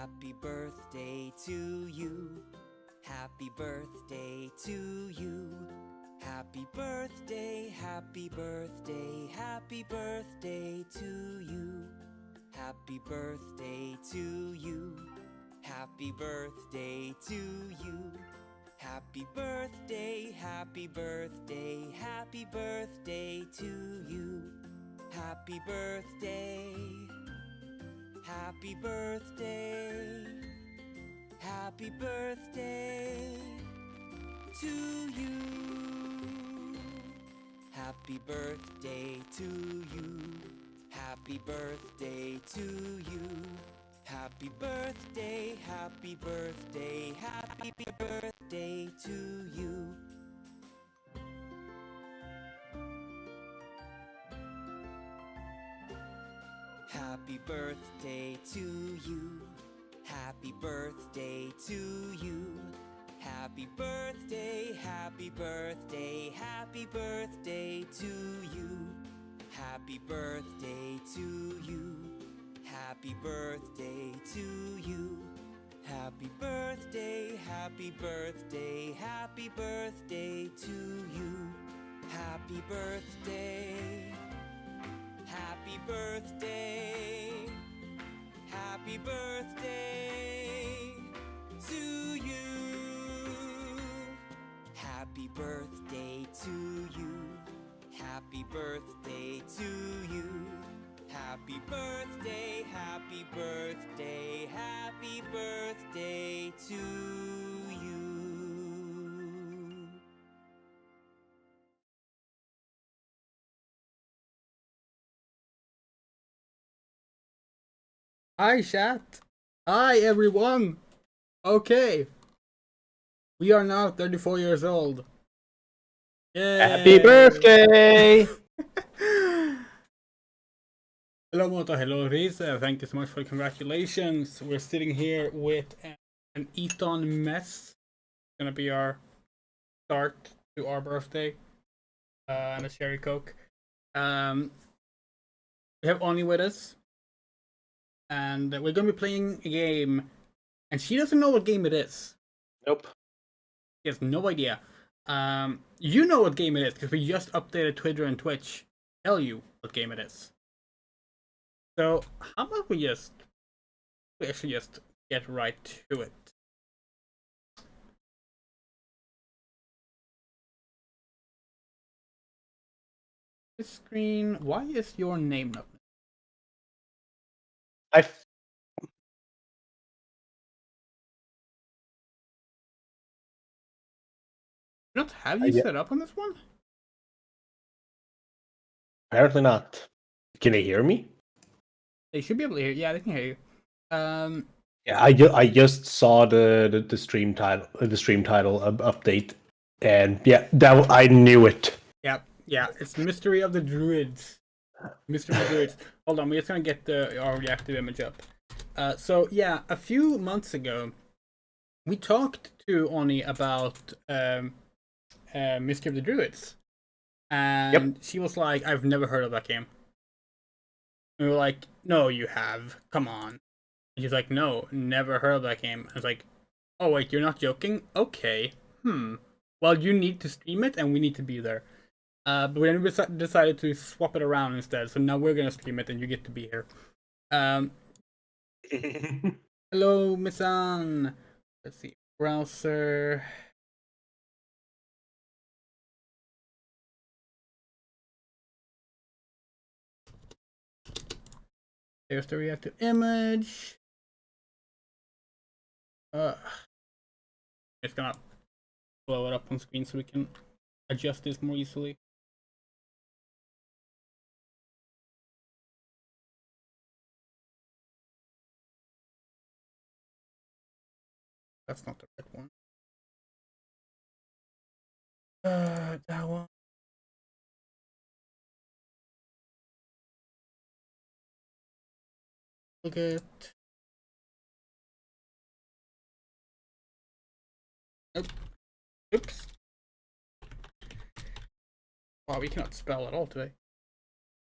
Happy birthday to you. Happy birthday to you. Happy birthday, happy birthday, happy birthday to you. Happy birthday to you. Happy birthday to you. Happy birthday, happy birthday, happy birthday to you. Happy birthday. Happy birthday. Happy birthday to you. Happy birthday to you. Happy birthday to you. Happy birthday, happy birthday, happy birthday to you. Happy birthday to you. Happy birthday to you. Happy birthday, happy birthday, happy birthday to you. Happy birthday to you. Happy birthday to you. Happy birthday, happy birthday, happy birthday to you. Happy birthday. Happy birthday. Happy birthday to you. Happy birthday to you. Happy birthday to you. Happy birthday, happy birthday, happy birthday to you. Hi, chat. Hi, everyone. Okay. We are now 34 years old. Yay. Happy birthday! Hello, Moto. Hello, Riz. Thank you so much for the congratulations. We're sitting here with an Eton mess. It's gonna be our start to our birthday. And a cherry coke. We have Oni with us. And we're gonna be playing a game. And she doesn't know what game it is. Nope. She has no idea. You know what game it is because we just updated Twitter and Twitch. Tell you what game it is. So how about we actually just get right to it. This screen. Why is your name not? Do not have you set up on this one? Apparently not. Can they hear me? They should be able to hear. Yeah, they can hear you. Yeah, I just saw the stream title update, and yeah, that I knew it. Yeah, it's Mystery of the Druids. Mystery of the Druids. Hold on, we're just gonna get our reactive image up. So yeah, a few months ago, we talked to Oni about Mystery of the Druids, and she was like, "I've never heard of that game." And we were like, "No, you have. Come on." And she's like, "No, never heard of that game." I was like, "Oh wait, you're not joking? Okay. Well, you need to stream it, and we need to be there." But then we decided to swap it around instead. So now we're gonna stream it, and you get to be here. Hello, Missan. Let's see, browser. There's the reactive image. It's gonna blow it up on screen so we can adjust this more easily. That's not the right one. That one. Look at. Oops. Wow, we cannot spell at all today.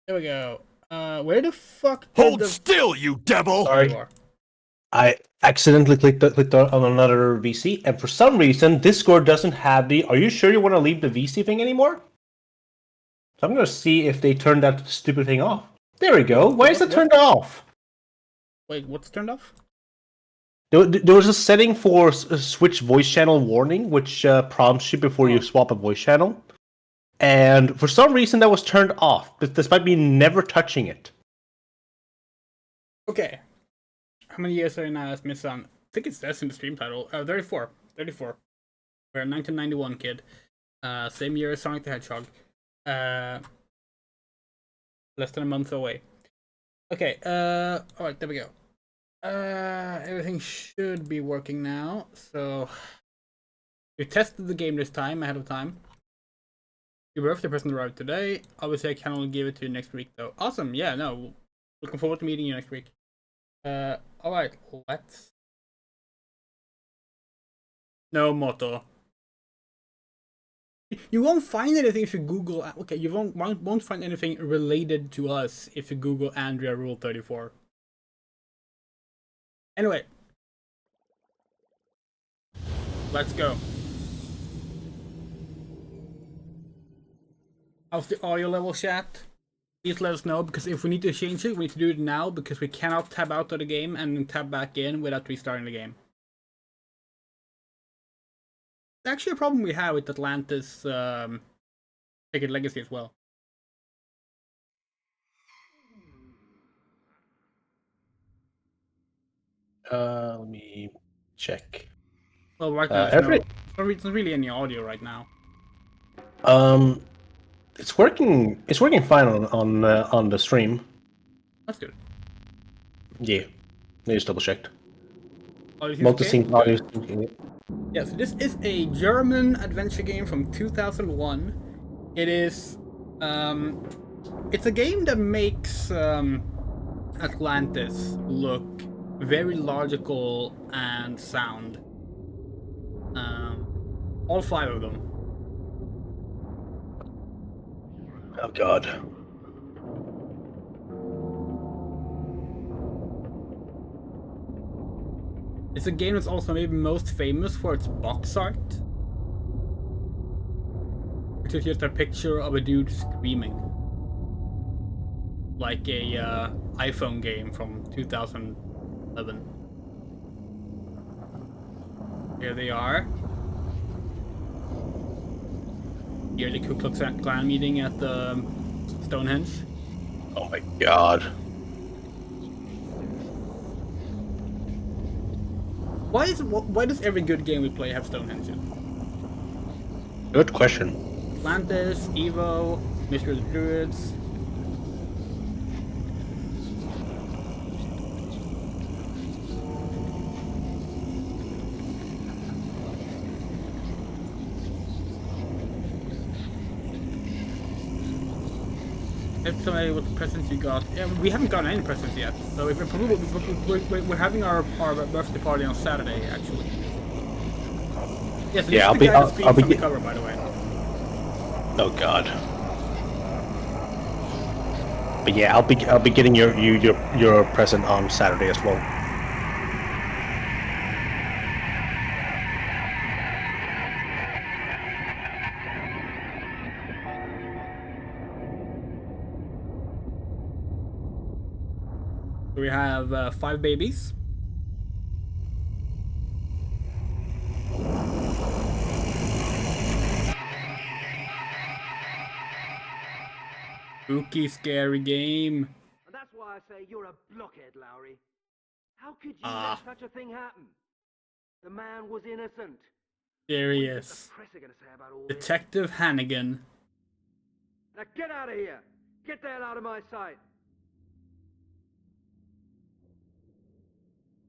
There we go. Where the fuck? Hold still, you devil! Sorry. I accidentally clicked on another VC, and for some reason, Discord doesn't have the. Are you sure you want to leave the VC thing anymore? So I'm gonna see if they turned that stupid thing off. There we go. Why is it turned off? Wait, what's turned off? There was a setting for switch voice channel warning, which prompts you before you swap a voice channel. And for some reason, that was turned off, despite me never touching it. Okay. How many years are you now as Miss Sun? I think it's that's in the stream title. 34. 34. We're a 1991 kid. Same year as Sonic the Hedgehog. Less than a month away. Okay, alright, there we go. Everything should be working now, so we tested the game this time, ahead of time. Your birthday present arrived today. Obviously I can only give it to you next week though. Awesome, yeah, no. Looking forward to meeting you next week. Alright, let's... No, Moto. You won't find anything if you Google... Okay, you won't find anything related to us if you Google Andrea Rule 34. Anyway. Let's go. How's the audio level, chat? Please let us know, because if we need to change it, we need to do it now, because we cannot tab out of the game and then tab back in without restarting the game. It's actually a problem we have with Atlantis Ticket Legacy as well. Let me check. Well, right now there's not really any audio right now. It's working. It's working fine on the stream. That's good. Yeah, I just double checked. Multi-sync audio. Yeah, so this is a German adventure game from 2001. It is, it's a game that makes Atlantis look very logical and sound. All 5 of them. Oh god. It's a game that's also maybe most famous for its box art, which is just a picture of a dude screaming, like a iPhone game from 2011. Here they are. Yearly Ku Klux Klan meeting at the Stonehenge. Oh my god. Why does every good game we play have Stonehenge in? Good question. Atlantis, Evo, Mystery of the Druids. Tell me what presents you got. Yeah, we haven't gotten any presents yet. So we're having our birthday party on Saturday, actually. Yes, yeah, so I'll be the cover, by the way. Oh god. But yeah, I'll be getting your present on Saturday as well. We have 5 babies. Spooky, scary game. And that's why I say you're a blockhead, Lowry. How could you let such a thing happen? The man was innocent. There he is. Detective Hannigan. Now get out of here! Get the hell out of my sight!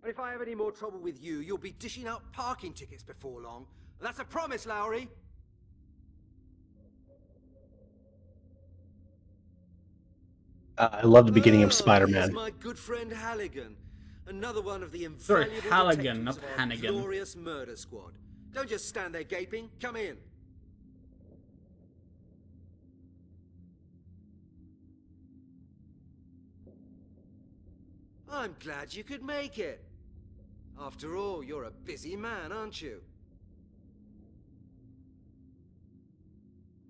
And if I have any more trouble with you, you'll be dishing out parking tickets before long. And that's a promise, Lowry. I love the beginning of Spider-Man. My good friend Halligan, another one of the Sorry, Halligan, not Hannigan. Glorious murder squad. Don't just stand there gaping. Come in. I'm glad you could make it. After all, you're a busy man, aren't you?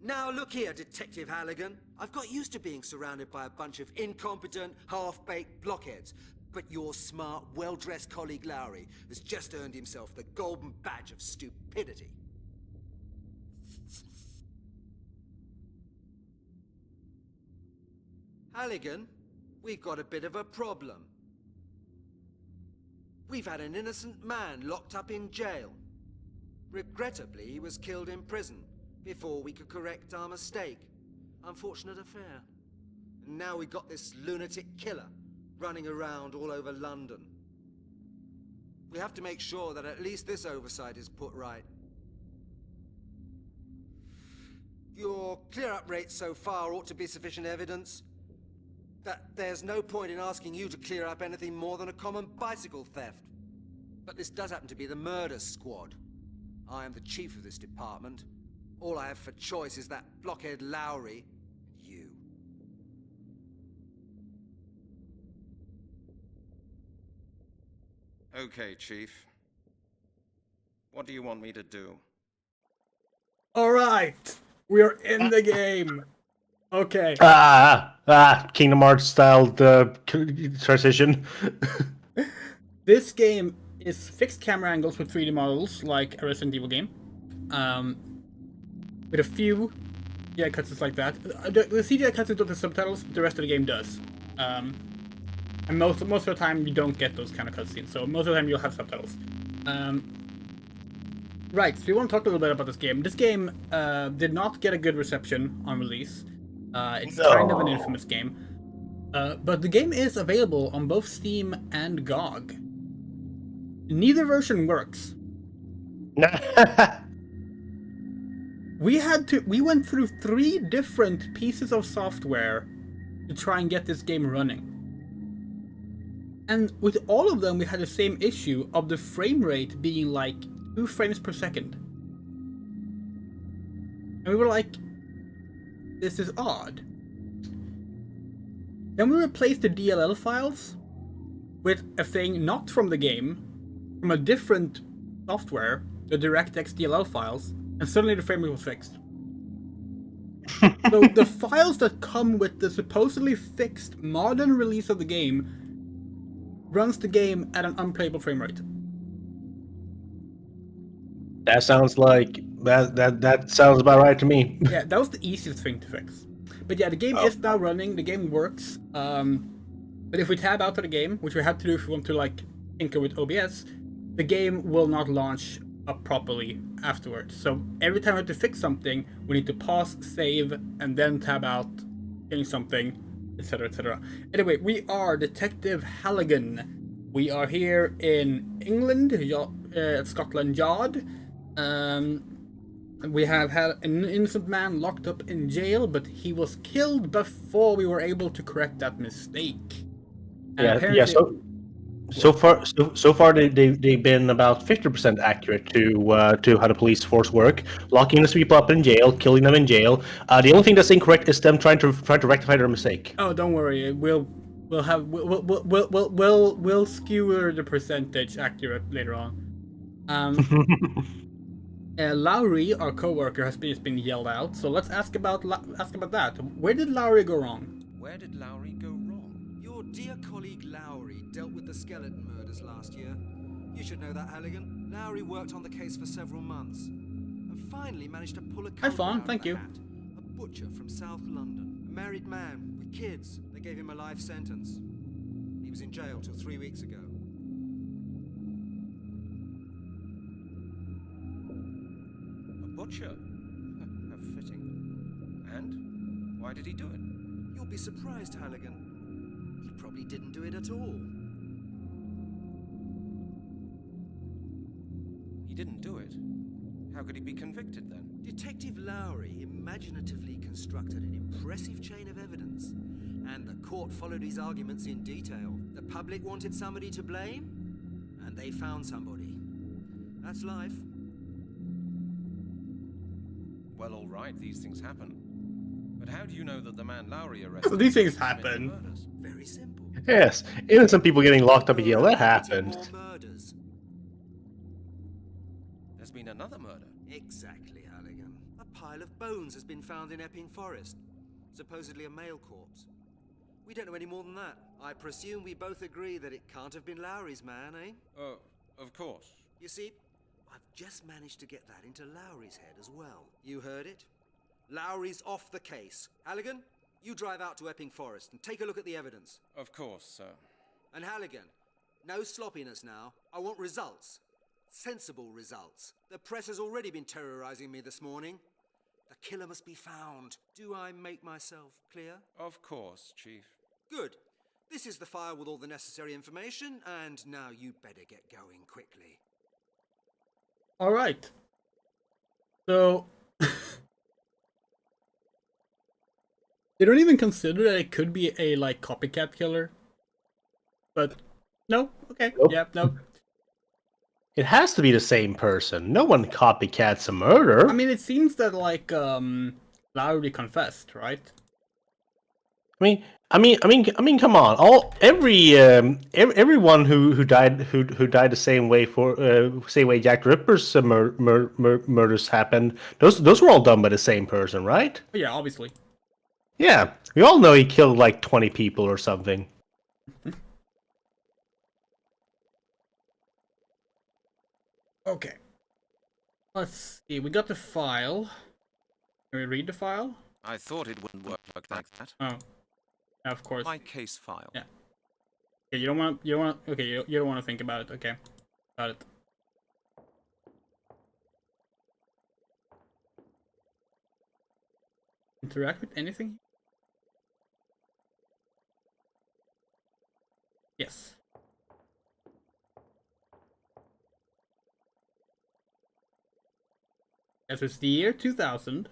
Now look here, Detective Halligan. I've got used to being surrounded by a bunch of incompetent, half-baked blockheads. But your smart, well-dressed colleague Lowry has just earned himself the golden badge of stupidity. Halligan, we've got a bit of a problem. We've had an innocent man locked up in jail. Regrettably, he was killed in prison before we could correct our mistake. Unfortunate affair. And now we've got this lunatic killer running around all over London. We have to make sure that at least this oversight is put right. Your clear-up rate so far ought to be sufficient evidence that there's no point in asking you to clear up anything more than a common bicycle theft. But this does happen to be the murder squad. I am the chief of this department. All I have for choice is that blockhead Lowry and you. Okay, Chief. What do you want me to do? Alright! We're in the game! Okay. Kingdom Hearts style transition. This game is fixed camera angles with 3D models, like a Resident Evil game. With a few CGI cutscenes like that. The CGI cutscenes with the subtitles, the rest of the game does. And most of the time you don't get those kind of cutscenes, so most of the time you'll have subtitles. Right, so we want to talk a little bit about this game. This game did not get a good reception on release. It's kind of an infamous game. But the game is available on both Steam and GOG. Neither version works. We went through 3 different pieces of software to try and get this game running. And with all of them, we had the same issue of the frame rate being like 2 frames per second. And we were like, this is odd. Then we replaced the DLL files with a thing not from the game, from a different software, the DirectX DLL files, and suddenly the frame rate was fixed. So the files that come with the supposedly fixed modern release of the game runs the game at an unplayable frame rate. That sounds like that sounds about right to me. Yeah, that was the easiest thing to fix. But yeah, the game is now running. The game works. But if we tab out of the game, which we have to do if we want to like tinker with OBS, the game will not launch up properly afterwards. So every time we have to fix something, we need to pause, save, and then tab out, change something, etc., etc. Anyway, we are Detective Halligan. We are here in England, Scotland Yard. We have had an innocent man locked up in jail, but he was killed before we were able to correct that mistake. And So far they've been about 50% accurate to how the police force work, locking these people up in jail, killing them in jail. The only thing that's incorrect is them trying to rectify their mistake. Oh, don't worry, we'll skewer the percentage accurate later on. Lowry, our co-worker, has been yelled out, so let's ask about that. Where did Lowry go wrong? Where did Lowry go wrong? Your dear colleague Lowry dealt with the skeleton murders last year. You should know that, Halligan. Lowry worked on the case for several months, and finally managed to pull a Hi, coat Fawn, out of thank the you. hat. A butcher from South London, a married man with kids. They gave him a life sentence. He was in jail till 3 weeks ago. Butcher? How fitting. And? Why did he do it? You'll be surprised, Halligan. He probably didn't do it at all. He didn't do it? How could he be convicted then? Detective Lowry imaginatively constructed an impressive chain of evidence, and the court followed his arguments in detail. The public wanted somebody to blame, and they found somebody. That's life. Well, all right, these things happen. But how do you know that the man Lowry arrested... These things committed happen. murders? Very simple. Yes, innocent people getting locked up in jail. That There are happened. more murders. Another murder? Exactly, Halligan. A pile of bones has been found in Epping Forest. Supposedly a male corpse. We don't know any more than that. I presume we both agree that it can't have been Lowry's man, eh? Oh, of course. You see, I've just managed to get that into Lowry's head as well. You heard it? Lowry's off the case. Halligan, you drive out to Epping Forest and take a look at the evidence. Of course, sir. And Halligan, no sloppiness now. I want results. Sensible results. The press has already been terrorizing me this morning. The killer must be found. Do I make myself clear? Of course, Chief. Good. This is the file with all the necessary information, and now you'd better get going quickly. All right. So they don't even consider that it could be a like copycat killer. But no, okay, Nope. yeah, no. It has to be the same person. No one copycats a murder. I mean, it seems that like Lowry confessed, right? Come on! Everyone who died the same way same way Jack the Ripper's murders happened. Those were all done by the same person, right? But yeah, obviously. Yeah, we all know he killed like 20 people or something. Okay. Let's see. We got the file. Can we read the file? I thought it wouldn't work like that. Oh, of course. My case file. Yeah. Okay, you don't want. Okay, you don't want to think about it. Okay, got it. Interact with anything? Yes. Yes, it's the year 2000.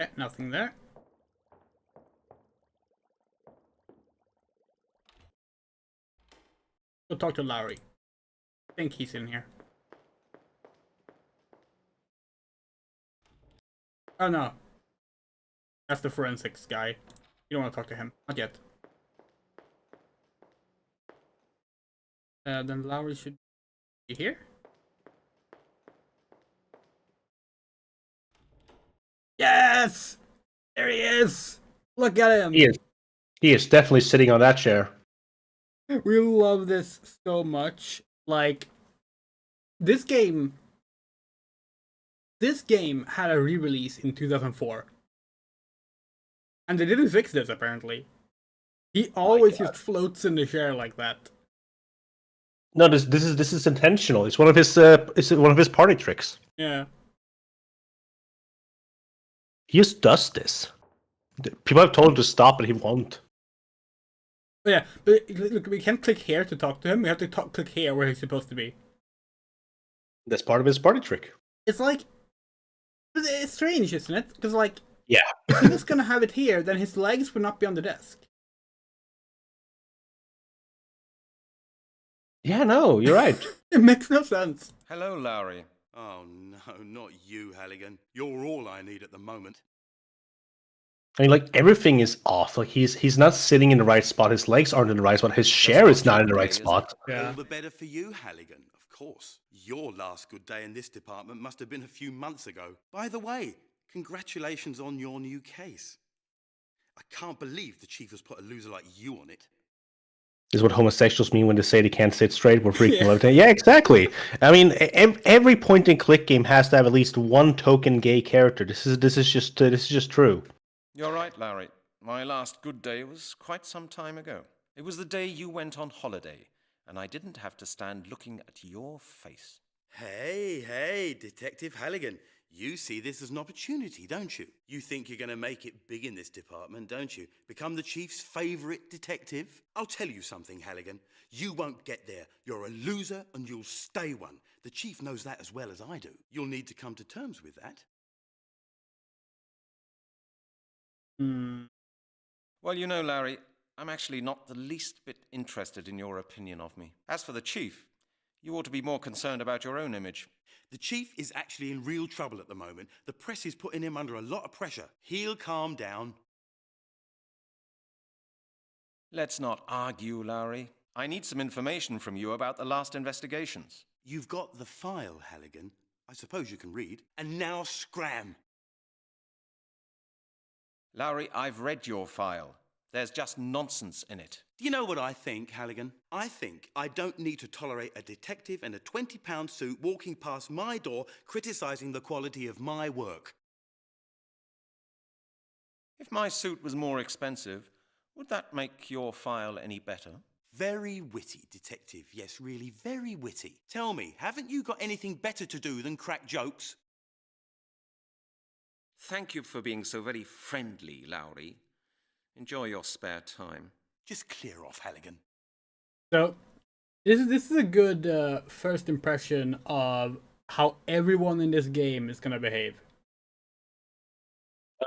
Okay, nothing there. Go talk to Lowry. I think he's in here. Oh no. That's the forensics guy. You don't want to talk to him. Not yet. Then Lowry should be here. Yes! There he is! Look at him! He is definitely sitting on that chair. We love this so much. Like, this game had a re-release in 2004. And they didn't fix this, apparently. He always just floats in the chair like that. No, this is intentional. It's one of his party tricks. Yeah. He just does this. People have told him to stop, but he won't. Yeah, but look, we can't click here to talk to him. We have to click here where he's supposed to be. That's part of his party trick. It's like, it's strange, isn't it? Because like, Yeah. if he was gonna have it here, then his legs would not be on the desk. Yeah, no, you're right. It makes no sense. Hello, Lowry. Oh no, not you, Halligan. You're all I need at the moment. I mean, like, everything is off. Like, he's not sitting in the right spot. His legs aren't in the right spot. His chair is not in the right spot. Yeah. All the better for you, Halligan, of course. Your last good day in this department must have been a few months ago. By the way, congratulations on your new case. I can't believe the chief has put a loser like you on it. This is what homosexuals mean when they say they can't sit straight. We're freaking out. Yeah, exactly. I mean, every point-and-click game has to have at least one token gay character. This is just true. You're right, Lowry. My last good day was quite some time ago. It was the day you went on holiday, and I didn't have to stand looking at your face. Hey, Detective Halligan. You see this as an opportunity, don't you? You think you're going to make it big in this department, don't you? Become the chief's favourite detective? I'll tell you something, Halligan. You won't get there. You're a loser and you'll stay one. The chief knows that as well as I do. You'll need to come to terms with that. Well, you know, Larry, I'm actually not the least bit interested in your opinion of me. As for the chief, You ought to be more concerned about your own image. The chief is actually in real trouble at the moment. The press is putting him under a lot of pressure. He'll calm down. Let's not argue, Lowry. I need some information from you about the last investigations. You've got the file, Halligan. I suppose you can read. And now scram! Lowry, I've read your file. There's just nonsense in it. Do you know what I think, Halligan? I think I don't need to tolerate a detective in a £20 suit walking past my door criticising the quality of my work. If my suit was more expensive, would that make your file any better? Very witty, Detective. Yes, really very witty. Tell me, haven't you got anything better to do than crack jokes? Thank you for being so very friendly, Lowry. Enjoy your spare time. Just clear off, Halligan. So, this is a good first impression of how everyone in this game is gonna behave.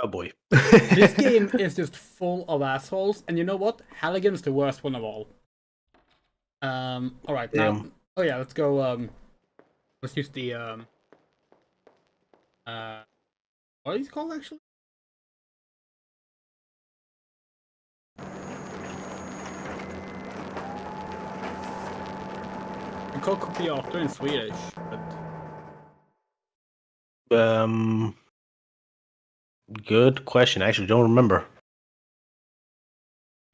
Oh boy. This game is just full of assholes, and you know what? Halligan's the worst one of all. All right, now. Oh yeah, let's go. Let's use the what are these called actually? We call kopiator in Swedish, but Good question. I actually don't remember.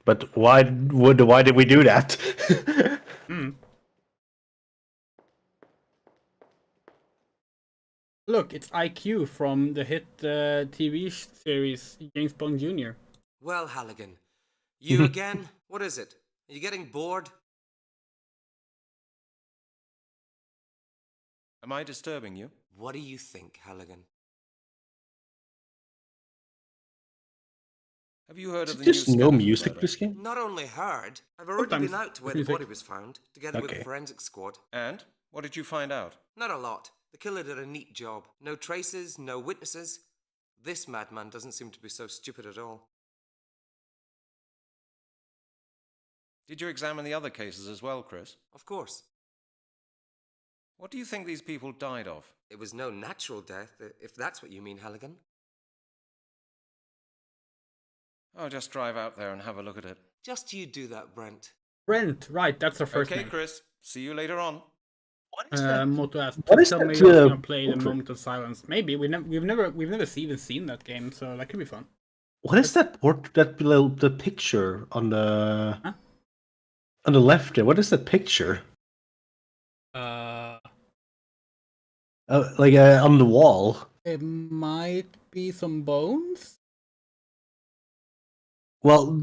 But why did we do that? Look, it's IQ from the hit TV series James Bond Jr. Well, Halligan, you again? What is it? Are you getting bored? Am I disturbing you? What do you think, Halligan? Have you heard of the There's new no skeleton music murder? this game? Not only heard, I've already Sometimes been out to where there's the music. body was found, together with Okay. the forensic squad. And? What did you find out? Not a lot. The killer did a neat job. No traces, no witnesses. This madman doesn't seem to be so stupid at all. Did you examine the other cases as well, Chris? Of course. What do you think these people died of? It was no natural death, if that's what you mean, Halligan. I'll just drive out there and have a look at it. Just you do that, Brent. Brent, right? That's the first Okay, name. Chris. See you later on. What is that? Moto asked, What is tell that, me you're gonna play the portrait? Moment of Silence. Maybe we've never even seen that game, so that could be fun. What is that the picture on the Huh? on the left there? What is that picture? On the wall. It might be some bones. Well,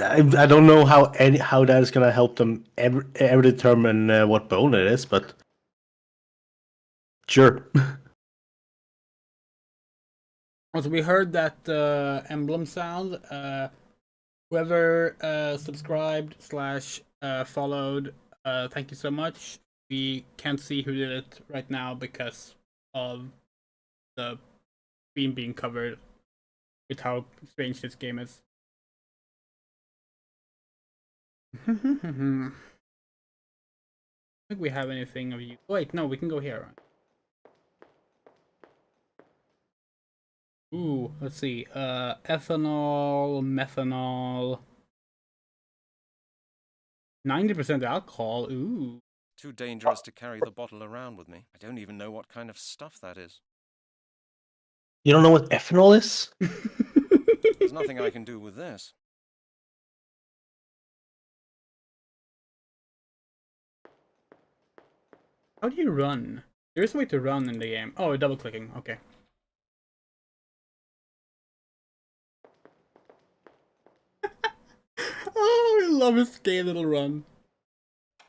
I don't know how that is gonna help them ever determine what bone it is, but sure. Also, we heard that emblem sound. Whoever subscribed / followed, thank you so much. We can't see who did it right now because of the screen being covered with how strange this game is. I don't think we have anything of you. Wait, no, we can go here. Ooh, let's see. Ethanol, methanol. 90% alcohol. Ooh. Too dangerous to carry the bottle around with me. I don't even know what kind of stuff that is. You don't know what ethanol is? There's nothing I can do with this. How do you run? There is a way to run in the game. Oh, double clicking. Okay. Oh, I love his gay little run.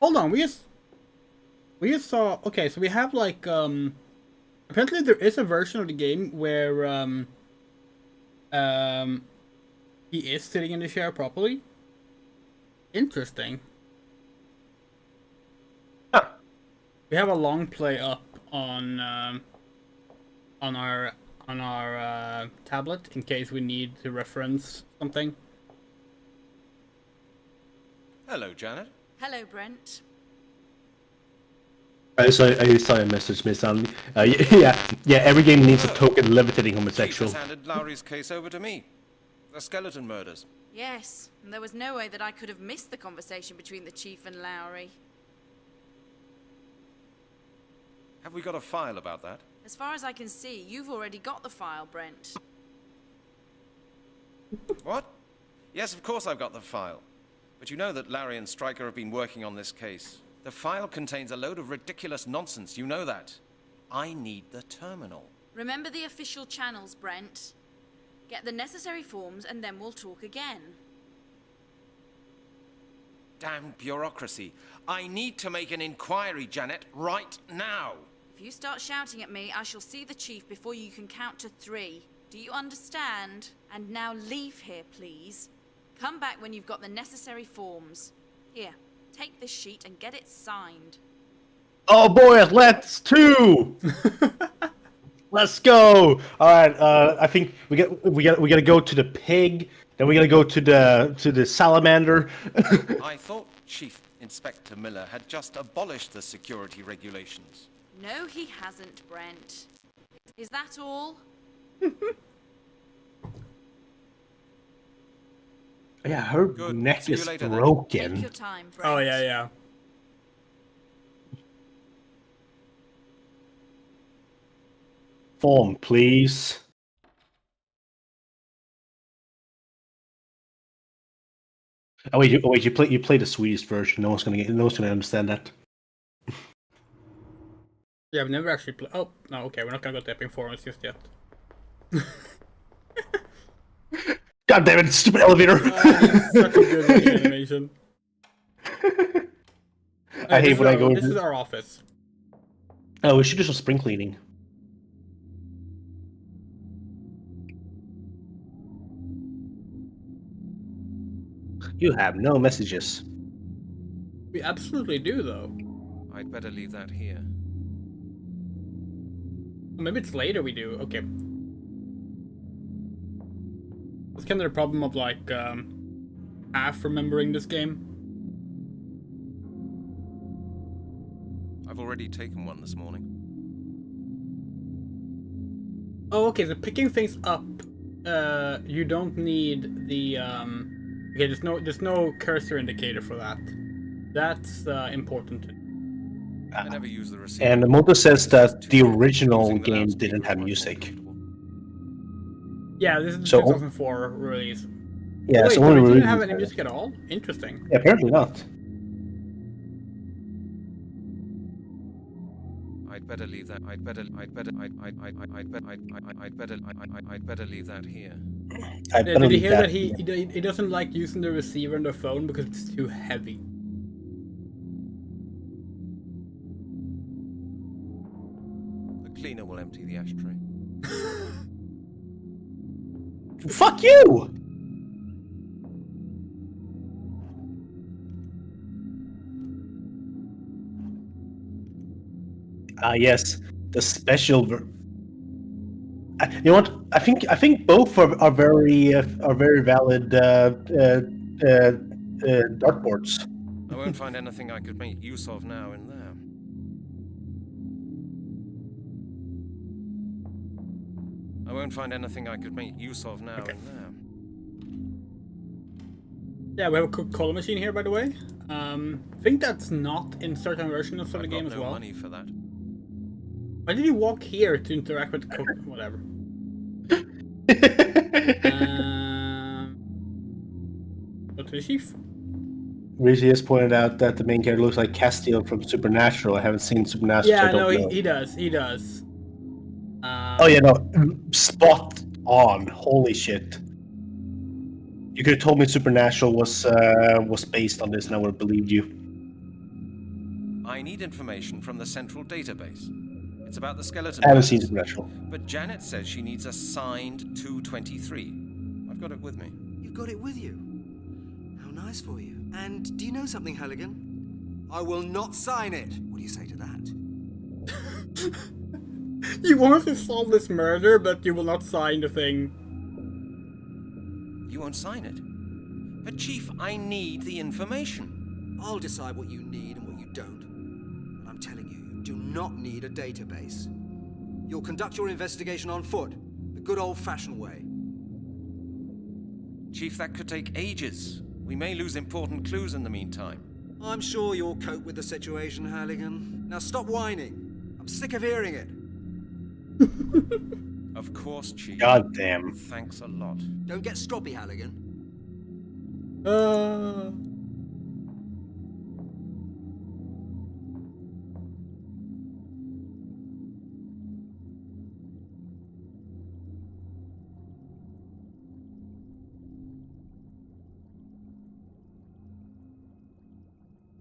Hold on, we just saw. Okay, so we have like apparently there is a version of the game where he is sitting in the chair properly. Interesting. Huh. We have a long play up on our tablet in case we need to reference something. Hello, Janet. Hello, Brent. I saw a message, Miss Anne. Yeah. Every game needs a token levitating Chief homosexual. has handed Lowry's case over to me. The skeleton murders. Yes, and there was no way that I could have missed the conversation between the Chief and Lowry. Have we got a file about that? As far as I can see, you've already got the file, Brent. What? Yes, of course I've got the file. But you know that Larry and Stryker have been working on this case. The file contains a load of ridiculous nonsense, you know that. I need the terminal. Remember the official channels, Brent. Get the necessary forms and then we'll talk again. Damn bureaucracy. I need to make an inquiry, Janet, right now. If you start shouting at me, I shall see the Chief before you can count to 3. Do you understand? And now leave here, please. Come back when you've got the necessary forms. Here, take this sheet and get it signed. Oh boy, let's 2. Let's go. All right. I think we gotta go to the pig. Then we gotta go to the salamander. I thought Chief Inspector Miller had just abolished the security regulations. No, he hasn't, Brent. Is that all? Yeah, her Good. neck See you is later, then. broken. Take your time, Brent. Oh yeah. Form, please. Oh wait, you play the Swedish version. No one's gonna understand that. Yeah, I've never actually played. Oh no, okay, we're not gonna go to Epic Forums just yet. God damn it, stupid elevator! It's such a good looking animation. I hate when I go. This is our office. Oh, we should do some spring cleaning. You have no messages. We absolutely do, though. I'd better leave that here. Maybe it's later we do. Okay. It's kind of the problem of like half remembering this game. I've already taken one this morning. Oh, okay. So picking things up, you don't need the Okay, there's no cursor indicator for that. That's important. I never use the receiver. And the motor says that the Using original the game loudspeaker didn't is have much more music. comfortable. Yeah, this is the So- 2004 release. Yeah, Wait, so so only it didn't released- have any music at all? Interesting. Yeah, apparently not. I'd better leave that. I'd better leave that here. I Did you hear that he doesn't like using the receiver on the phone because it's too heavy? The cleaner will empty the ashtray. Fuck you! Yes, the special. You know what? I think both are very valid dartboards. I won't find anything I could make use of now in there. I won't find anything I could make use of now in there. Yeah, we have a color machine here, by the way. I think that's not in certain versions of the I've game got as no well. money for that. Why did you walk here to interact with whatever? Go to the chief. Rizzi has pointed out that the main character looks like Castiel from Supernatural. I haven't seen Supernatural. Yeah, so I no, don't know. he does. He does. Oh yeah, no, spot on. Holy shit! You could have told me Supernatural was based on this, and I would have believed you. I need information from the central database. It's about the skeleton. I haven't seen murders. Supernatural. But Janet says she needs a signed 223. I've got it with me. You've got it with you. How nice for you. And do you know something, Halligan? I will not sign it. What do you say to that? You want to solve this murder, but you will not sign the thing. You won't sign it. But Chief, I need the information. I'll decide what you need and what you don't. But I'm telling you, you do not need a database. You'll conduct your investigation on foot, the good old-fashioned way. Chief, that could take ages. We may lose important clues in the meantime. I'm sure you'll cope with the situation, Halligan. Now stop whining. I'm sick of hearing it. Of course, Chief. God damn. Thanks a lot. Don't get stroppy, Halligan.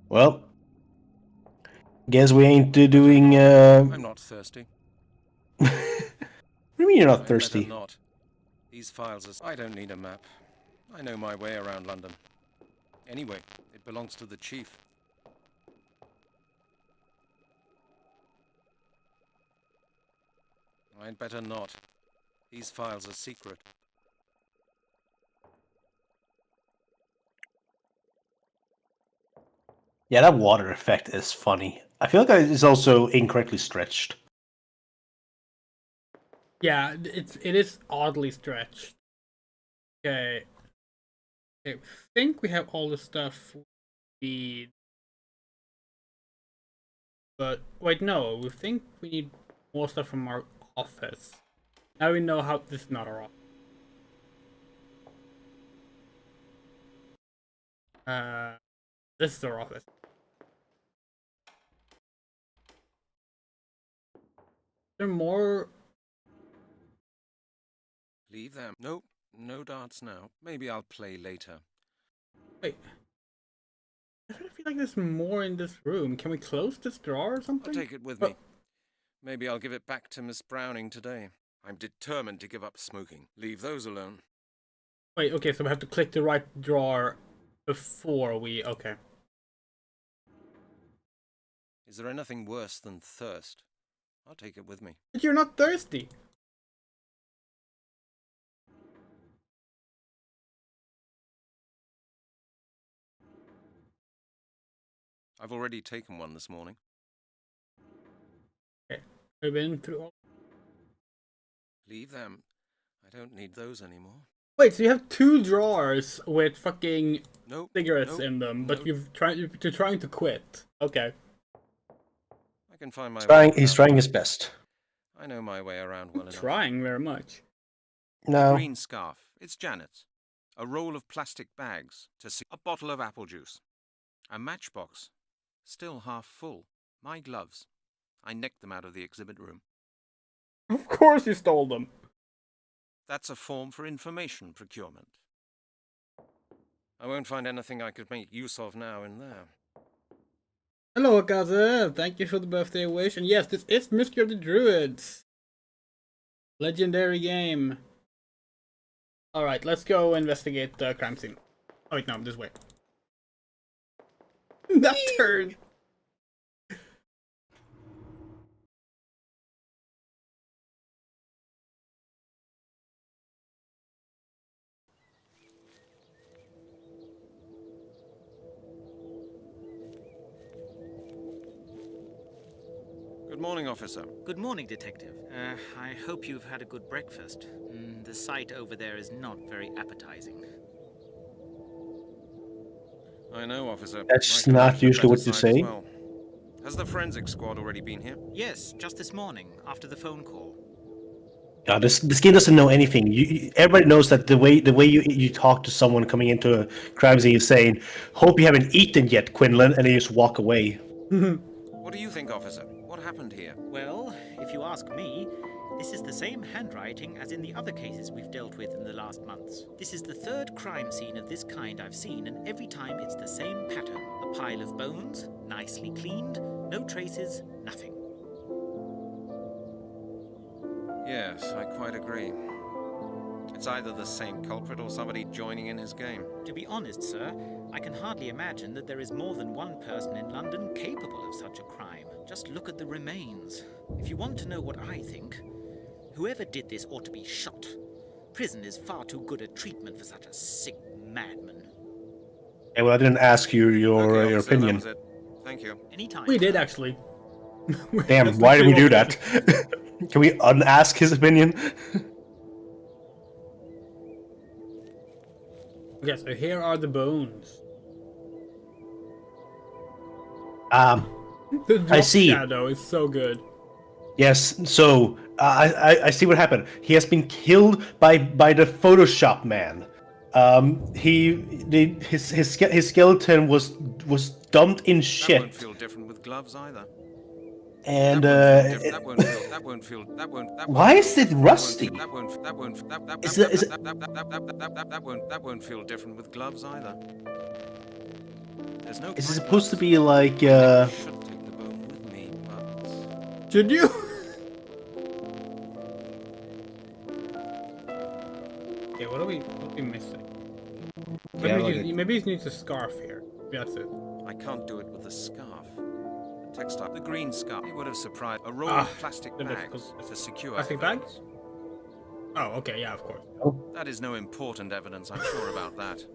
Well, guess we ain't doing. I'm not thirsty. What do you mean you're not I'd thirsty? better not. These files are... I don't need a map. I know my way around London. Anyway, it belongs to the Chief. I'd better not. These files are secret. Yeah, that water effect is funny. I feel like it's also incorrectly stretched. Yeah, it is oddly stretched. Okay. I think we have all the stuff we need. But wait, no, we think we need more stuff from our office. Now we know how this is not our office. This is our office. Is there more? Leave them. Nope, no darts now. Maybe I'll play later. Wait. I feel like there's more in this room. Can we close this drawer or something? I'll take it with me. Maybe I'll give it back to Miss Browning today. I'm determined to give up smoking. Leave those alone. Wait, okay, so we have to click the right drawer before we... Okay. Is there anything worse than thirst? I'll take it with me. But you're not thirsty! I've already taken one this morning. Okay, we've been through all... Leave them. I don't need those anymore. Wait, so you have 2 drawers with fucking Nope, cigarettes nope, in them, but nope. you're trying to quit. Okay. I can find my He's trying his best. I know my way around well enough. Trying very much. No. Green scarf. It's Janet's. A roll of plastic bags. A bottle of apple juice. A matchbox. Still half full. My gloves. I nicked them out of the exhibit room. Of course you stole them. That's a form for information procurement. I won't find anything I could make use of now in there. Hello, Akaza. Thank you for the birthday wish. And yes, this is Mystery of the Druids. Legendary game. Alright, let's go investigate the crime scene. Oh wait, no, this way. That turn! Good morning, officer. Good morning, Detective. I hope you've had a good breakfast. The sight over there is not very appetizing. I know, officer. That's I not could usually what better you side as say. well. Has the forensic squad already been here? Yes, just this morning, after the phone call. God, this game doesn't know anything. Everybody knows that the way you talk to someone coming into a crime scene is saying, "Hope you haven't eaten yet, Quinlan," and then you just walk away. What do you think, officer? What happened here? Well, if you ask me, this is the same handwriting as in the other cases we've dealt with in the last months. This is the 3rd crime scene of this kind I've seen, and every time it's the same pattern. A pile of bones, nicely cleaned, no traces, nothing. Yes, I quite agree. It's either the same culprit or somebody joining in his game. To be honest, sir, I can hardly imagine that there is more than one person in London capable of such a crime. Just look at the remains. If you want to know what I think, whoever did this ought to be shot. Prison is far too good a treatment for such a sick madman. Hey, well, I didn't ask you your Okay, officer, opinion. That was it. Thank you. Anytime. We did sir. actually. Damn, Let's why did we see do what that? Can we unask his opinion? Okay, so here are the bones. The drop see. shadow is so good. Yes, so I see what happened. He has been killed by the Photoshop man. His skeleton was dumped in That shit. won't feel different with gloves either. And That won't feel. why is it rusty? That won't feel different with gloves either. There's no. Is it supposed to be like I should take the bone with me, but Should you? Okay, what are we missing? Maybe he needs a scarf here. That's it. I can't do it with a scarf. The textile, the green scarf. It would have surprised a roll Ah, of plastic the bags difficult- to secure Plastic evidence. bags? Oh, okay, yeah, of course. That is no important evidence. I'm sure about that.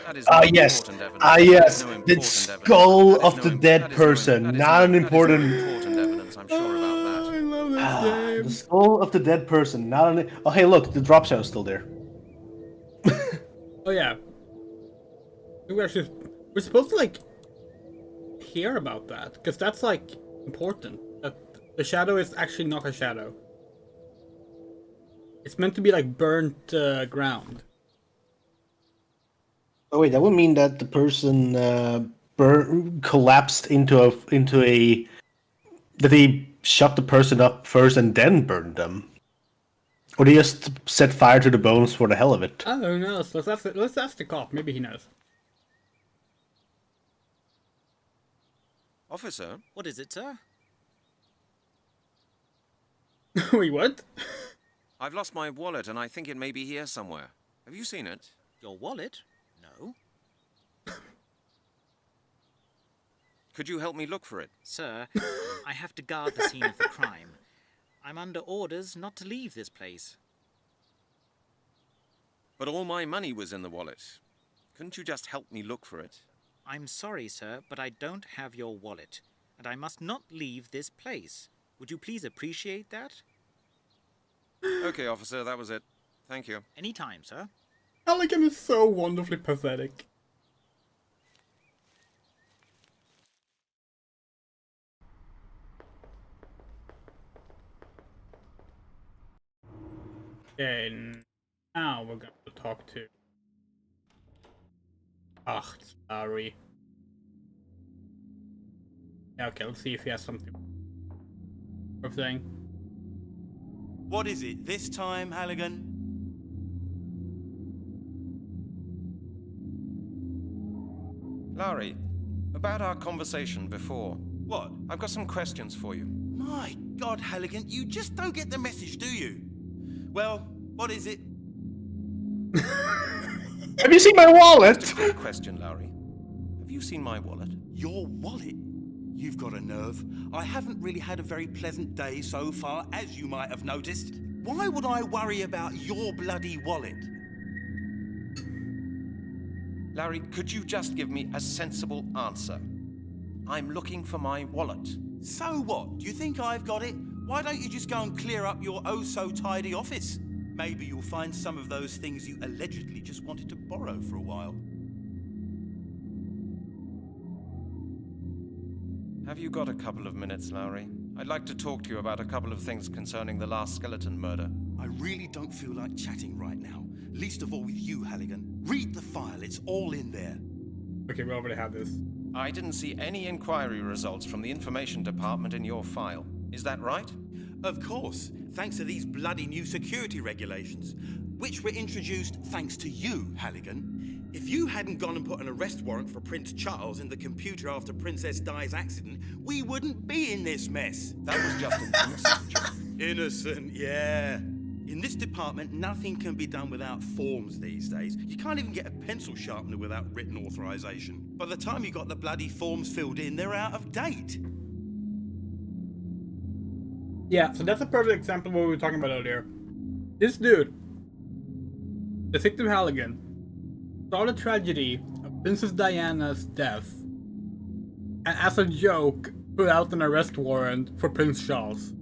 That is Ah no yes, important evidence. ah That is yes, no the important skull evidence. of That the is no- dead that is person, that is not an that is important. no important evidence. I'm sure about that. I love this game. The skull of the dead person, not an. Oh hey, look, the drop shadow's still there. Oh yeah. We're supposed to like hear about that because that's like important. That the shadow is actually not a shadow. It's meant to be like burnt ground. Oh wait, that would mean that the person collapsed into a that they shut the person up first and then burned them, or they just set fire to the bones for the hell of it. Oh who knows? Let's ask the cop. Maybe he knows. Officer, What is it, sir? Wait, what? I've lost my wallet and I think it may be here somewhere. Have you seen it? Your wallet? No. Could you help me look for it? Sir, I have to guard the scene of the crime. I'm under orders not to leave this place. But all my money was in the wallet. Couldn't you just help me look for it? I'm sorry, sir, but I don't have your wallet, and I must not leave this place. Would you please appreciate that? Okay, officer, that was it. Thank you. Any time, sir. Halligan is so wonderfully pathetic. Okay, now we're going to talk to sorry. Yeah, okay, let's see if he has something worth saying. What is it this time, Halligan? Larry, about our conversation before. What? I've got some questions for you. My God, Halligan, you just don't get the message, do you? Well, what is it? Have you seen my wallet? Just a quick question, Larry. Have you seen my wallet? Your wallet? You've got a nerve. I haven't really had a very pleasant day so far, as you might have noticed. Why would I worry about your bloody wallet? Larry, could you just give me a sensible answer? I'm looking for my wallet. So what? Do you think I've got it? Why don't you just go and clear up your oh-so-tidy office? Maybe you'll find some of those things you allegedly just wanted to borrow for a while. Have you got a couple of minutes, Larry? I'd like to talk to you about a couple of things concerning the last skeleton murder. I really don't feel like chatting right now. Least of all with you, Halligan. Read the file, it's all in there. Okay, we already have this. I didn't see any inquiry results from the information department in your file. Is that right? Of course, thanks to these bloody new security regulations, which were introduced thanks to you, Halligan. If you hadn't gone and put an arrest warrant for Prince Charles in the computer after Princess Di's accident, we wouldn't be in this mess. That was just an innocent joke. Innocent, yeah. In this department, nothing can be done without forms these days. You can't even get a pencil sharpener without written authorization. By the time you got the bloody forms filled in, they're out of date. Yeah, so that's a perfect example of what we were talking about earlier. This dude, Detective Halligan, saw the tragedy of Princess Diana's death, and as a joke, put out an arrest warrant for Prince Charles.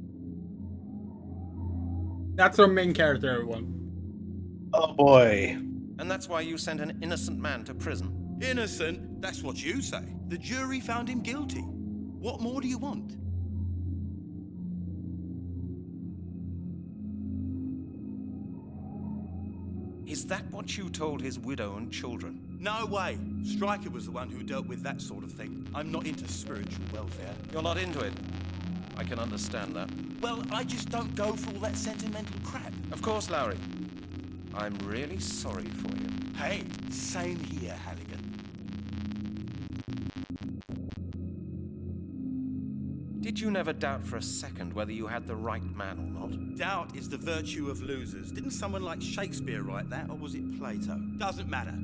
That's our main character, everyone. Oh boy. And that's why you sent an innocent man to prison? Innocent? That's what you say. The jury found him guilty. What more do you want? Is that what you told his widow and children? No way. Stryker was the one who dealt with that sort of thing. I'm not into spiritual welfare. You're not into it. I can understand that. Well, I just don't go for all that sentimental crap. Of course, Lowry. I'm really sorry for you. Hey, same here, Halligan. Did you never doubt for a second whether you had the right man or not? Doubt is the virtue of losers. Didn't someone like Shakespeare write that, or was it Plato? Doesn't matter.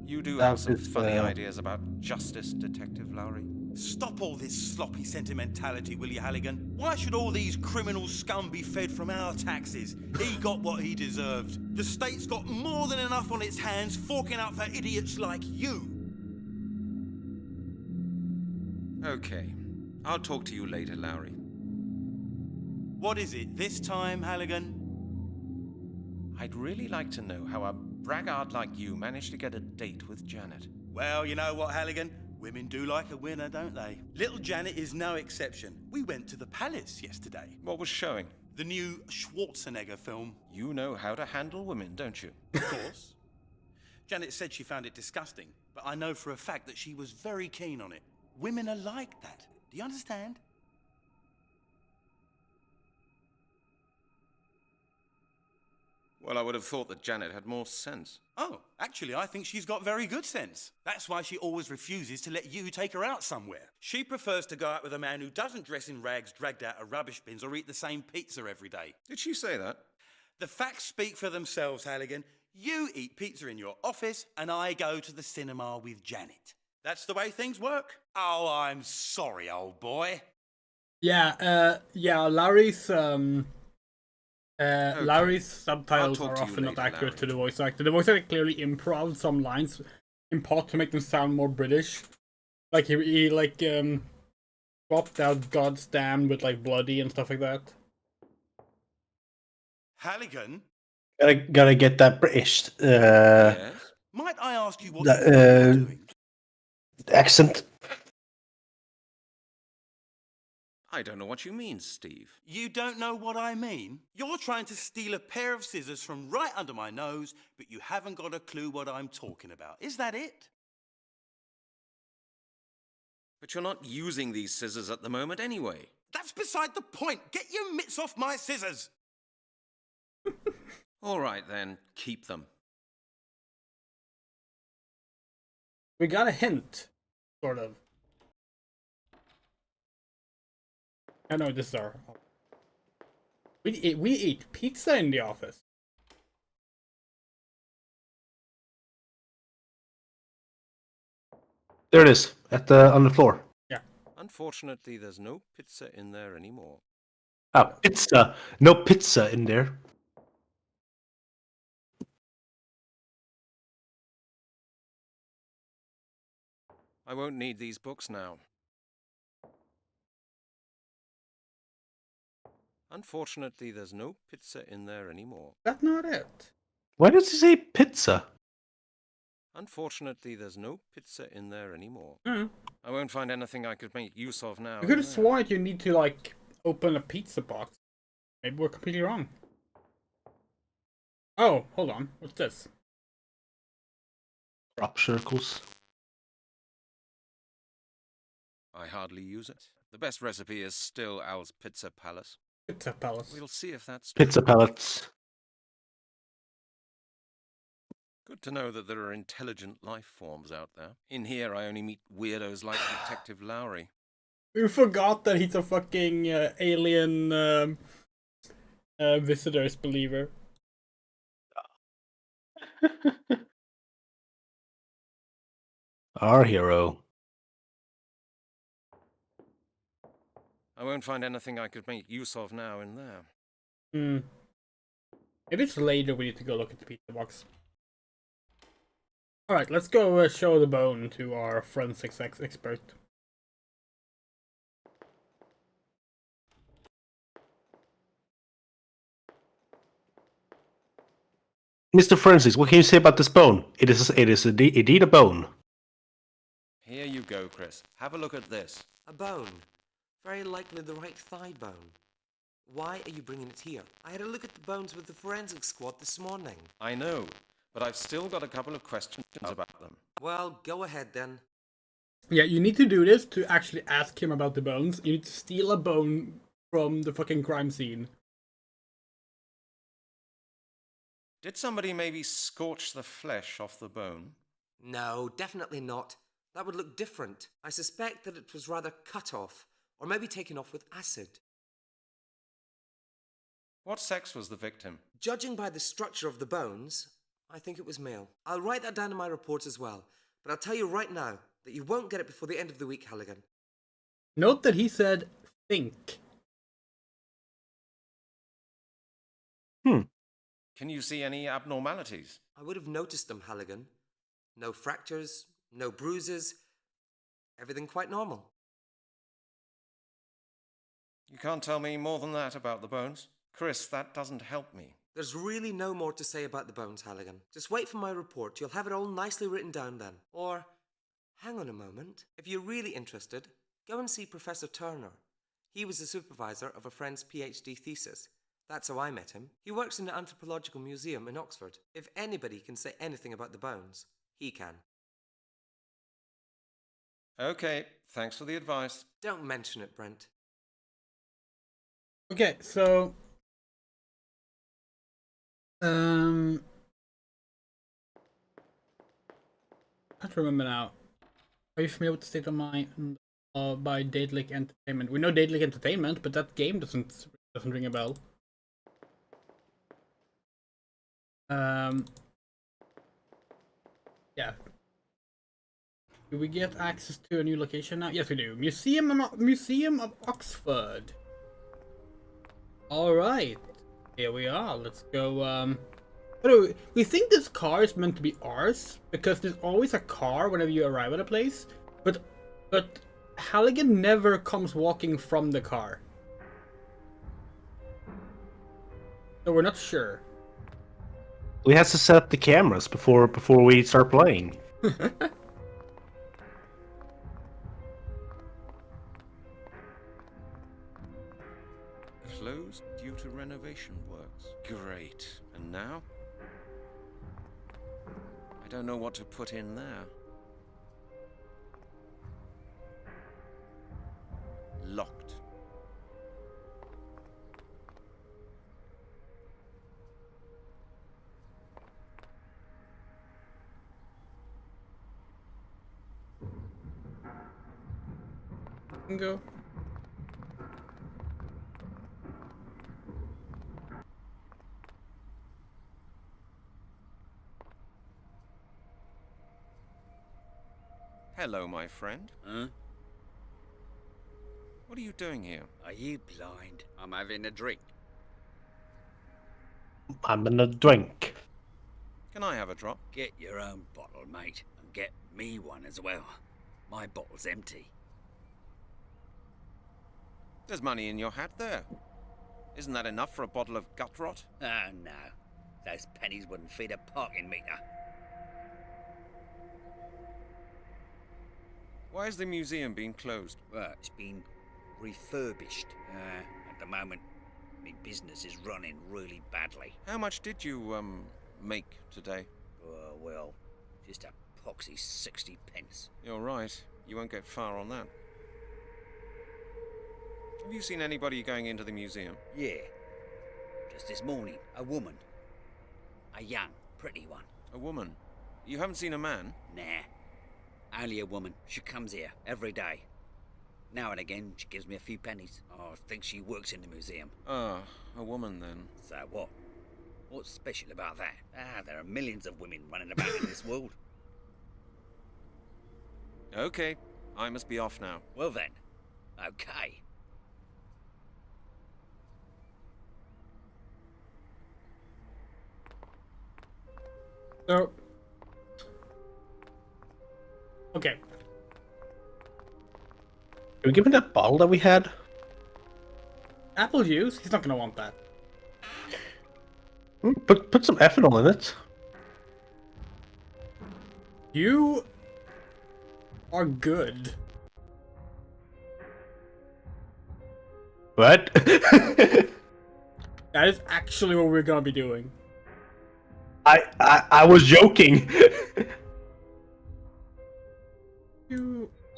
You do have That some is, funny ideas about justice, Detective Lowry. Stop all this sloppy sentimentality, will you, Halligan? Why should all these criminal scum be fed from our taxes? He got what he deserved. The state's got more than enough on its hands forking out for idiots like you. Okay. I'll talk to you later, Lowry. What is it this time, Halligan? I'd really like to know how a braggart like you managed to get a date with Janet. Well, you know what, Halligan? Women do like a winner, don't they? Little Janet is no exception. We went to the palace yesterday. What was showing? The new Schwarzenegger film. You know how to handle women, don't you? Of course. Janet said she found it disgusting, but I know for a fact that she was very keen on it. Women are like that. Do you understand? Well, I would have thought that Janet had more sense. Oh, actually, I think she's got very good sense. That's why she always refuses to let you take her out somewhere. She prefers to go out with a man who doesn't dress in rags dragged out of rubbish bins or eat the same pizza every day. Did she say that? The facts speak for themselves, Halligan. You eat pizza in your office, and I go to the cinema with Janet. That's the way things work. Oh, I'm sorry, old boy. Yeah, Larry's Okay. Larry's subtitles I'll talk are to you often not later, accurate to Larry. the voice actor. The voice actor clearly improv some lines in part to make them sound more British. Like he swapped out God's damn with like bloody and stuff like that. Halligan, Gotta get that British Yes? might I ask you what The, you're doing? accent. I don't know what you mean, Steve. You don't know what I mean? You're trying to steal a pair of scissors from right under my nose, but you haven't got a clue what I'm talking about. Is that it? But you're not using these scissors at the moment anyway. That's beside the point. Get your mitts off my scissors. All right, then. Keep them. We got a hint, sort of. I know this is our. We eat pizza in the office. There it is, on the floor. Unfortunately, there's no pizza in there anymore. Ah, pizza. No pizza in there. I won't need these books now. Unfortunately, there's no pizza in there anymore. That's not it. Why does he say pizza? Unfortunately, there's no pizza in there anymore. Mm. I won't find anything I could make use of now. I could in have there. sworn you need to like open a pizza box. Maybe we're completely wrong. Oh, hold on. What's this? Crop circles. I hardly use it. The best recipe is still Al's Pizza Palace. Pizza Palace. We'll see if that's Pizza pellets. Good to know that there are intelligent life forms out there. In here, I only meet weirdos like Detective Lowry. We forgot that he's a fucking alien visitors believer. Our hero. I won't find anything I could make use of now in there. Hmm. Maybe it's later we need to go look at the pizza box. Alright, let's go show the bone to our forensics expert. Mr. Francis, what can you say about this bone? It is indeed a bone. Here you go, Chris. Have a look at this. A bone. Very likely the right thigh bone. Why are you bringing it here? I had a look at the bones with the forensic squad this morning. I know, but I've still got a couple of questions about them. Well, go ahead then. Yeah, you need to do this to actually ask him about the bones. You need to steal a bone from the fucking crime scene. Did somebody maybe scorch the flesh off the bone? No, definitely not. That would look different. I suspect that it was rather cut off, or maybe taken off with acid. What sex was the victim? Judging by the structure of the bones, I think it was male. I'll write that down in my report as well, but I'll tell you right now that you won't get it before the end of the week, Halligan. Note that he said think. Can you see any abnormalities? I would have noticed them, Halligan. No fractures, no bruises, everything quite normal. You can't tell me more than that about the bones? Chris, that doesn't help me. There's really no more to say about the bones, Halligan. Just wait for my report. You'll have it all nicely written down then. Or, hang on a moment. If you're really interested, go and see Professor Turner. He was the supervisor of a friend's PhD thesis. That's how I met him. He works in the Anthropological Museum in Oxford. If anybody can say anything about the bones, he can. Okay, thanks for the advice. Don't mention it, Brent. Okay, so... I can't remember now. Are you familiar with the State of Mind by Daedalic Entertainment? We know Daedalic Entertainment, but that game doesn't ring a bell. Yeah. Do we get access to a new location now? Yes, we do. Museum of Oxford. All right, here we are. Let's go. We think this car is meant to be ours because there's always a car whenever you arrive at a place, but Halligan never comes walking from the car, so we're not sure. We have to set up the cameras before we start playing. Closed due to renovation works. Great. And now? I don't know what to put in there. Locked. Go. Hello, my friend. Huh? What are you doing here? Are you blind? I'm having a drink. I'm in a drink. Can I have a drop? Get your own bottle, mate, and get me one as well. My bottle's empty. There's money in your hat there. Isn't that enough for a bottle of gut rot? Oh, no. Those pennies wouldn't feed a parking meter. Why is the museum being closed? Well, it's been refurbished. At the moment, my business is running really badly. How much did you, make today? Well, just a poxy 60 pence. You're right. You won't get far on that. Have you seen anybody going into the museum? Yeah. Just this morning, a woman. A young, pretty one. A woman? You haven't seen a man? Nah. Only a woman. She comes here every day. Now and again, she gives me a few pennies. I think she works in the museum. Ah, a woman then. So what? What's special about that? There are millions of women running about in this world. Okay, I must be off now. Well then, okay. So, Okay. Can we give him that bottle that we had? Apple juice? He's not gonna want that. Put some ethanol in it. You are good. What? That is actually what we're gonna be doing. I was joking.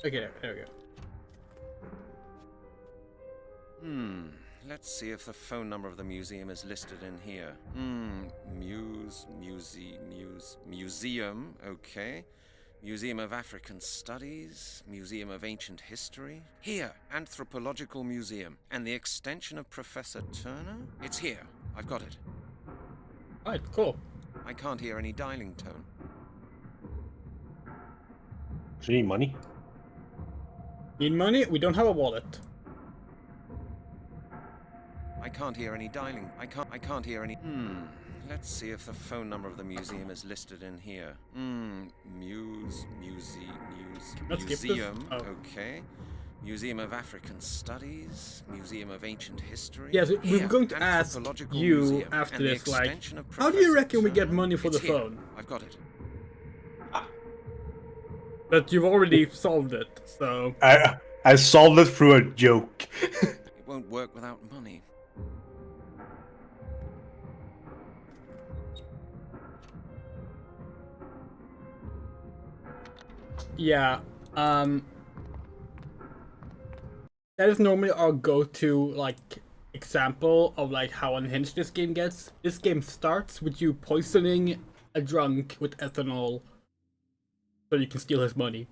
Okay, there we go. Let's see if the phone number of the museum is listed in here. Museum, okay. Museum of African Studies, Museum of Ancient History. Here, Anthropological Museum. And the extension of Professor Turner? It's here. I've got it. Alright, cool. I can't hear any dialing tone. Do you need money? Need money? We don't have a wallet. I can't hear any dialing. I can't hear any. Let's see if the phone number of the museum is listed in here. Let's skip this. Museum. Oh. Okay. Museum of African Studies, Museum of Ancient History. Yes, we Here, were going to ask Anthropological you Museum, after and the this, like, extension of how do you Professor reckon we get Turner. money for the It's here. phone? I've got it. But you've already solved it, so... I solved it through a joke. It won't work without money. Yeah, that is normally our go-to, like, example of, like, how unhinged this game gets. This game starts with you poisoning a drunk with ethanol so you can steal his money.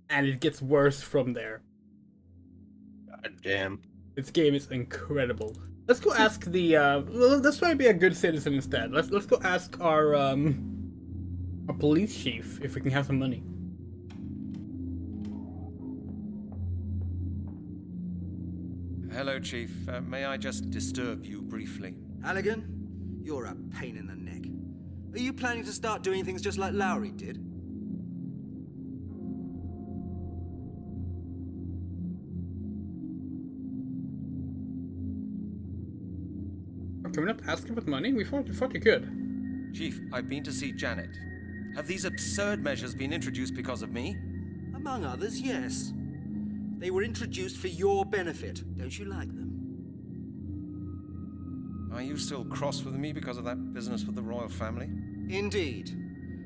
And it gets worse from there. God damn. This game is incredible. Let's go ask the, let's try to be a good citizen instead. Let's go ask our police chief if we can have some money. Hello, Chief. May I just disturb you briefly? Halligan, you're a pain in the neck. Are you planning to start doing things just like Lowry did? Can we not ask him about money? We thought you could. Chief, I've been to see Janet. Have these absurd measures been introduced because of me? Among others, yes. They were introduced for your benefit. Don't you like them? Are you still cross with me because of that business with the royal family? Indeed.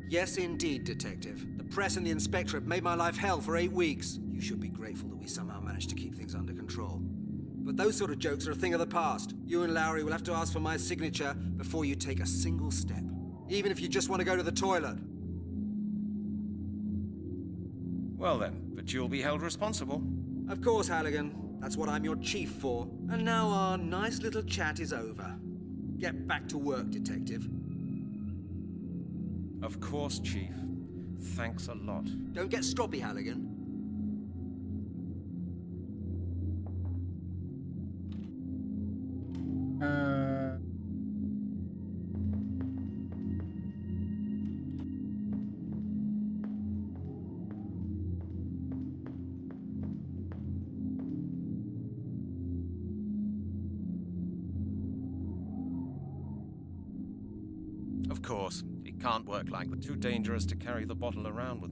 Yes, indeed, Detective. The press and the Inspectorate made my life hell for 8 weeks. You should be grateful that we somehow managed to keep things under control. But those sort of jokes are a thing of the past. You and Lowry will have to ask for my signature before you take a single step. Even if you just want to go to the toilet. Well then, but you'll be held responsible. Of course, Halligan. That's what I'm your chief for. And now our nice little chat is over. Get back to work, Detective. Of course, Chief. Thanks a lot. Don't get stroppy, Halligan. Of course, it can't work like that. Too dangerous to carry the bottle around with.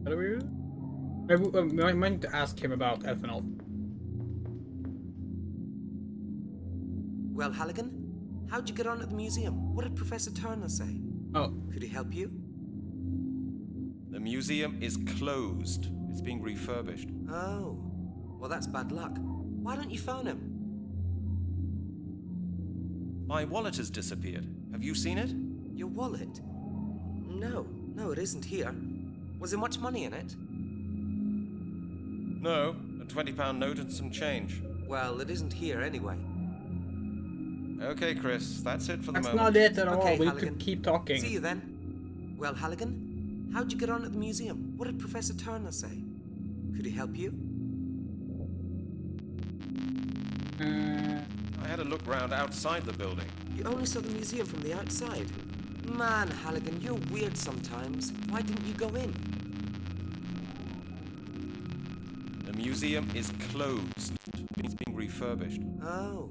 What do we do? I meant to ask him about ethanol. Well, Halligan, how'd you get on at the museum? What did Professor Turner say? Oh. Could he help you? The museum is closed. It's being refurbished. Oh. Well, that's bad luck. Why don't you phone him? My wallet has disappeared. Have you seen it? Your wallet? No, it isn't here. Was there much money in it? No, a £20 note and some change. Well, it isn't here anyway. Okay, Chris, that's it for the That's moment. not it at all. Okay, We Halligan. could keep talking. See you then. Well, Halligan, how'd you get on at the museum? What did Professor Turner say? Could he help you? I had a look round outside the building. You only saw the museum from the outside. Man, Halligan, you're weird sometimes. Why didn't you go in? The museum is closed. It's being refurbished. Oh.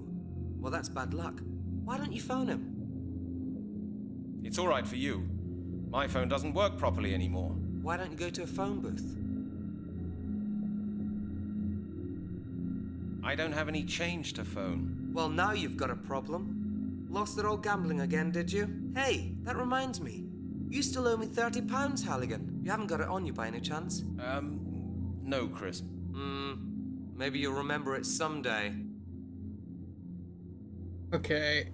Well, that's bad luck. Why don't you phone him? It's all right for you. My phone doesn't work properly anymore. Why don't you go to a phone booth? I don't have any change to phone. Well, now you've got a problem. Lost it all gambling again, did you? Hey, that reminds me. You still owe me £30, Halligan. You haven't got it on you by any chance? No, Chris. Maybe you'll remember it someday. Okay.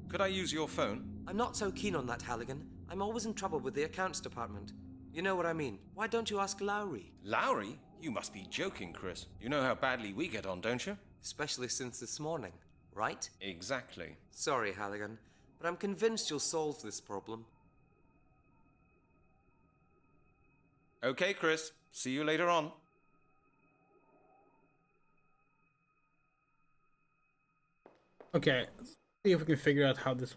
Could I use your phone? I'm not so keen on that, Halligan. I'm always in trouble with the accounts department. You know what I mean. Why don't you ask Lowry? Lowry? You must be joking, Chris. You know how badly we get on, don't you? Especially since this morning, right? Exactly. Sorry, Halligan, but I'm convinced you'll solve this problem. Okay, Chris. See you later on. Okay, let's see if we can figure out how this.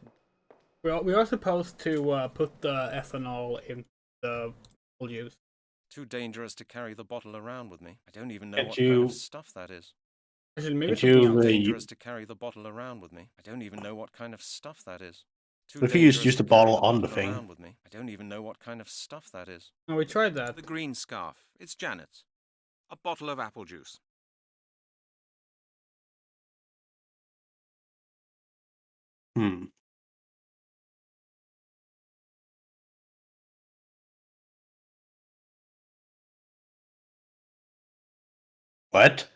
We are supposed to put the ethanol in the full use. Too dangerous to carry the bottle around with me. I don't even know Can't what kind you- of stuff that is. Actually, maybe Can't something you, else. Too uh, dangerous to carry the bottle around with me. I don't even know what kind of stuff that is. Too What if you dangerous use the to carry bottle on the bottle thing? around with me. I don't even know what kind of stuff that is. No, we tried that. The green scarf. It's Janet's. A bottle of apple juice. What?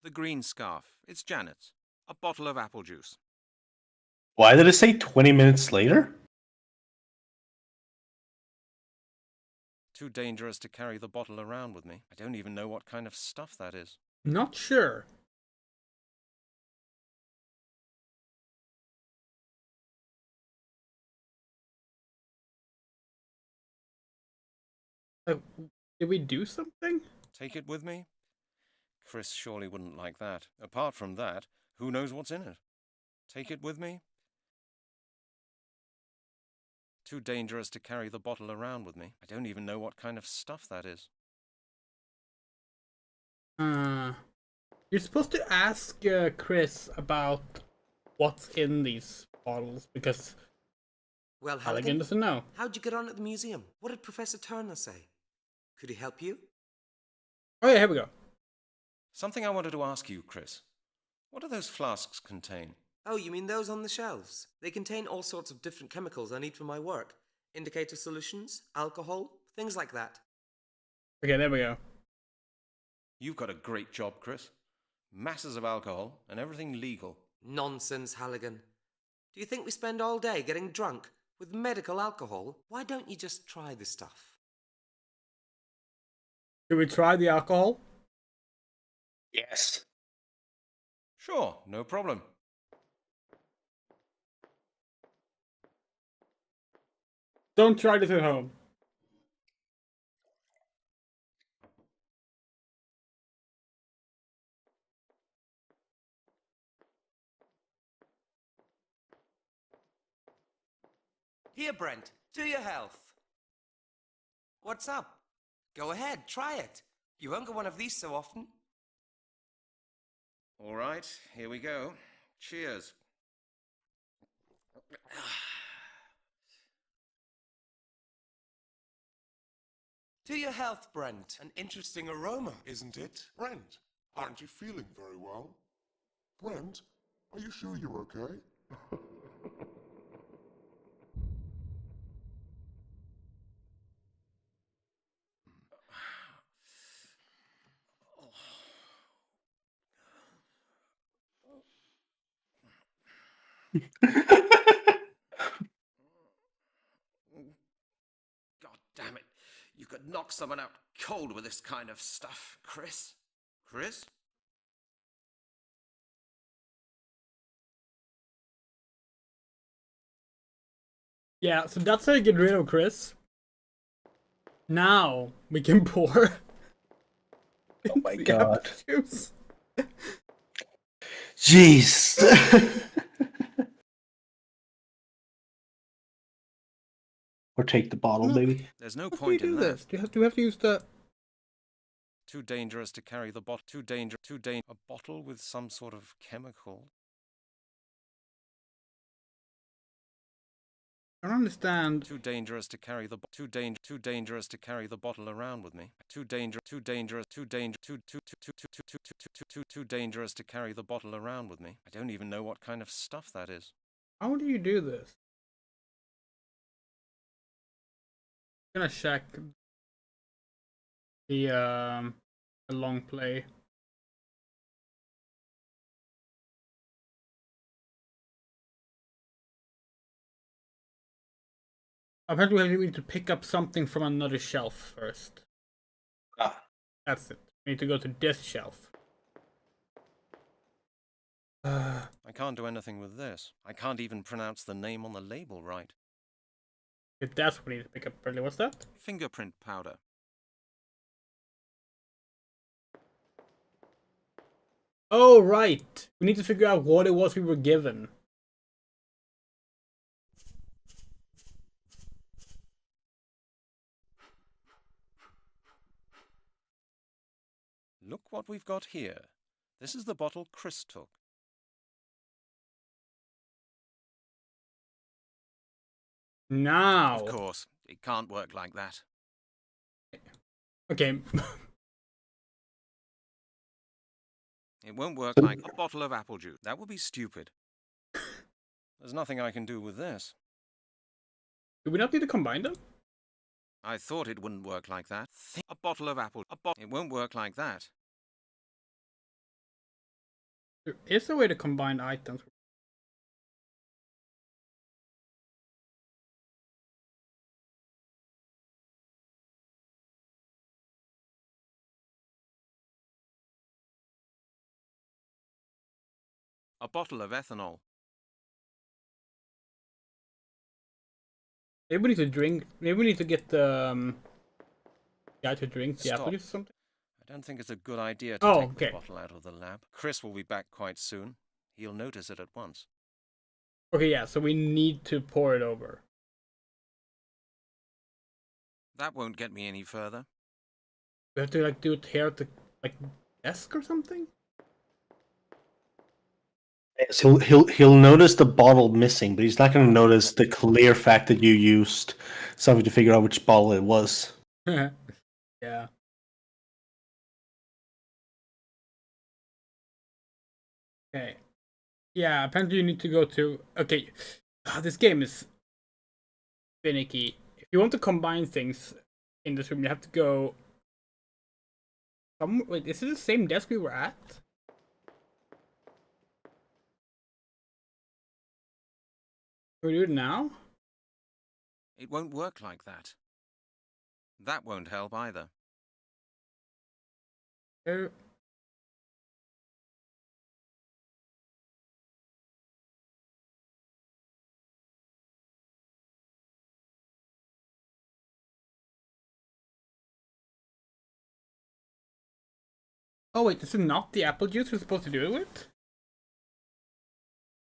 The green scarf. It's Janet's. A bottle of apple juice. Why did it say 20 minutes later? Too dangerous to carry the bottle around with me. I don't even know what kind of stuff that is. Not sure. Did we do something? Take it with me? Chris surely wouldn't like that. Apart from that, who knows what's in it? Take it with me? Too dangerous to carry the bottle around with me. I don't even know what kind of stuff that is. You're supposed to ask Chris about what's in these bottles because Well, Halligan Halligan, doesn't know. how'd you get on at the museum? What did Professor Turner say? Could he help you? Oh yeah, here we go. Something I wanted to ask you, Chris. What do those flasks contain? Oh, you mean those on the shelves? They contain all sorts of different chemicals I need for my work. Indicator solutions, alcohol, things like that. Okay, there we go. You've got a great job, Chris. Masses of alcohol and everything legal. Nonsense, Halligan. Do you think we spend all day getting drunk with medical alcohol? Why don't you just try the stuff? Should we try the alcohol? Yes. Sure, no problem. Don't try this at home. Here, Brent, to your health. What's up? Go ahead, try it. You won't get one of these so often. All right, here we go. Cheers. To your health, Brent. An interesting aroma, isn't it? Brent, aren't you feeling very well? Brent, are you sure you're okay? God damn it. You could knock someone out cold with this kind of stuff, Chris. Chris? Yeah, so that's how you get rid of Chris. Now we can pour. Oh my the god. apple juice. Jeez. Or take the bottle, No. maybe. There's no How do you point do in this? that. Do we have to use the... Too dangerous to carry the bottle. Too dangerous. A bottle with some sort of chemical. I don't understand. Too dangerous to carry the too dangerous to carry the bottle around with me. Too dangerous to carry the bottle around with me. I don't even know what kind of stuff that is. How do you do this? I'm gonna check the long play. Apparently we need to pick up something from another shelf first. Ah. That's it. We need to go to this shelf. I can't do anything with this. I can't even pronounce the name on the label right. If that's what we need to pick up earlier. What's that? Fingerprint powder. Oh, right. We need to figure out what it was we were given. Look what we've got here. This is the bottle Chris took. Now. Of course, it can't work like that. Okay. It won't work like a bottle of apple juice. That would be stupid. There's nothing I can do with this. Do we not need to combine them? I thought it wouldn't work like that. A bottle of apple. It won't work like that. There is a way to combine items. A bottle of ethanol. Maybe we need to drink. Maybe we need to get the guy to drink the apple Stop. juice or something. I don't think it's a good idea to take the bottle out of the lab. Chris will be back quite soon. He'll notice it at once. Okay, yeah, so we need to pour it over. That won't get me any further. We have to like do it here at the desk or something. Yes, he'll notice the bottle missing, but he's not going to notice the clear fact that you used something to figure out which bottle it was. Yeah. Okay. Yeah, apparently you need to go to... Okay. This game is finicky. If you want to combine things in this room, you have to go... Wait, is it the same desk we were at? Can we do it now? It won't work like that. That won't help either. Oh wait, this is not the apple juice we're supposed to do it with?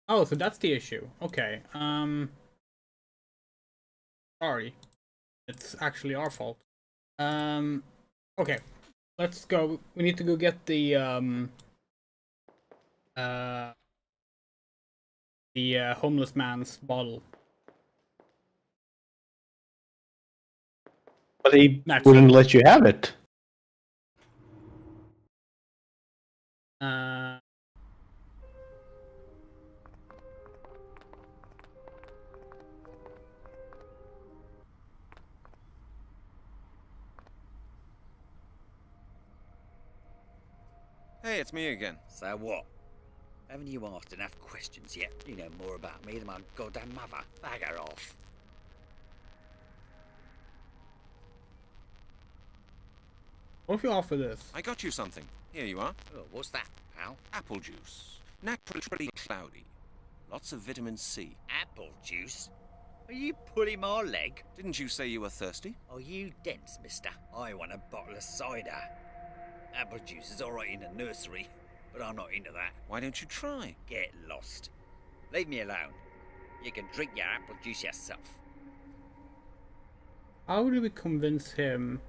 Oh, so that's the issue. Okay, sorry. It's actually our fault. Okay. Let's go. We need to go get the homeless man's bottle. But he wouldn't let you have it. Hey, it's me again. So what? Haven't you asked enough questions yet? You know more about me than my goddamn mother. Bagger off. What if you offer this? I got you something. Here you are. Oh, what's that, pal? Apple juice. Naturally cloudy. Lots of vitamin C. Apple juice? Are you pulling my leg? Didn't you say you were thirsty? Are you dense, mister? I want a bottle of cider. Apple juice is alright in the nursery, but I'm not into that. Why don't you try? Get lost. Leave me alone. You can drink your apple juice yourself. How do we convince him?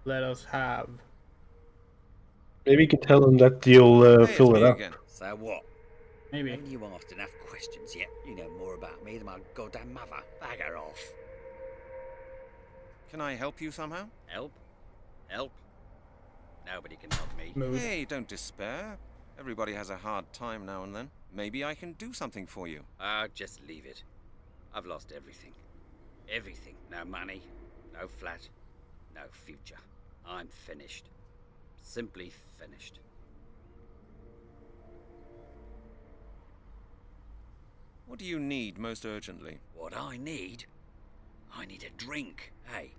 Let us have. Maybe you can tell him that you'll Hey, it's fill it me up. again. So what? Maybe. Haven't you asked enough questions yet? You know more about me than my goddamn mother. Bagger off. Can I help you somehow? Help? Help? Nobody can help me. Mood. Hey, don't despair. Everybody has a hard time now and then. Maybe I can do something for you. Just leave it. I've lost everything. Everything. No money, no flat, no future. I'm finished. Simply finished. What do you need most urgently? What I need? I need a drink. Hey,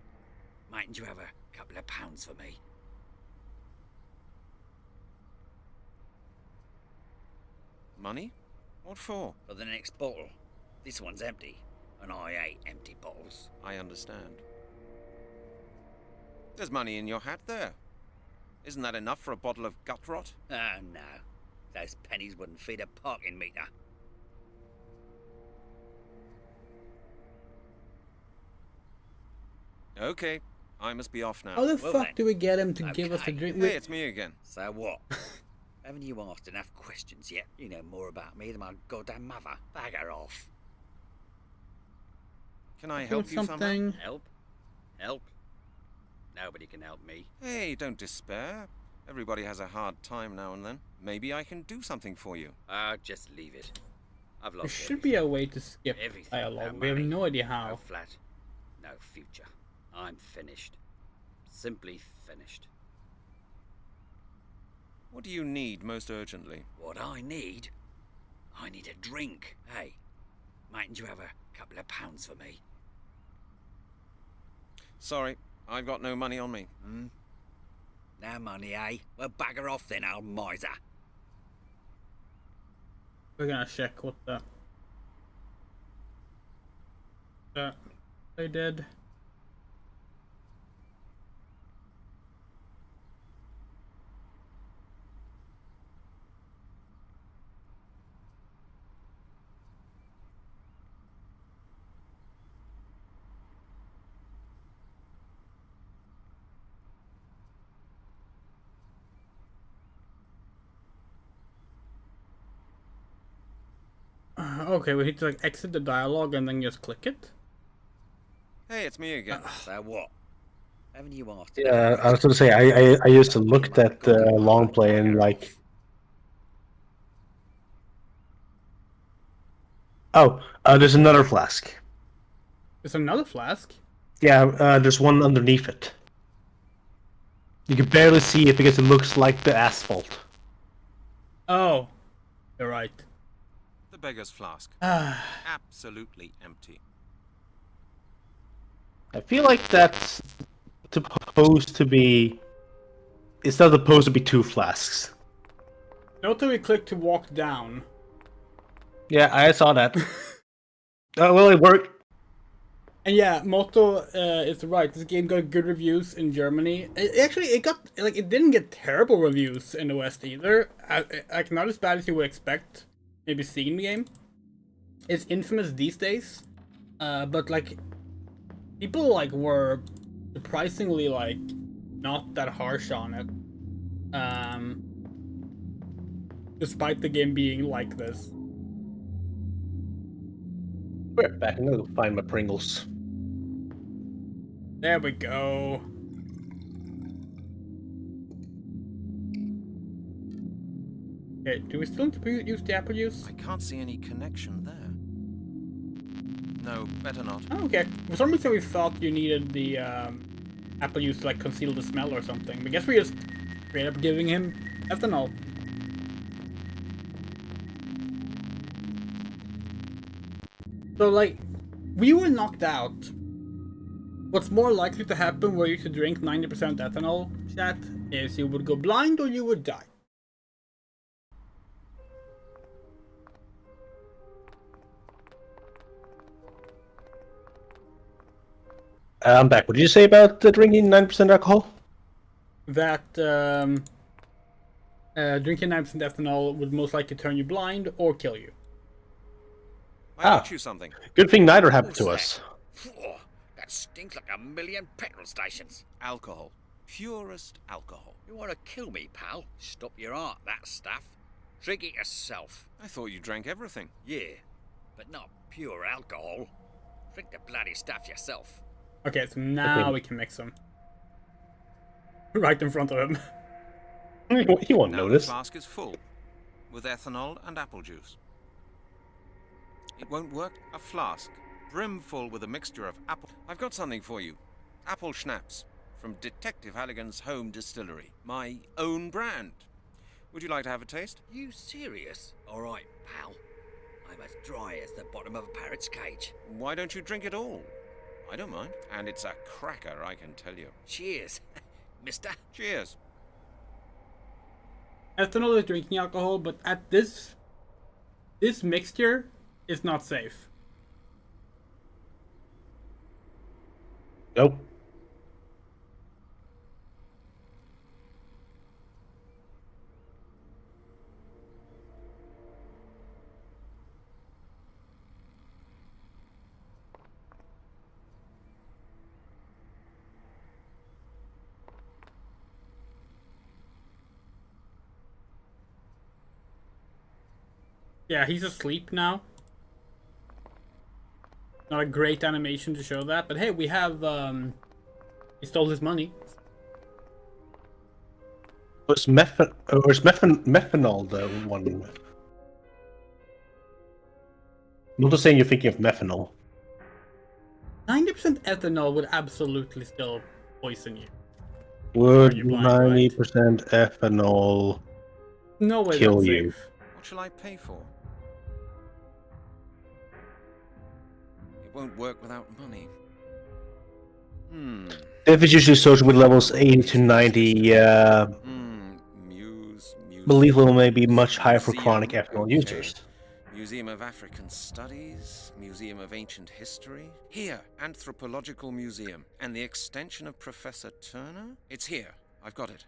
mightn't you have a couple of pounds for me? Money? What for? For the next bottle. This one's empty, and I hate empty bottles. I understand. There's money in your hat there. Isn't that enough for a bottle of gut rot? Oh, no. Those pennies wouldn't feed a parking meter. Okay, I must be off now. How the Well fuck then. do we get him to give us a Okay. drink? Hey, it's me again. So what? Haven't you asked enough questions yet? You know more about me than my goddamn mother. Bagger off. Can I Do help you somehow? something. Help? Help? Nobody can help me. Hey, don't despair. Everybody has a hard time now and then. Maybe I can do something for you. Just leave it. I've There lost should be a way to skip everything. dialogue. No We have money, no idea no how. flat, no future. I'm finished. Simply finished. What do you need most urgently? What I need a drink. Hey, mightn't you have a couple of pounds for me? Sorry, I've got no money on me. No money, eh? Well, bagger off then, old miser. We're gonna check what the they did. Okay, we need to like exit the dialogue and then just click it. Hey, it's me again. So what? Haven't you asked? Yeah, I was gonna say I used to look at the long play and like. Oh, there's another flask. There's another flask. Yeah, there's one underneath it. You can barely see it because it looks like the asphalt. Oh, you're right. The beggar's flask. Ah, Absolutely empty. I feel like that's supposed to be. It's not supposed to be two flasks. note that we click to walk down. Yeah, I saw that. Well, it worked. And yeah, Moto is right. This game got good reviews in Germany. It didn't get terrible reviews in the West either. Like not as bad as you would expect. Maybe seeing the game. It's infamous these days, but like people like were surprisingly like not that harsh on it. Despite the game being like this. We're back. I'm gonna go find my Pringles. There we go. Okay, do we still need to use the apple juice? I can't see any connection there. No, better not. Oh, okay. For some reason we thought you needed the apple juice to like conceal the smell or something. I guess we just straight up giving him ethanol. So like, we were knocked out. What's more likely to happen were you to drink 90% ethanol, chat, is you would go blind or you would die. I'm back. What did you say about drinking 9% alcohol? That drinking 9% ethanol would most likely turn you blind or kill you. I got you something. Good thing neither happened to us. That stinks like a million petrol stations. Alcohol. Purest alcohol. You want to kill me, pal? Stop your heart, that stuff. Drink it yourself. I thought you drank everything. Yeah, but not pure alcohol. Drink the bloody stuff yourself. Okay, so now we can mix them. Right in front of him. He won't Now notice. the flask is full, with ethanol and apple juice. It won't work. A flask, brimful with a mixture of apple. I've got something for you. Apple schnapps from Detective Halligan's home distillery. My own brand. Would you like to have a taste? You serious? All right, pal. I'm as dry as the bottom of a parrot's cage. Why don't you drink it all? I don't mind. And it's a cracker, I can tell you. Cheers, mister. Cheers. Ethanol is drinking alcohol, but at this mixture is not safe. Nope. Yeah, he's asleep now. Not a great animation to show that, but hey, we have he stole his money. Was methanol the one? I'm not just saying you're thinking of methanol. 90% ethanol would absolutely still poison you. Would You're blind, 90% ethanol No way kill that's you? safe. What shall I pay for? It won't work without money. If it's usually associated with levels 80 to 90, Muse. belief level may be much higher for Museum, chronic ethanol okay. users. Museum of African Studies, Museum of Ancient History. Here, Anthropological Museum. And the extension of Professor Turner? It's here. I've got it.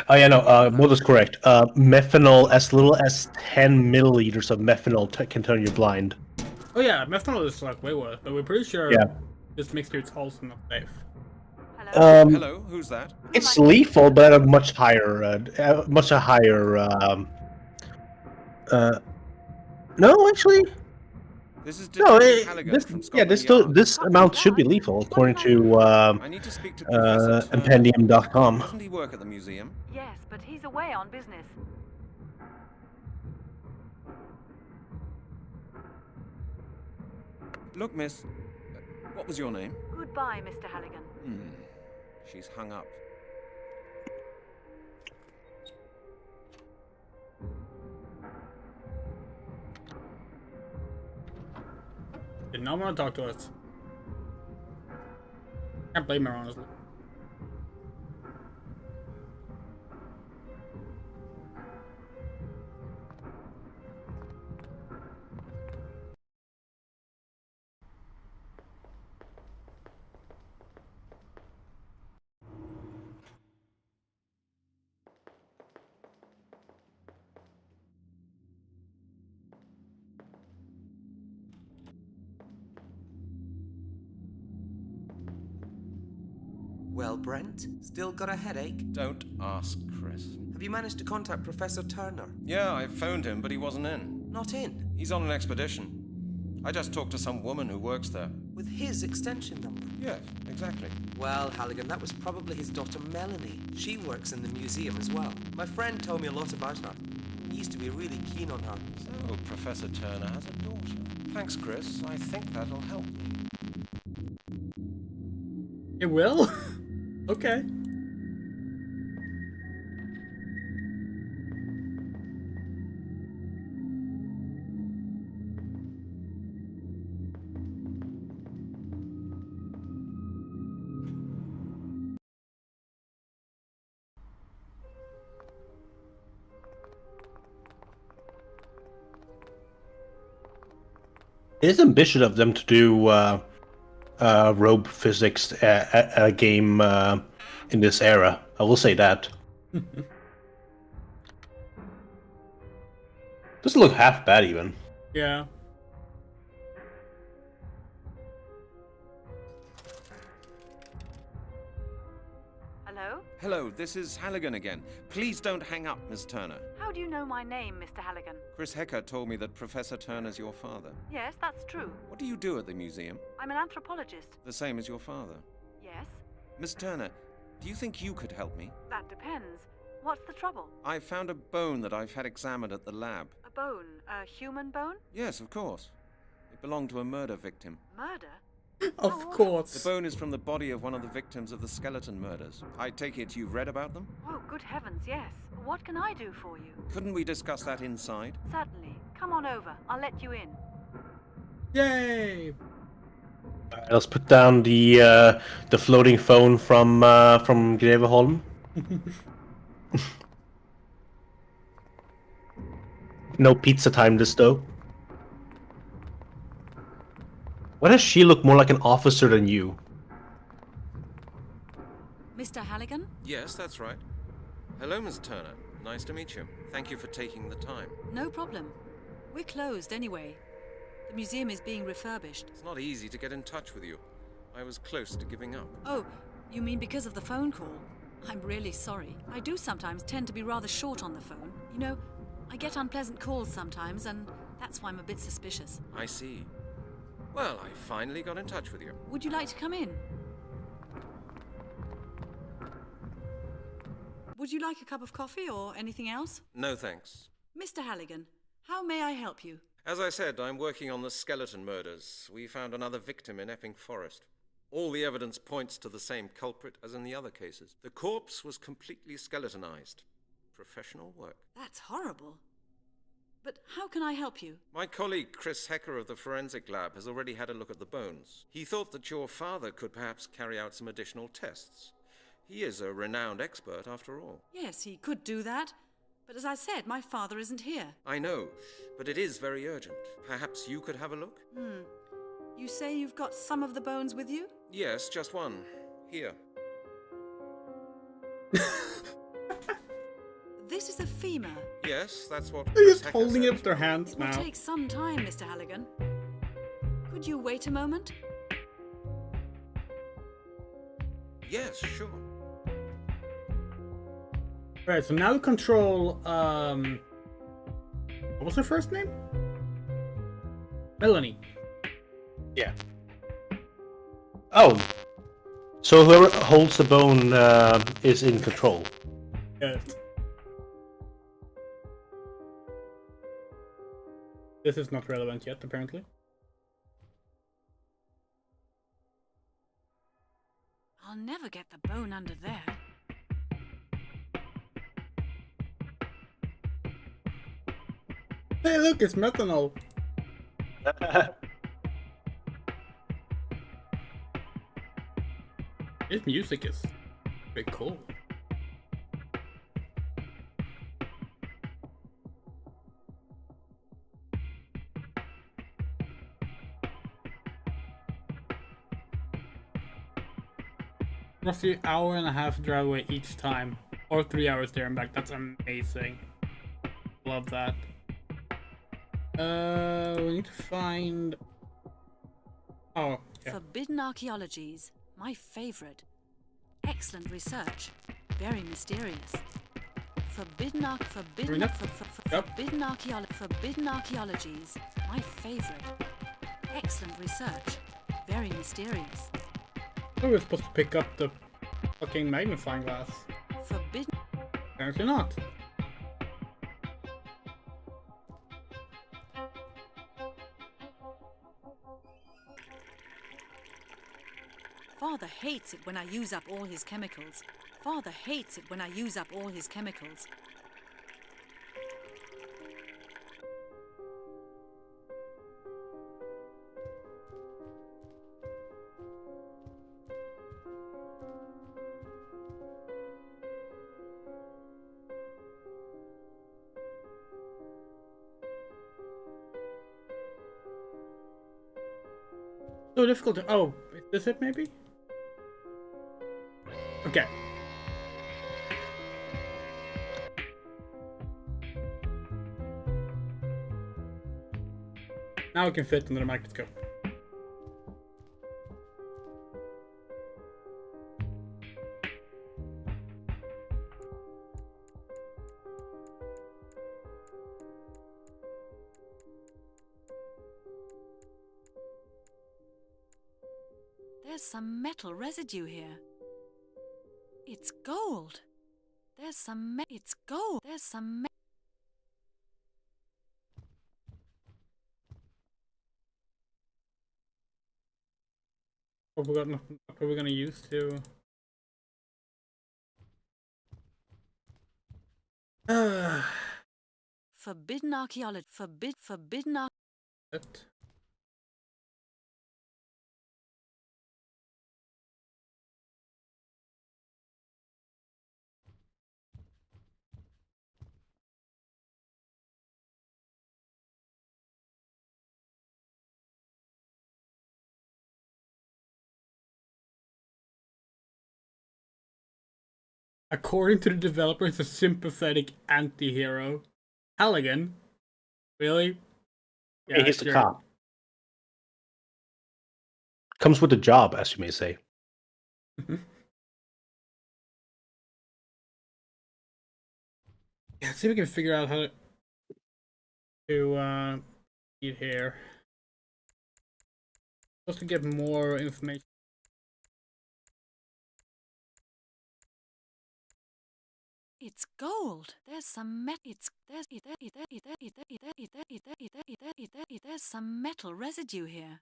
Oh yeah, no, Will is correct. Methanol, as little as 10 milliliters of methanol can turn you blind. Oh yeah, methanol is like way worse, but we're pretty sure Yeah. this mixture is also not safe. Hello, who's that? It's lethal, but at a much higher, no, actually, This is no. Detective Halligan from Scotland Yard. This amount should be lethal according to I need to speak to Professor Turner. Impendium.com. Doesn't he work at the museum? Yes, but he's away on business. Look, miss, what was your name? Goodbye, Mr. Halligan. She's hung up. Did not want to talk to us. Can't blame her, honestly. Well, Brent, still got a headache? Don't ask, Chris. Have you managed to contact Professor Turner? Yeah, I phoned him, but he wasn't in. Not in? He's on an expedition. I just talked to some woman who works there. With his extension number? Yes, exactly. Well, Halligan, that was probably his daughter Melanie. She works in the museum as well. My friend told me a lot about her. He used to be really keen on her. So, Professor Turner has a daughter. Thanks, Chris. I think that'll help me. It will? Okay. It is ambitious of them to do rope physics a game in this era. I will say that. Doesn't look half bad even. Yeah. Hello? Hello, this is Halligan again. Please don't hang up, Miss Turner. How do you know my name, Mr. Halligan? Chris Hecker told me that Professor Turner's your father. Yes, that's true. What do you do at the museum? I'm an anthropologist. The same as your father. Yes? Miss Turner, do you think you could help me? That depends. What's the trouble? I found a bone that I've had examined at the lab. A bone? A human bone? Yes, of course. It belonged to a murder victim. Murder? Of course. The bone is from the body of one of the victims of the skeleton murders. I take it you've read about them? Oh, good heavens, yes. What can I do for you? Couldn't we discuss that inside? Certainly. Come on over. I'll let you in. Yay! Alright, let's put down the floating phone from Greveholm. No pizza time this though. Why does she look more like an officer than you? Mr. Halligan? Yes, that's right. Hello, Miss Turner. Nice to meet you. Thank you for taking the time. No problem. We're closed anyway. The museum is being refurbished. It's not easy to get in touch with you. I was close to giving up. Oh, you mean because of the phone call? I'm really sorry. I do sometimes tend to be rather short on the phone. You know, I get unpleasant calls sometimes, and that's why I'm a bit suspicious. I see. Well, I finally got in touch with you. Would you like to come in? Would you like a cup of coffee or anything else? No thanks. Mr. Halligan, how may I help you? As I said, I'm working on the skeleton murders. We found another victim in Epping Forest. All the evidence points to the same culprit as in the other cases. The corpse was completely skeletonized. Professional work. That's horrible. But how can I help you? My colleague Chris Hecker of the Forensic Lab has already had a look at the bones. He thought that your father could perhaps carry out some additional tests. He is a renowned expert after all. Yes, he could do that. But as I said, my father isn't here. I know, but it is very urgent. Perhaps you could have a look? You say you've got some of the bones with you? Yes, just one. Here. This is a femur. Yes, that's what They're Chris just Hecker holding said. up their hands It will now. take some time, Mr. Halligan. Could you wait a moment? Yes, sure. Right, so now we control, what was her first name? Melanie. Yeah. Oh. So whoever holds the bone is in control. Yes. This is not relevant yet, apparently. I'll never get the bone under there. Hey, look, it's methanol. This music is pretty cool. Roughly an hour and a half drive away each time, or 3 hours there and back. That's amazing. Love that. We need to find. Oh, yeah. Forbidden archaeologies. My favorite. Excellent research. Very mysterious. Forbidden archaeologies. My favorite. Excellent research. Very mysterious. We were supposed to pick up the fucking magnifying glass. Forbidden. Apparently not. Father hates it when I use up all his chemicals. Father hates it when I use up all his chemicals. So difficult to. Oh, is this it maybe? Okay. Now we can fit under the microscope. There's some metal residue here. It's gold. There's some it's gold. There's some What are we gonna use to? forbidden archaeology. Forbidden That. According to the developer, it's a sympathetic anti-hero. Halligan? Really? Yeah, he's the cop. Comes with the job, as you may say. Yeah, let's see if we can figure out how to eat here. Supposed to get more information. It's gold. There's some there's some metal residue here.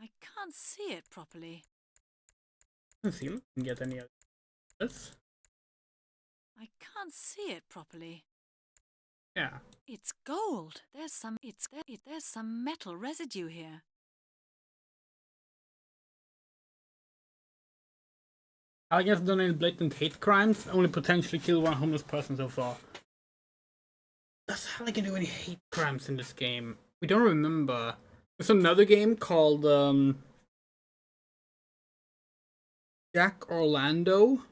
I can't see it properly. Let's see if we can get any of this. I can't see it properly. Yeah. It's gold. There's some metal residue here. Halligan has done any blatant hate crimes, only potentially killed one homeless person so far. Does Halligan do any hate crimes in this game? We don't remember. There's another game called Jack Orlando.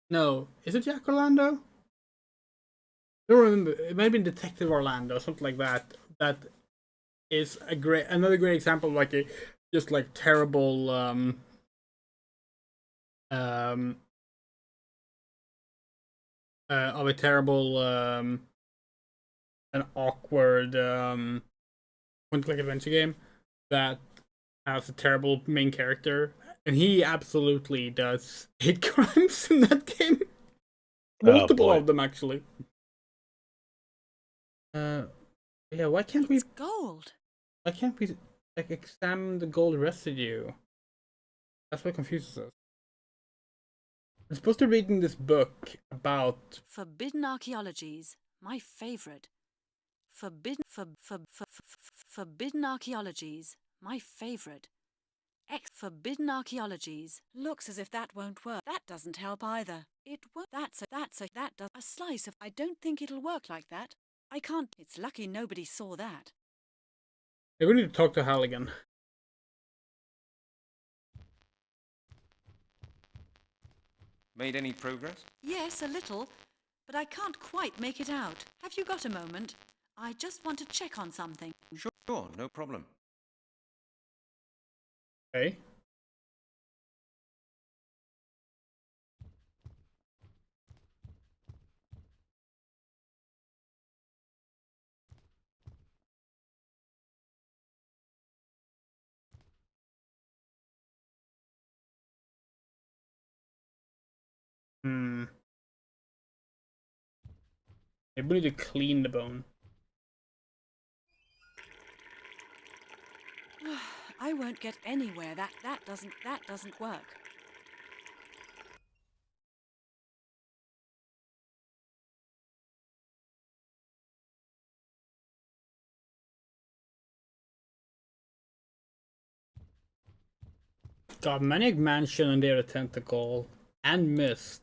No, is it Jack Orlando? I don't remember. It might have been Detective Orlando, something like that. That is another great example of like a just like terrible of a terrible an awkward point-click adventure game that has a terrible main character, and he absolutely does hate crimes in that game. Multiple of them, actually. Yeah, why can't we? It's gold. Why can't we like examine the gold residue? That's what confuses us. I'm supposed to be reading this book about Forbidden archaeologies, my favorite. Forbidden archaeologies, my favorite. Forbidden archaeologies. Looks as if that won't work. That doesn't help either. It won't. That does a slice of. I don't think it'll work like that. I can't. It's lucky nobody saw that. Yeah, we need to talk to Halligan. Made any progress? Yes, a little, but I can't quite make it out. Have you got a moment? I just want to check on something. Sure, no problem. Okay. Maybe we need to clean the bone. I won't get anywhere. That doesn't work. God, Maniac Mansion and Dare the Tentacle and Myst.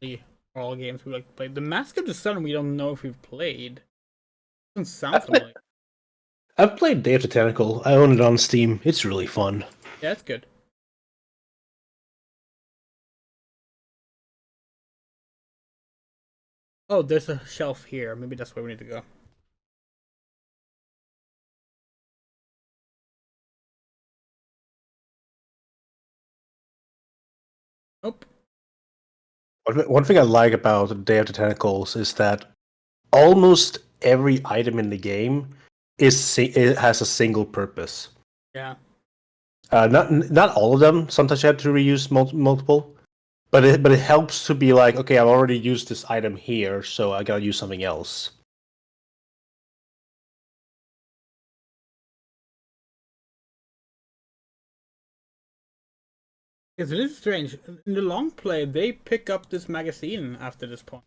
The all games we like to play. The Mask of the Sun we don't know if we've played. Doesn't sound familiar. I've played Day of the Tentacle. I own it on Steam. It's really fun. Yeah, it's good. Oh, there's a shelf here. Maybe that's where we need to go. Nope. One thing I like about Day of the Tentacles is that almost every item in the game it has a single purpose. Yeah. Not all of them. Sometimes you have to reuse multiple, but it helps to be like, okay, I've already used this item here, so I gotta use something else. It's really strange. In the long play, they pick up this magazine after this point.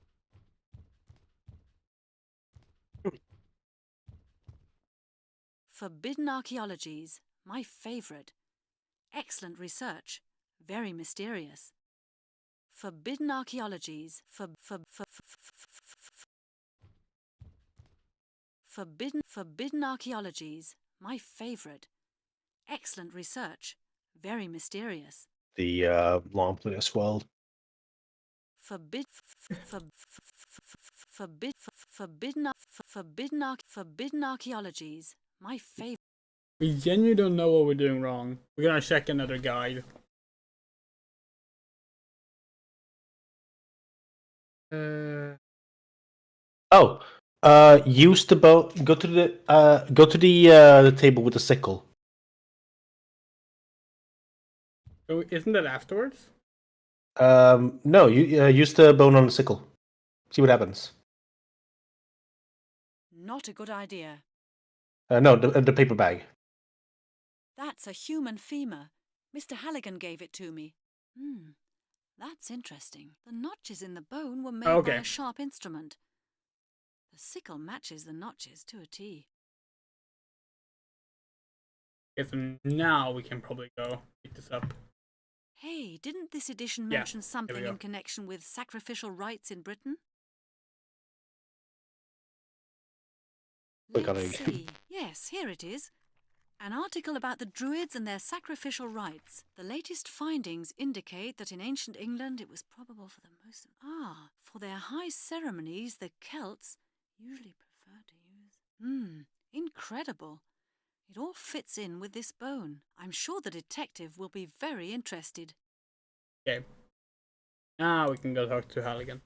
Forbidden archaeologies, my favorite. Excellent research, very mysterious. Forbidden archaeologies, forbidden archaeologies, my favorite. Excellent research, very mysterious. The long play as well. Forbidden archaeologies, my favorite. We genuinely don't know what we're doing wrong. We're gonna check another guide. Use the bow. Go to the table with the sickle. So isn't that afterwards? No, you use the bone on the sickle. See what happens. Not a good idea. No, the paper bag. That's a human femur. Mr. Halligan gave it to me. That's interesting. The notches in the bone were made by a sharp instrument. The sickle matches the notches to a T. Yes, and now we can probably go pick this up. Hey, didn't this edition mention something in connection with sacrificial rites in Britain? Let's see. Yes, here it is. An article about the Druids and their sacrificial rites. The latest findings indicate that in ancient England it was probable for the most... for their high ceremonies, the Celts usually preferred to use... incredible. It all fits in with this bone. I'm sure the detective will be very interested. Okay. Now we can go talk to Halligan.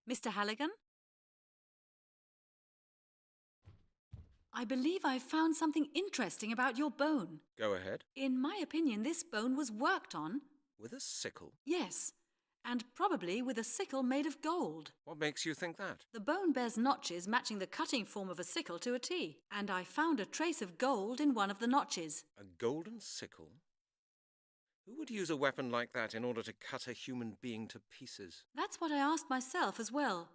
Mr. Halligan? I believe I've found something interesting about your bone. Go ahead. In my opinion, this bone was worked on... With a sickle? Yes, and probably with a sickle made of gold. What makes you think that? The bone bears notches matching the cutting form of a sickle to a T, and I found a trace of gold in one of the notches. A golden sickle? Who would use a weapon like that in order to cut a human being to pieces? That's what I asked myself as well.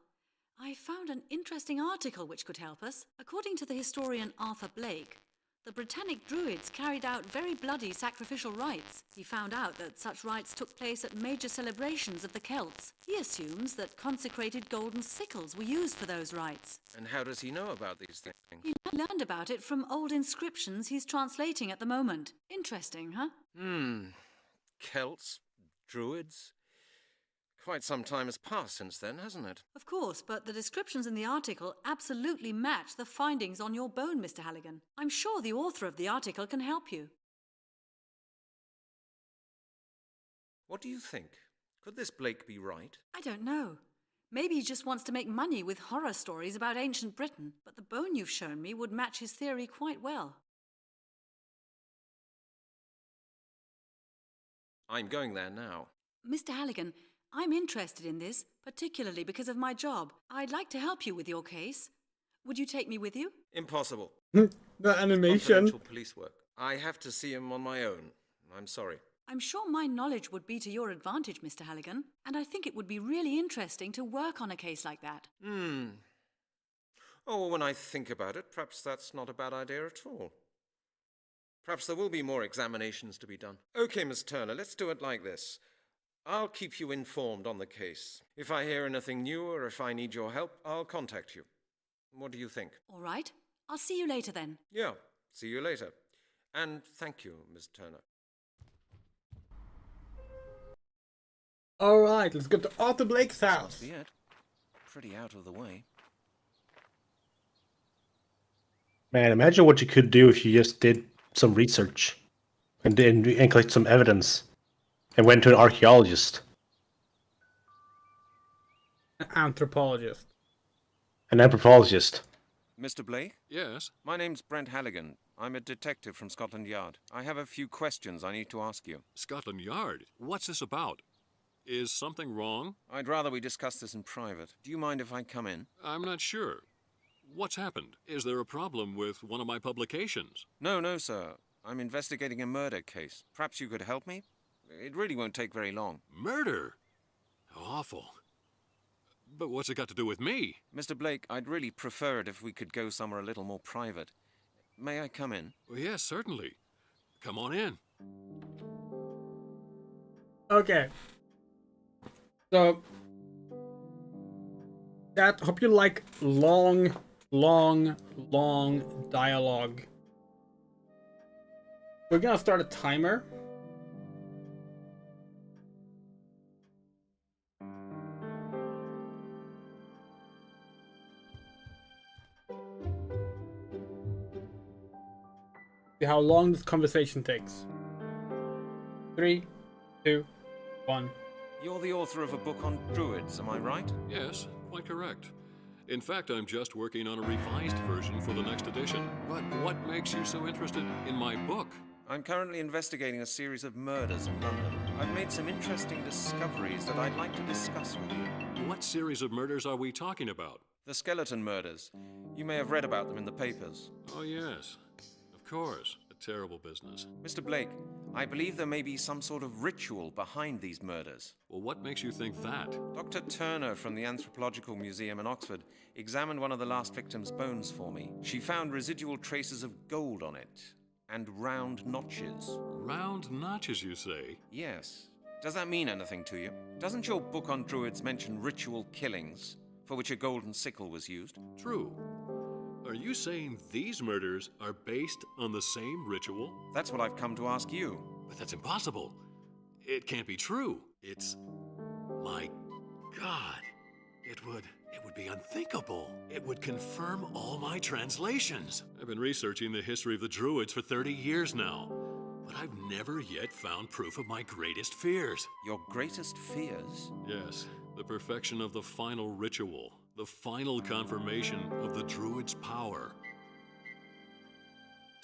I found an interesting article which could help us. According to the historian Arthur Blake, the Britannic Druids carried out very bloody sacrificial rites. He found out that such rites took place at major celebrations of the Celts. He assumes that consecrated golden sickles were used for those rites. And how does he know about these things? He learned about it from old inscriptions he's translating at the moment. Interesting, huh? Celts? Druids? Quite some time has passed since then, hasn't it? Of course, but the descriptions in the article absolutely match the findings on your bone, Mr. Halligan. I'm sure the author of the article can help you. What do you think? Could this Blake be right? I don't know. Maybe he just wants to make money with horror stories about ancient Britain, but the bone you've shown me would match his theory quite well. I'm going there now. Mr. Halligan, I'm interested in this, particularly because of my job. I'd like to help you with your case. Would you take me with you? Impossible. The animation. Confidential police work. I have to see him on my own. I'm sorry. I'm sure my knowledge would be to your advantage, Mr. Halligan, and I think it would be really interesting to work on a case like that. Oh, when I think about it, perhaps that's not a bad idea at all. Perhaps there will be more examinations to be done. Okay, Miss Turner, let's do it like this. I'll keep you informed on the case. If I hear anything new or if I need your help, I'll contact you. What do you think? All right. I'll see you later then. Yeah, see you later. And thank you, Miss Turner. Alright, let's go to Arthur Blake's house. Must be it. Pretty out of the way. Man, imagine what you could do if you just did some research. and collect some evidence, and went to an archaeologist. An anthropologist. An anthropologist. Mr. Blake? Yes? My name's Brent Halligan. I'm a detective from Scotland Yard. I have a few questions I need to ask you. Scotland Yard? What's this about? Is something wrong? I'd rather we discuss this in private. Do you mind if I come in? I'm not sure. What's happened? Is there a problem with one of my publications? No, sir. I'm investigating a murder case. Perhaps you could help me? It really won't take very long. Murder? How awful. But what's it got to do with me? Mr. Blake, I'd really prefer it if we could go somewhere a little more private. May I come in? Well, yes, certainly. Come on in. Okay. So, that, hope you like long dialogue. We're gonna start a timer. See how long this conversation takes. 3, 2, 1. You're the author of a book on Druids, am I right? Yes, quite correct. In fact, I'm just working on a revised version for the next edition. But what makes you so interested in my book? I'm currently investigating a series of murders in London. I've made some interesting discoveries that I'd like to discuss with you. What series of murders are we talking about? The skeleton murders. You may have read about them in the papers. Oh, yes. Of course. A terrible business. Mr. Blake, I believe there may be some sort of ritual behind these murders. Well, what makes you think that? Dr. Turner from the Anthropological Museum in Oxford examined one of the last victim's bones for me. She found residual traces of gold on it, and round notches. Round notches, you say? Yes. Does that mean anything to you? Doesn't your book on Druids mention ritual killings, for which a golden sickle was used? True. Are you saying these murders are based on the same ritual? That's what I've come to ask you. But that's impossible. It can't be true. It's... my God. It would be unthinkable. It would confirm all my translations. I've been researching the history of the Druids for 30 years now, but I've never yet found proof of my greatest fears. Your greatest fears? Yes, the perfection of the final ritual, the final confirmation of the Druids' power.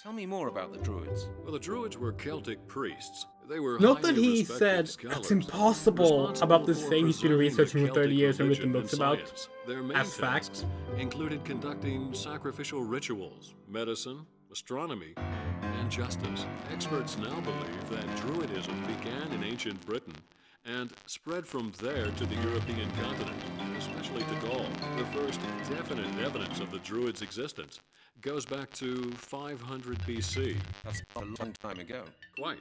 Tell me more about the Druids. Well, the Druids were Celtic priests. They were Not that highly he respected said scholars, it's impossible about this responsible thing he's been for researching for preserving 30 years the and written Celtic books about science. Their main as fact. tasks included conducting sacrificial rituals, medicine, astronomy, and justice. Experts now believe that Druidism began in ancient Britain and spread from there to the European continent, especially to Gaul. The first definite evidence of the Druids' existence goes back to 500 BC. That's a long time ago. Quite.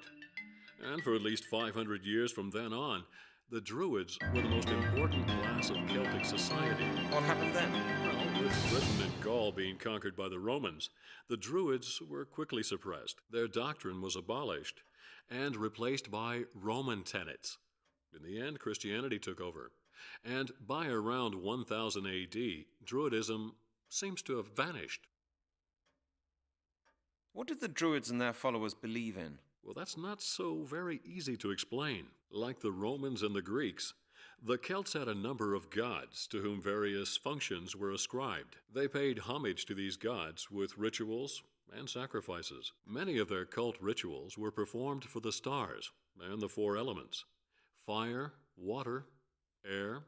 And for at least 500 years from then on, the Druids were the most important class of Celtic society. What happened then? Well, with Britain and Gaul being conquered by the Romans, the Druids were quickly suppressed. Their doctrine was abolished and replaced by Roman tenets. In the end, Christianity took over. And by around 1000 AD, Druidism seems to have vanished. What did the Druids and their followers believe in? Well, that's not so very easy to explain. Like the Romans and the Greeks, the Celts had a number of gods to whom various functions were ascribed. They paid homage to these gods with rituals and sacrifices. Many of their cult rituals were performed for the stars and the four elements: fire, water, air,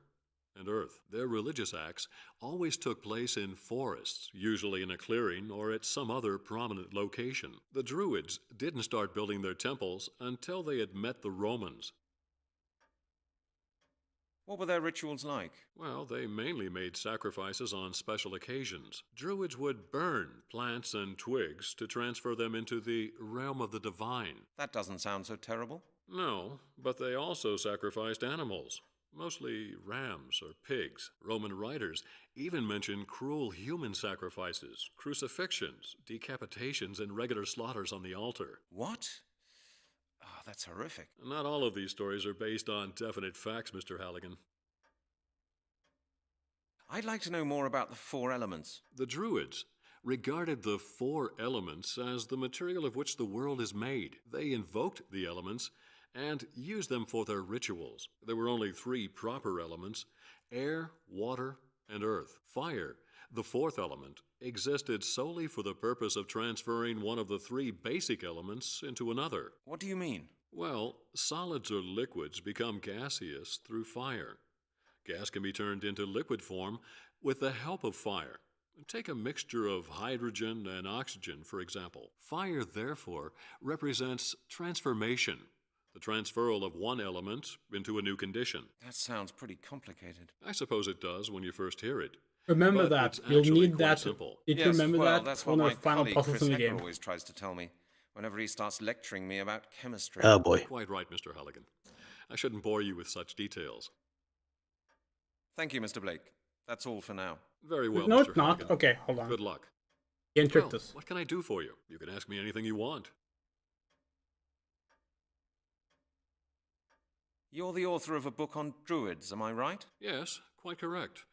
and earth. Their religious acts always took place in forests, usually in a clearing or at some other prominent location. The Druids didn't start building their temples until they had met the Romans. What were their rituals like? Well, they mainly made sacrifices on special occasions. Druids would burn plants and twigs to transfer them into the realm of the divine. That doesn't sound so terrible. No, but they also sacrificed animals. Mostly rams or pigs. Roman writers even mention cruel human sacrifices, crucifixions, decapitations, and regular slaughters on the altar. What? Oh, that's horrific. Not all of these stories are based on definite facts, Mr. Halligan. I'd like to know more about the four elements. The Druids regarded the four elements as the material of which the world is made. They invoked the elements and used them for their rituals. There were only three proper elements: air, water, and earth. Fire, the fourth element, existed solely for the purpose of transferring one of the three basic elements into another. What do you mean? Well, solids or liquids become gaseous through fire. Gas can be turned into liquid form with the help of fire. Take a mixture of hydrogen and oxygen, for example. Fire, therefore, represents transformation, the transferal of one element into a new condition. That sounds pretty complicated. I suppose it does when you first hear it. Remember But that. it's You'll actually need quite that. simple. Did you Yes, remember well, that? that's One what of my the final colleague process Chris in the Hecker game. always tries to tell me whenever he starts lecturing me about chemistry. Oh boy. Quite right, Mr. Halligan. I shouldn't bore you with such details. Thank you, Mr. Blake. That's all for now. Very well, No, Mr. it's not. Halligan. Okay, hold on. Good luck. Again, tricked Well, us. what can I do for you? You can ask me anything you want. You're the author of a book on Druids, am I right? Yes, quite correct.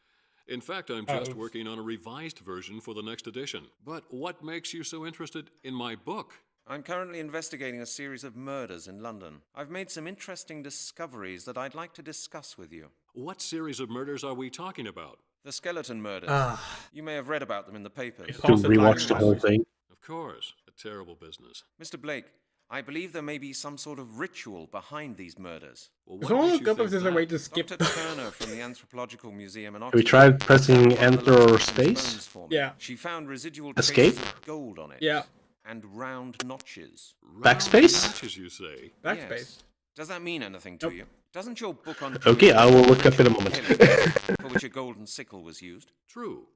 In fact, I'm just Uh-oh. working on a revised version for the next edition. But what makes you so interested in my book? I'm currently investigating a series of murders in London. I've made some interesting discoveries that I'd like to discuss with you. What series of murders are we talking about? The skeleton murders. Ah. You may have read about them in the papers. To Pause it rewatch the live. whole thing. Of course, a terrible business. Mr. Blake, I believe there may be some sort of ritual behind these murders. Well, Just what want to makes look you up if think there's a that? way to skip. Dr. Turner from the Anthropological Museum in Have we Oxford. tried pressing found one of enter the or London space? bones for me. Yeah. She found residual Escape? traces of gold on it. Yeah. And round notches. Backspace? Matches, you say? Backspace. Yes. Does that mean anything to Nope. you? Doesn't your book on Okay, I will look up in a moment. for which a golden sickle was used? True.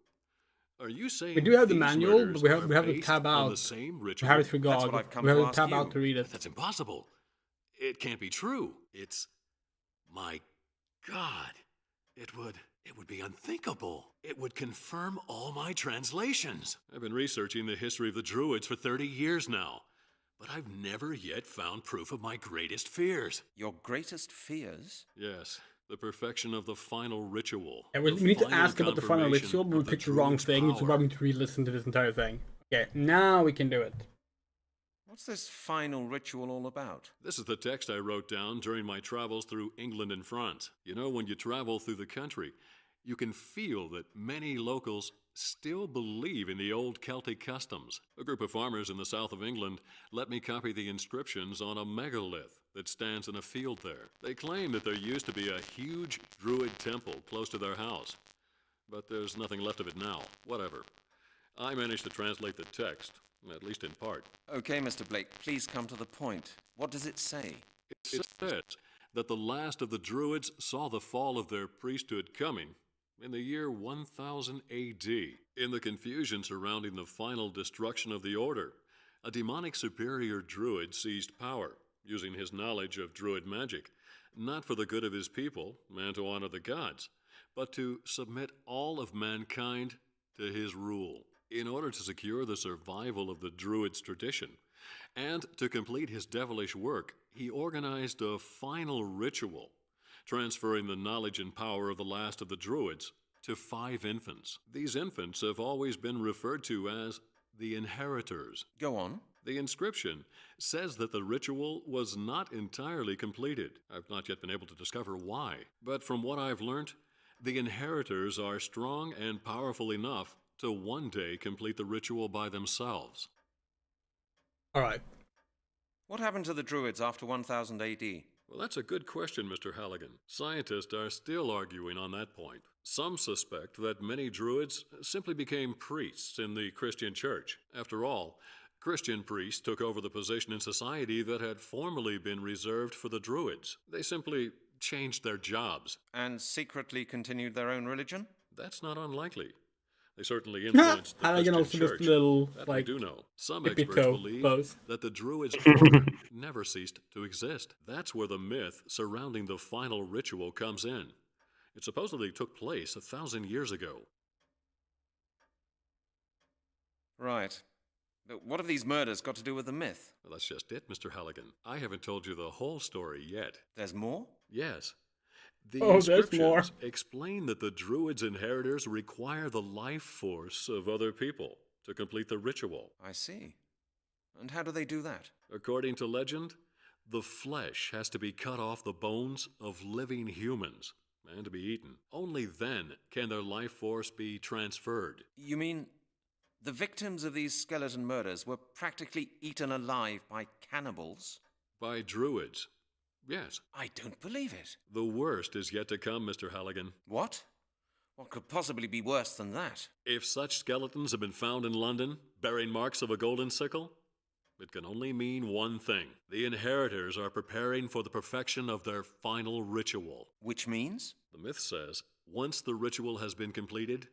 Are you saying We do have the these manual, murders but are we have to based tab on out. the same We ritual? have it for That's God. what I've come We have to to ask tab you. out to read it. That's impossible. It can't be true. It's... My God. It would be unthinkable. It would confirm all my translations. I've been researching the history of the Druids for 30 years now, but I've never yet found proof of my greatest fears. Your greatest fears? Yes, the perfection of the final ritual. Yeah, we the need to final ask about the final confirmation ritual, but we of the picked the wrong Druids' thing, so power. we need to re-listen to this entire thing. Okay, now we can do it. What's this final ritual all about? This is the text I wrote down during my travels through England and France. You know, when you travel through the country, you can feel that many locals still believe in the old Celtic customs. A group of farmers in the south of England let me copy the inscriptions on a megalith that stands in a field there. They claim that there used to be a huge Druid temple close to their house, but there's nothing left of it now. Whatever. I managed to translate the text, at least in part. Okay, Mr. Blake, please come to the point. What does it say? It says that the last of the Druids saw the fall of their priesthood coming in the year 1000 AD. In the confusion surrounding the final destruction of the order, a demonic superior Druid seized power, using his knowledge of Druid magic, not for the good of his people and to honor the gods, but to submit all of mankind to his rule. In order to secure the survival of the Druids' tradition, and to complete his devilish work, he organized a final ritual, transferring the knowledge and power of the last of the Druids to 5 infants. These infants have always been referred to as the inheritors. Go on. The inscription says that the ritual was not entirely completed. I've not yet been able to discover why, but from what I've learnt, the inheritors are strong and powerful enough to one day complete the ritual by themselves. Alright. What happened to the Druids after 1000 AD? Well, that's a good question, Mr. Halligan. Scientists are still arguing on that point. Some suspect that many Druids simply became priests in the Christian church. After all, Christian priests took over the position in society that had formerly been reserved for the Druids. They simply changed their jobs. And secretly continued their own religion? That's not unlikely. They certainly influenced the Halligan Christian also church. just little, That like, we do know. Some tippy experts toe believe pose. that the Druids' order never ceased to exist. That's where the myth surrounding the final ritual comes in. It supposedly took place 1,000 years ago. Right. But what have these murders got to do with the myth? Well, that's just it, Mr. Halligan. I haven't told you the whole story yet. There's more? Yes. The Oh, there's more. inscriptions explain that the Druids' inheritors require the life force of other people to complete the ritual. I see. And how do they do that? According to legend, the flesh has to be cut off the bones of living humans and to be eaten. Only then can their life force be transferred. You mean the victims of these skeleton murders were practically eaten alive by cannibals? By Druids. Yes. I don't believe it. The worst is yet to come, Mr. Halligan. What? What could possibly be worse than that? If such skeletons have been found in London, bearing marks of a golden sickle, it can only mean one thing. The inheritors are preparing for the perfection of their final ritual. Which means? The myth says, once the ritual has been completed,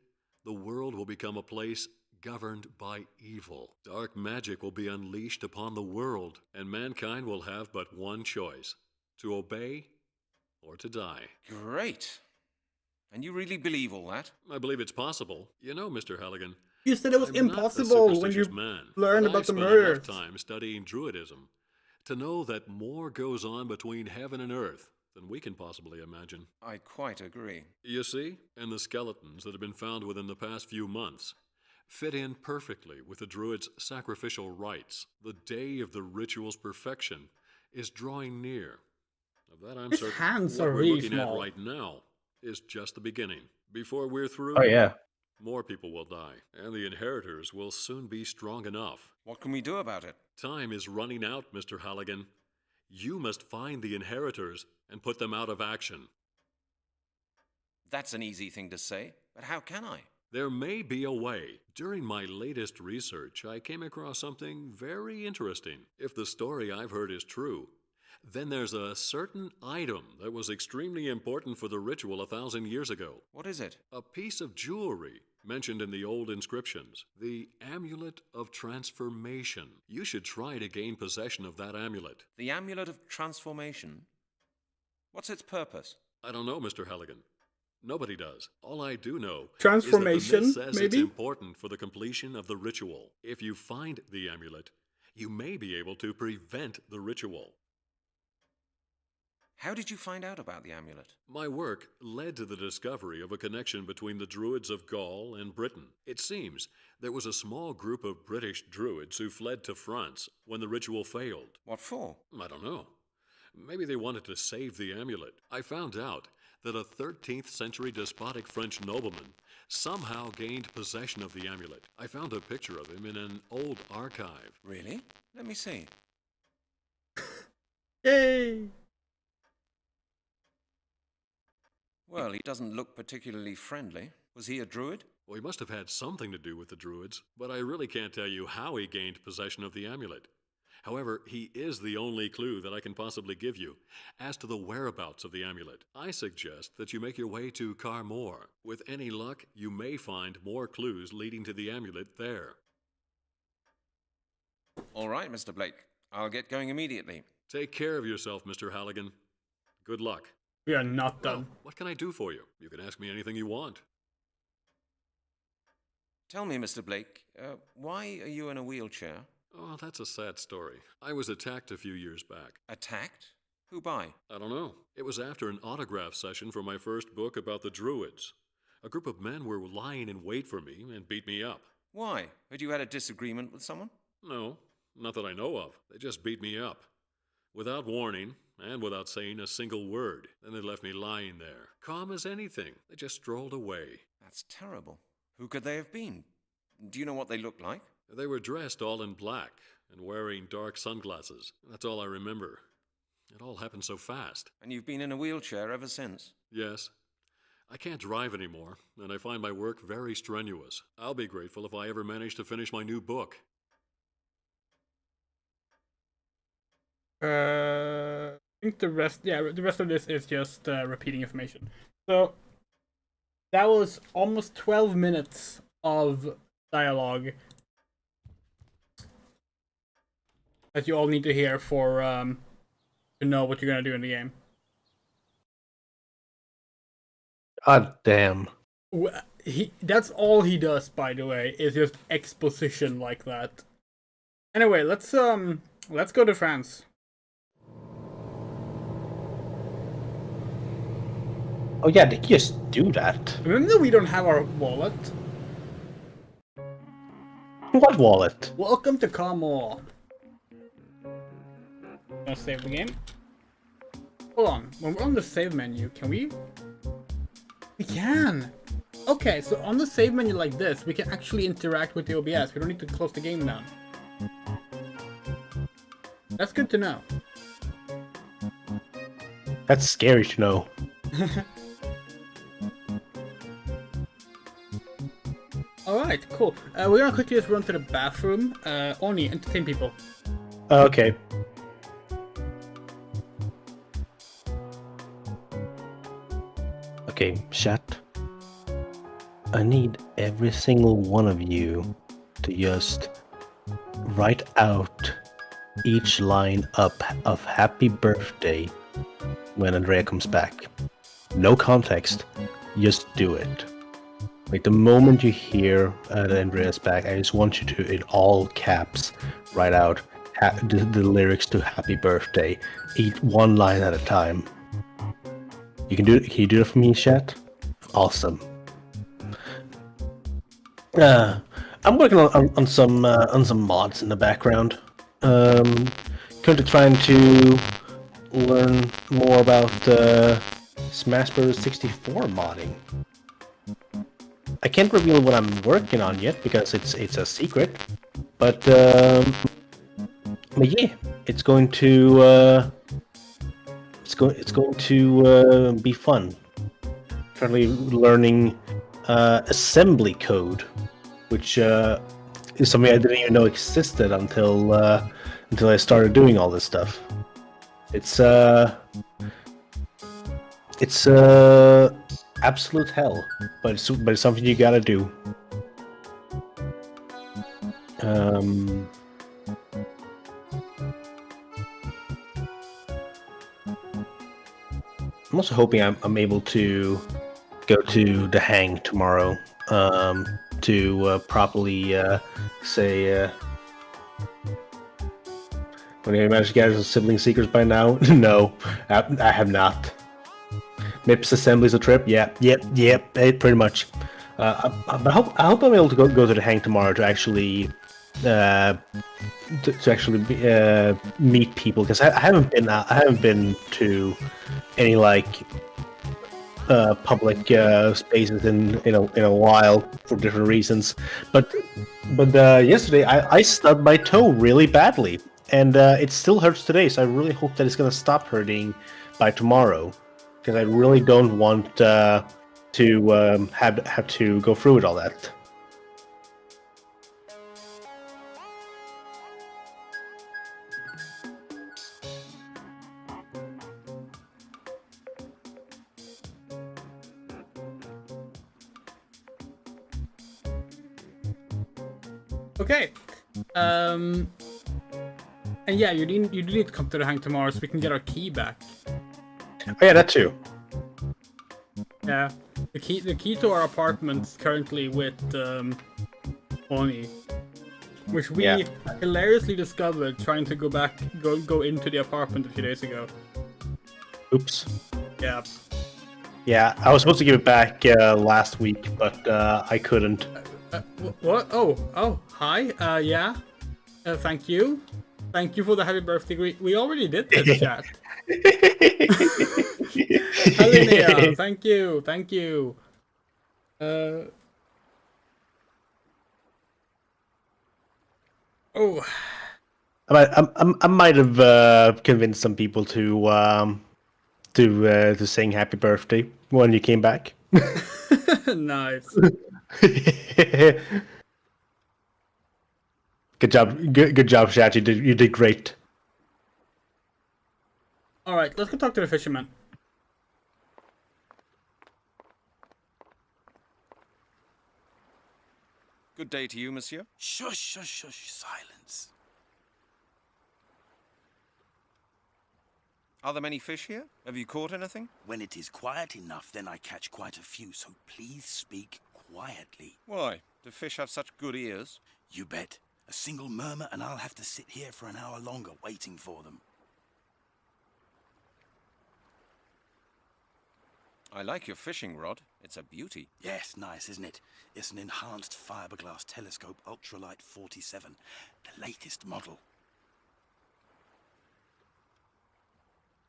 the world will become a place governed by evil. Dark magic will be unleashed upon the world, and mankind will have but one choice: to obey or to die. Great. And you really believe all that? I believe it's possible. You know, Mr. Halligan, You said it was I'm not a impossible when you superstitious man, learned but about I've the spent murders. enough time studying Druidism to know that more goes on between heaven and earth than we can possibly imagine. I quite agree. You see, and the skeletons that have been found within the past few months fit in perfectly with the Druids' sacrificial rites. The day of the ritual's perfection is drawing near. Of that I'm His certain. hands What are we're really looking small. at right now is just the beginning. Before we're through, Oh, yeah. more people will die, and the inheritors will soon be strong enough. What can we do about it? Time is running out, Mr. Halligan. You must find the inheritors and put them out of action. That's an easy thing to say, but how can I? There may be a way. During my latest research, I came across something very interesting. If the story I've heard is true, then there's a certain item that was extremely important for the ritual 1,000 years ago. What is it? A piece of jewelry mentioned in the old inscriptions. The Amulet of Transformation. You should try to gain possession of that amulet. The Amulet of Transformation? What's its purpose? I don't know, Mr. Halligan. Nobody does. All I do know Transformation, is that the myth says maybe? it's important for the completion of the ritual. If you find the amulet, you may be able to prevent the ritual. How did you find out about the amulet? My work led to the discovery of a connection between the Druids of Gaul and Britain. It seems there was a small group of British Druids who fled to France when the ritual failed. What for? I don't know. Maybe they wanted to save the amulet. I found out that a 13th century despotic French nobleman somehow gained possession of the amulet. I found a picture of him in an old archive. Really? Let me see. Yay! Well, he doesn't look particularly friendly. Was he a druid? Well, he must have had something to do with the Druids, but I really can't tell you how he gained possession of the amulet. However, he is the only clue that I can possibly give you as to the whereabouts of the amulet. I suggest that you make your way to Carmore. With any luck, you may find more clues leading to the amulet there. All right, Mr. Blake. I'll get going immediately. Take care of yourself, Mr. Halligan. Good luck. We are not done. Well, what can I do for you? You can ask me anything you want. Tell me, Mr. Blake, why are you in a wheelchair? Oh, that's a sad story. I was attacked a few years back. Attacked? Who by? I don't know. It was after an autograph session for my first book about the Druids. A group of men were lying in wait for me and beat me up. Why? Had you had a disagreement with someone? No, not that I know of. They just beat me up. Without warning, and without saying a single word. Then they left me lying there, calm as anything. They just strolled away. That's terrible. Who could they have been? Do you know what they looked like? They were dressed all in black and wearing dark sunglasses. That's all I remember. It all happened so fast. And you've been in a wheelchair ever since? Yes. I can't drive anymore, and I find my work very strenuous. I'll be grateful if I ever manage to finish my new book. I think the rest of this is just repeating information. So that was almost 12 minutes of dialogue that you all need to hear for to know what you're gonna do in the game. God damn. That's all he does, by the way, is just exposition like that. Anyway, let's go to France. Oh yeah, they just do that. Remember we don't have our wallet? What wallet? Welcome to Carmore. Gonna save the game. Hold on. When we're on the save menu, can we? We can! Okay, so on the save menu like this, we can actually interact with the OBS. We don't need to close the game down. That's good to know. That's scary to know. Alright, cool. We're gonna quickly just run to the bathroom. Oni, entertain people. Okay. Okay, chat. I need every single one of you to just write out each line up of happy birthday when Andrea comes back. No context, just do it. Like the moment you hear that Andrea's back, I just want you to, in all caps, write out the lyrics to Happy Birthday, each one line at a time. Can you do it for me, chat? Awesome. I'm working on some mods in the background. Currently trying to learn more about Smash Bros. 64 modding. I can't reveal what I'm working on yet because it's a secret, but yeah, it's going to be fun. Currently learning assembly code, which is something I didn't even know existed until I started doing all this stuff. It's absolute hell, but it's something you gotta do. I'm also hoping I'm able to go to the hang tomorrow to properly say. When you managed to gather some sibling secrets by now? No, I have not. MIPS assemblies a trip? Yep, pretty much. But I hope I'm able to go to the hang tomorrow to actually meet people, because I haven't been to any like public spaces in a while for different reasons. But yesterday I stubbed my toe really badly, and it still hurts today. So I really hope that it's gonna stop hurting by tomorrow, because I really don't want to have to go through with all that. Okay. And yeah, you do need to come to the hang tomorrow so we can get our key back. Oh yeah, that too. Yeah, the key to our apartment is currently with Oni, which we hilariously discovered trying to go into the apartment a few days ago. Oops. Yeah. Yeah, I was supposed to give it back last week, but I couldn't. What? Oh, hi. Yeah. Thank you. Thank you for the happy birthday greet. We already did this, chat. Helena, thank you. Oh. I might have convinced some people to sing happy birthday when you came back. Nice. Good job, Shat. You did great. All right, let's go talk to the fisherman. Good day to you, monsieur. Shush, silence. Are there many fish here? Have you caught anything? When it is quiet enough, then I catch quite a few, so please speak quietly. Why? Do fish have such good ears? You bet. A single murmur and I'll have to sit here for an hour longer waiting for them. I like your fishing rod. It's a beauty. Yes, nice, isn't it? It's an enhanced fiberglass telescope ultralight 47, the latest model.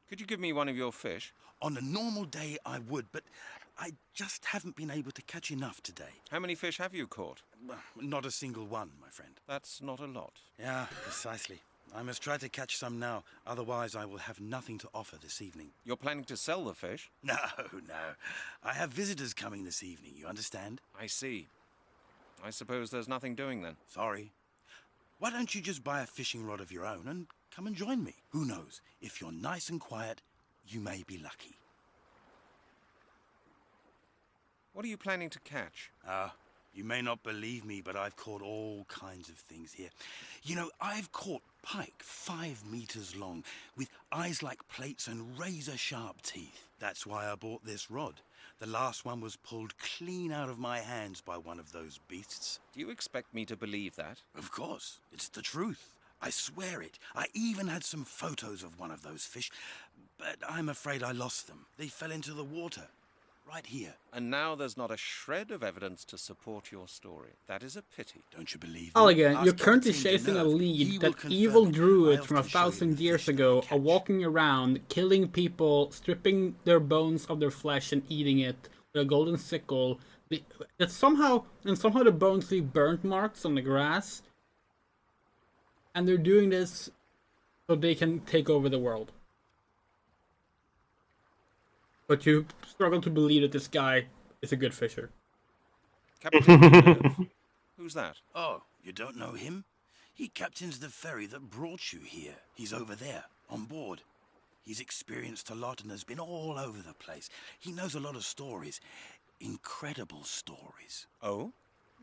Could you give me one of your fish? On a normal day I would, but I just haven't been able to catch enough today. How many fish have you caught? Not a single one, my friend. That's not a lot. Yeah, precisely. I must try to catch some now, otherwise I will have nothing to offer this evening. You're planning to sell the fish? No, no. I have visitors coming this evening, you understand? I see. I suppose there's nothing doing then. Sorry. Why don't you just buy a fishing rod of your own and come and join me? Who knows? If you're nice and quiet, you may be lucky. What are you planning to catch? You may not believe me, but I've caught all kinds of things here. You know, I've caught pike 5 meters long, with eyes like plates and razor-sharp teeth. That's why I bought this rod. The last one was pulled clean out of my hands by one of those beasts. Do you expect me to believe that? Of course. It's the truth. I swear it. I even had some photos of one of those fish, but I'm afraid I lost them. They fell into the water. Right here. And now there's not a shred of evidence to support your story. That is a pity. Don't you believe me? Halligan, you're Ask currently Captain chasing a Deneuve. He lead will that confirm evil it. druids I from often show you 1,000 the years fish that ago we are catch. walking around, killing people, stripping their bones of their flesh and eating it with a golden sickle. That somehow the bones leave burnt marks on the grass. And they're doing this so they can take over the world. But you struggle to believe that this guy is a good fisher. Captain Deneuve? Who's that? Oh, you don't know him? He captains the ferry that brought you here. He's over there, on board. He's experienced a lot and has been all over the place. He knows a lot of stories. Incredible stories. Oh?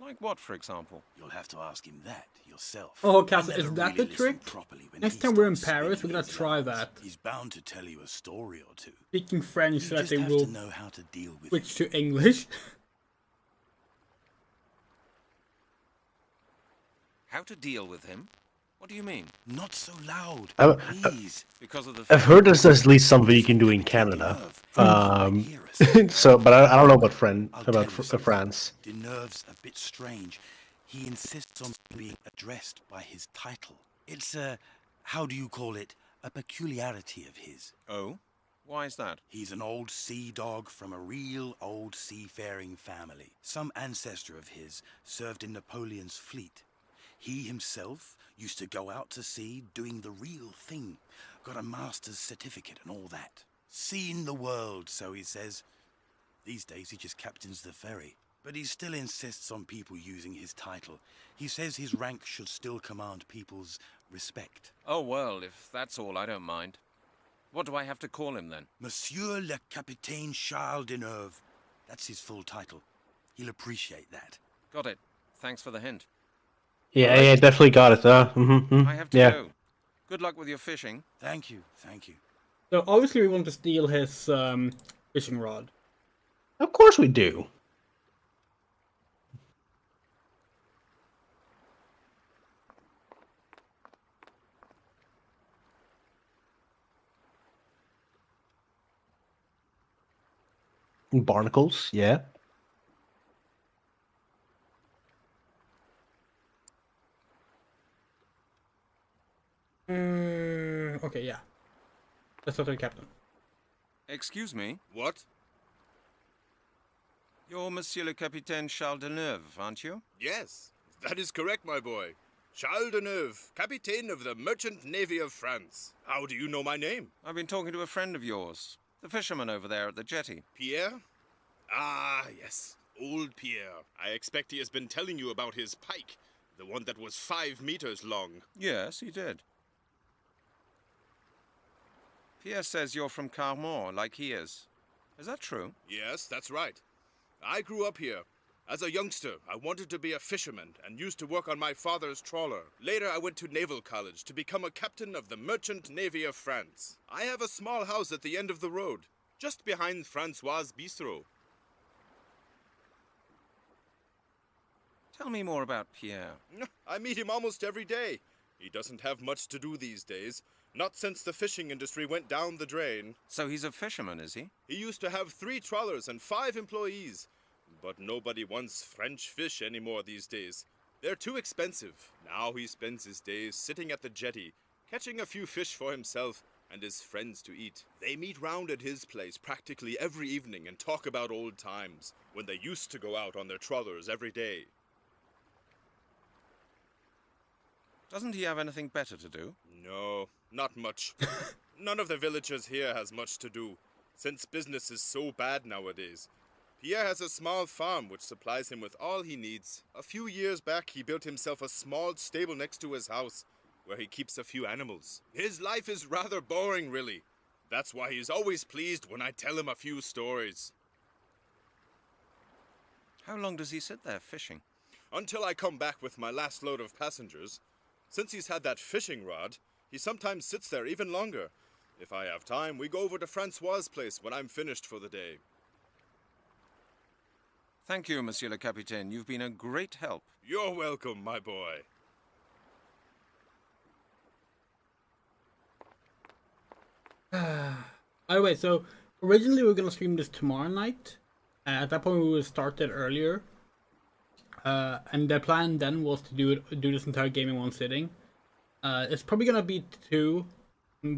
Like what, for example? You'll have to ask him that yourself. Oh, I Castle, never is that really the listened trick? properly when Next he time we're in starts Paris, we're spinning gonna his try yarns. that. He's bound to tell you a story or two. Speaking French You so that just they have will to know how to deal with switch to English. How to deal with him? What do you mean? Not so loud, I've- please. Because of the I've heard there's at least something you can do in Canada. So, but I don't know about France. Deneuve's a bit strange. He insists on being addressed by his title. It's how do you call it? A peculiarity of his. Oh? Why is that? He's an old sea dog from a real old seafaring family. Some ancestor of his served in Napoleon's fleet. He himself used to go out to sea doing the real thing. Got a master's certificate and all that. Seen the world, so he says. These days he just captains the ferry. But he still insists on people using his title. He says his rank should still command people's respect. Oh, well, if that's all, I don't mind. What do I have to call him then? Monsieur le Capitaine Charles Deneuve. That's his full title. He'll appreciate that. Got it. Thanks for the hint. Yeah, yeah, definitely got it. I have to yeah. go. Good luck with your fishing. Thank you, thank you. So obviously we want to steal his fishing rod. Of course we do. Barnacles, yeah. Okay, yeah. Let's talk to the captain. Excuse me? What? You're Monsieur le Capitaine Charles Deneuve, aren't you? Yes, that is correct, my boy. Charles Deneuve, Captain of the Merchant Navy of France. How do you know my name? I've been talking to a friend of yours, the fisherman over there at the jetty. Pierre? Ah, yes, old Pierre. I expect he has been telling you about his pike, the one that was 5 meters long. Yes, he did. Pierre says you're from Carmont, like he is. Is that true? Yes, that's right. I grew up here. As a youngster, I wanted to be a fisherman and used to work on my father's trawler. Later, I went to Naval College to become a captain of the Merchant Navy of France. I have a small house at the end of the road, just behind Francois' Bistro. Tell me more about Pierre. I meet him almost every day. He doesn't have much to do these days, Not since the fishing industry went down the drain. So he's a fisherman, is he? He used to have 3 trawlers and 5 employees. But nobody wants French fish anymore these days. They're too expensive. Now he spends his days sitting at the jetty, catching a few fish for himself and his friends to eat. They meet round at his place practically every evening and talk about old times, when they used to go out on their trawlers every day. Doesn't he have anything better to do? No, not much. None of the villagers here has much to do, since business is so bad nowadays. Pierre has a small farm which supplies him with all he needs. A few years back, he built himself a small stable next to his house, where he keeps a few animals. His life is rather boring, really. That's why he's always pleased when I tell him a few stories. How long does he sit there fishing? Until I come back with my last load of passengers. Since he's had that fishing rod, he sometimes sits there even longer. If I have time, we go over to Francois's place when I'm finished for the day. Thank you, Monsieur le Capitaine. You've been a great help. You're welcome, my boy. By the way, so originally we were gonna stream this tomorrow night. At that point, we would start it earlier. And the plan then was to do this entire game in one sitting. It's probably gonna be 2,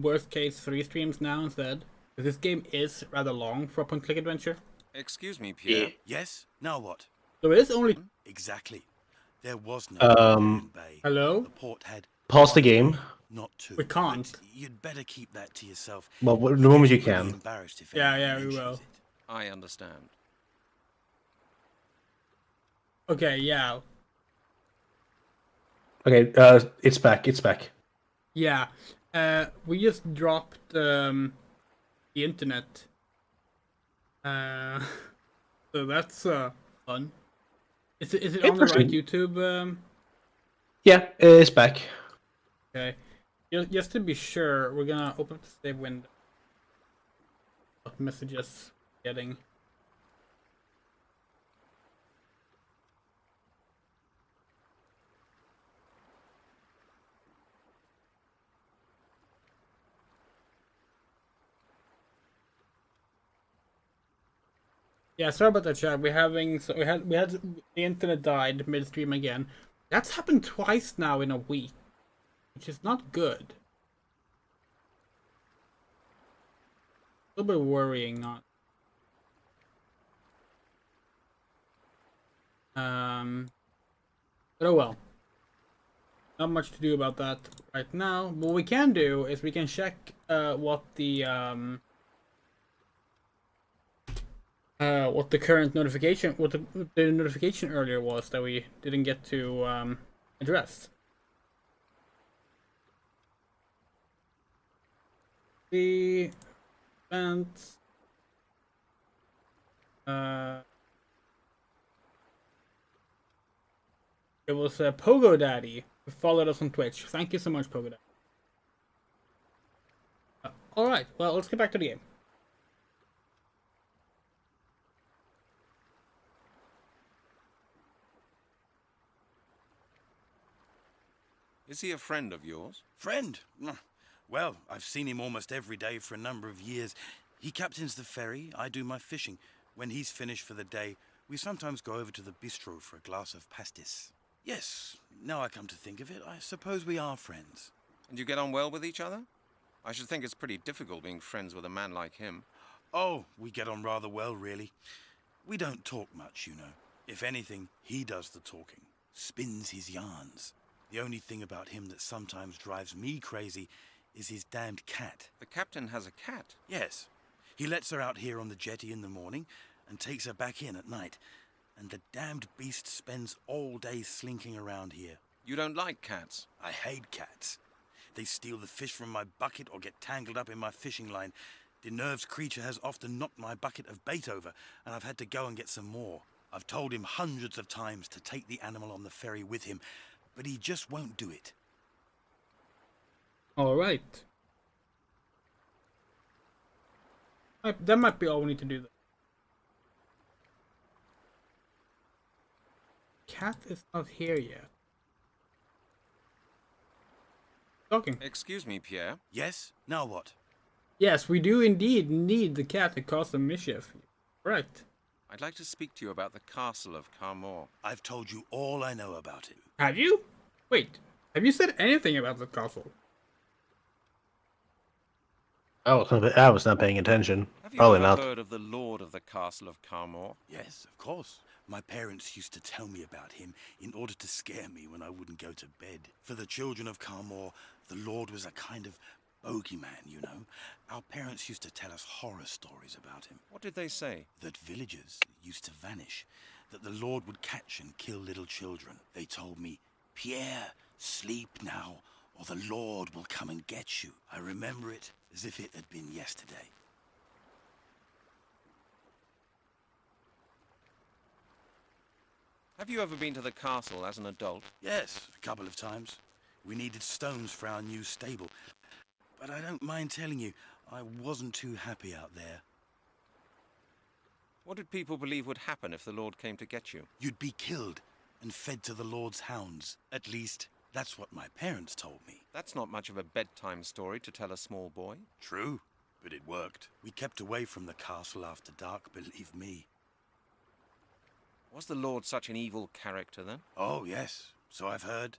worst case 3 streams now instead. Because this game is rather long for a point-click adventure. Excuse me, Pierre. Yes? Now what? So it is only... Exactly. There was no bay. Hello? The port had... Pause the game. Not to. We can't. But you'd better keep that to yourself. Well, the moment you You'd be can. embarrassed if Yeah, anyone we mentions will. it. I understand. Okay, yeah. Okay, it's back. It's back. Yeah. We just dropped the internet. So that's fun. Is it on the right YouTube? Yeah, it's back. Okay. Just to be sure, we're gonna open up the save window. What messages getting? Yeah, sorry about that, chat. We had the internet died midstream again. That's happened twice now in a week, which is not good. A little bit worrying, not. But oh well. Not much to do about that right now. What we can do is we can check what the current notification, what the notification earlier was that we didn't get to address. The events. It was Pogo Daddy who followed us on Twitch. Thank you so much, Pogo Daddy. Alright, well, let's get back to the game. Is he a friend of yours? Friend? Well, I've seen him almost every day for a number of years. He captains the ferry, I do my fishing. When he's finished for the day, we sometimes go over to the bistro for a glass of pastis. Yes, now I come to think of it, I suppose we are friends. And you get on well with each other? I should think it's pretty difficult being friends with a man like him. Oh, we get on rather well, really. We don't talk much, you know. If anything, he does the talking, spins his yarns. The only thing about him that sometimes drives me crazy is his damned cat. The captain has a cat? Yes. He lets her out here on the jetty in the morning and takes her back in at night. And the damned beast spends all day slinking around here. You don't like cats? I hate cats. They steal the fish from my bucket or get tangled up in my fishing line. The nervous creature has often knocked my bucket of bait over, and I've had to go and get some more. I've told him hundreds of times to take the animal on the ferry with him, but he just won't do it. Alright. That might be all we need to do then. Cat is not here yet. talking. Excuse me, Pierre. Yes? Now what? Yes, we do indeed need the cat to cause some mischief. Right. I'd like to speak to you about the castle of Carmore. I've told you all I know about it. Have you? Wait, have you said anything about the castle? I was not paying attention. Have you Probably ever not. heard of the lord of the castle of Carmore? Yes, of course. My parents used to tell me about him in order to scare me when I wouldn't go to bed. For the children of Carmore, the Lord was a kind of bogeyman, you know. Our parents used to tell us horror stories about him. What did they say? That villagers used to vanish, that the Lord would catch and kill little children. They told me, Pierre, sleep now, or the Lord will come and get you. I remember it as if it had been yesterday. Have you ever been to the castle as an adult? Yes, a couple of times. We needed stones for our new stable. But I don't mind telling you, I wasn't too happy out there. What did people believe would happen if the Lord came to get you? You'd be killed and fed to the Lord's hounds. At least, that's what my parents told me. That's not much of a bedtime story to tell a small boy. True, but it worked. We kept away from the castle after dark, believe me. Was the Lord such an evil character then? Oh, yes, so I've heard.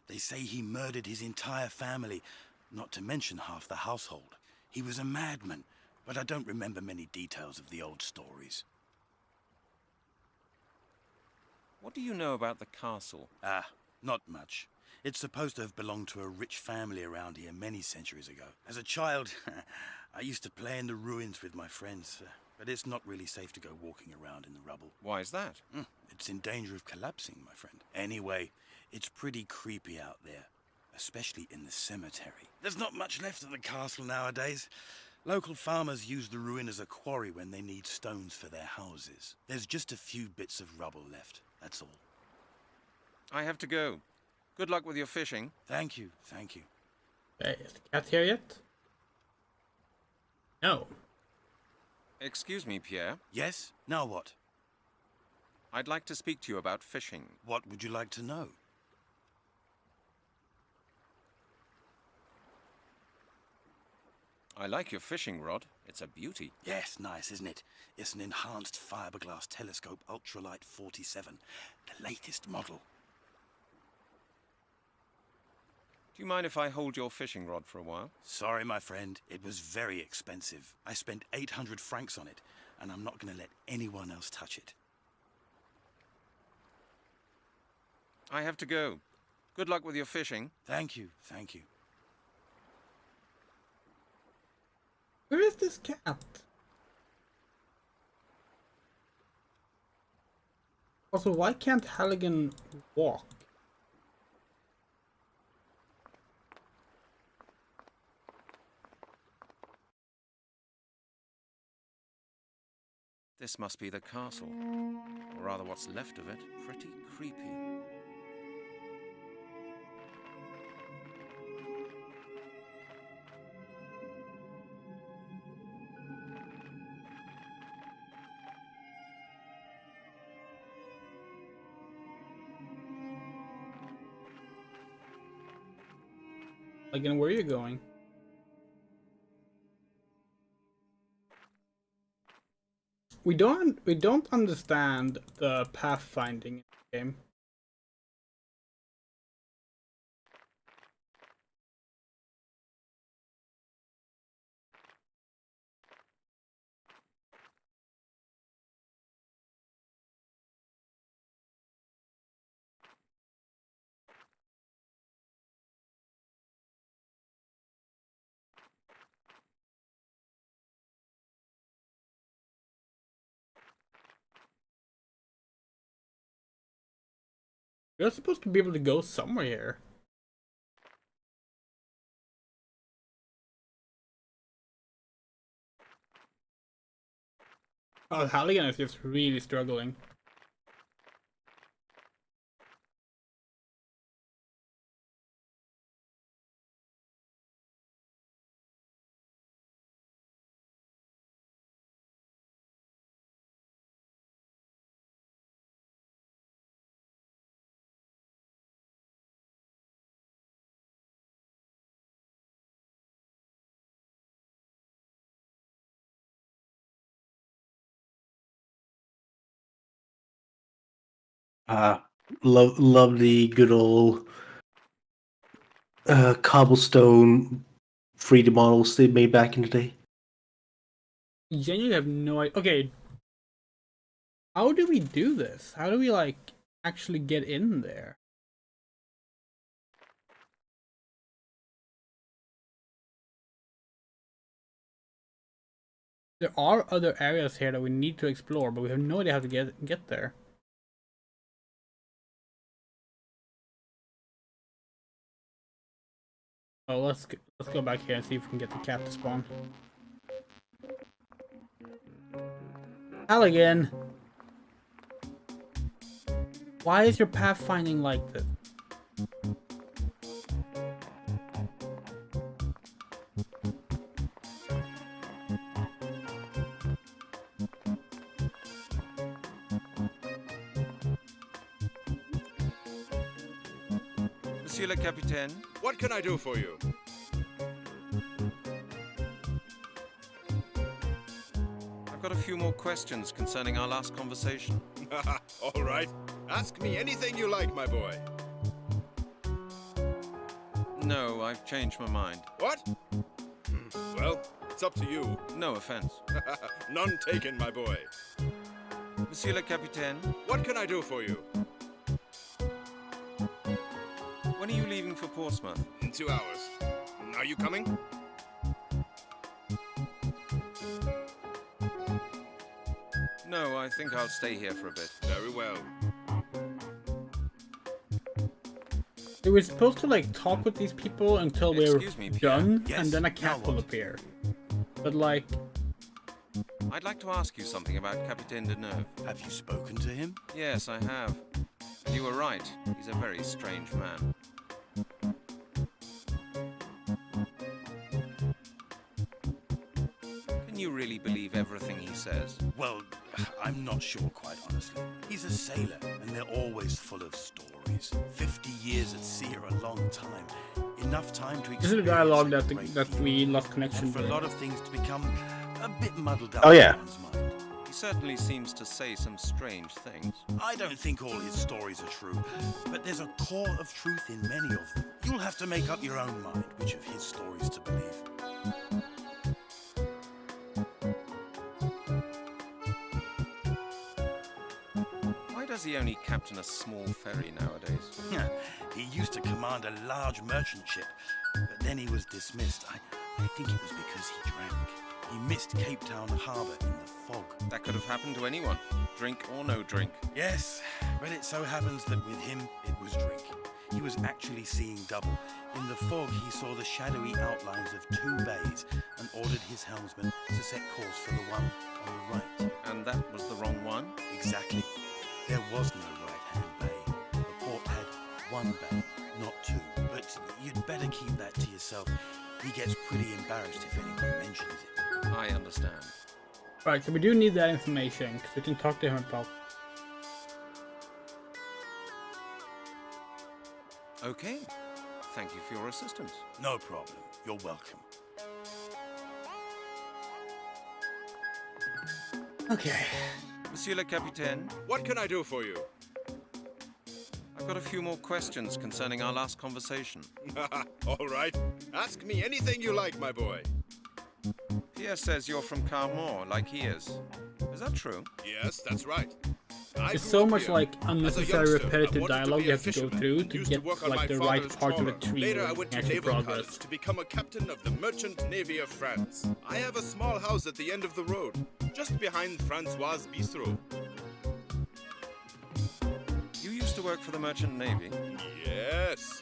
They say he murdered his entire family, not to mention half the household. He was a madman, but I don't remember many details of the old stories. What do you know about the castle? Ah, not much. It's supposed to have belonged to a rich family around here many centuries ago. As a child, I used to play in the ruins with my friends, but it's not really safe to go walking around in the rubble. Why is that? It's in danger of collapsing, my friend. Anyway, it's pretty creepy out there, especially in the cemetery. There's not much left of the castle nowadays. Local farmers use the ruin as a quarry when they need stones for their houses. There's just a few bits of rubble left, that's all. I have to go. Good luck with your fishing. Thank you, thank you. Hey, is the cat here yet? No. Excuse me, Pierre. Yes? Now what? I'd like to speak to you about fishing. What would you like to know? I like your fishing rod. It's a beauty. Yes, nice, isn't it? It's an enhanced fiberglass telescope ultralight 47, the latest model. Do you mind if I hold your fishing rod for a while? Sorry, my friend. It was very expensive. I spent 800 francs on it, and I'm not going to let anyone else touch it. I have to go. Good luck with your fishing. Thank you, thank you. Where is this cat? Also, why can't Halligan walk? This must be the castle. Or rather what's left of it. Pretty creepy. Again, where are you going? We don't understand the pathfinding in the game. You're supposed to be able to go somewhere here. Oh, Halligan is just really struggling. Love the good old cobblestone 3D models they made back in the day. Genuinely have no idea. Okay, how do we do this? How do we like actually get in there? There are other areas here that we need to explore, but we have no idea how to get there. Oh, let's go back here and see if we can get the cat to spawn. Halligan! Why is your pathfinding like this? Monsieur le Capitaine? What can I do for you? I've got a few more questions concerning our last conversation. All right. Ask me anything you like, my boy. No, I've changed my mind. What? Well, it's up to you. No offense. None taken, my boy. Monsieur le Capitaine? What can I do for you? When are you leaving for Portsmouth? In 2 hours. Are you coming? No, I think I'll stay here for a bit. Very well. We were supposed to like talk with these people until we were done, Yes, and then a now cat will what? appear. But like, I'd like to ask you something about Capitaine Deneuve. Have you spoken to him? Yes, I have. You were right. He's a very strange man. Can you really believe everything he says? Well, I'm not sure, quite honestly. He's a sailor, and they're always full of stories. 50 years at sea are a long time. Enough time to this is the dialogue that we lost connection for a with. lot of things to become a bit muddled up Oh, yeah. in one's mind. He certainly seems to say some strange things. I don't think all his stories are true, but there's a core of truth in many of them. You'll have to make up your own mind which of his stories to believe. Why does he only captain a small ferry nowadays? He used to command a large merchant ship, but then he was dismissed. I think it was because he drank. He missed Cape Town harbour in the fog. That could have happened to anyone, drink or no drink. Yes, but it so happens that with him, it was drink. He was actually seeing double. In the fog, he saw the shadowy outlines of 2 bays and ordered his helmsman to set course for the one on the right. And that was the wrong one? Exactly. There was no right-hand bay. The port had 1 bay, not 2. But you'd better keep that to yourself. He gets pretty embarrassed if anyone mentions it. I understand. Right, so we do need that information, because we can talk to him about. Okay. Thank you for your assistance. No problem. You're welcome. Okay. Monsieur le Capitaine? What can I do for you? I've got a few more questions concerning our last conversation. All right. Ask me anything you like, my boy. Pierre says you're from Carmore, like he is. Is that true? Yes, that's right. There's so much like unnecessary repetitive dialogue you have to go through to get like the right part of the tree Later, I where you went can to actually Naval progress. College to become a captain of the Merchant Navy of France. I have a small house at the end of the road, just behind Francois' Bistro. You used to work for the Merchant Navy? Yes.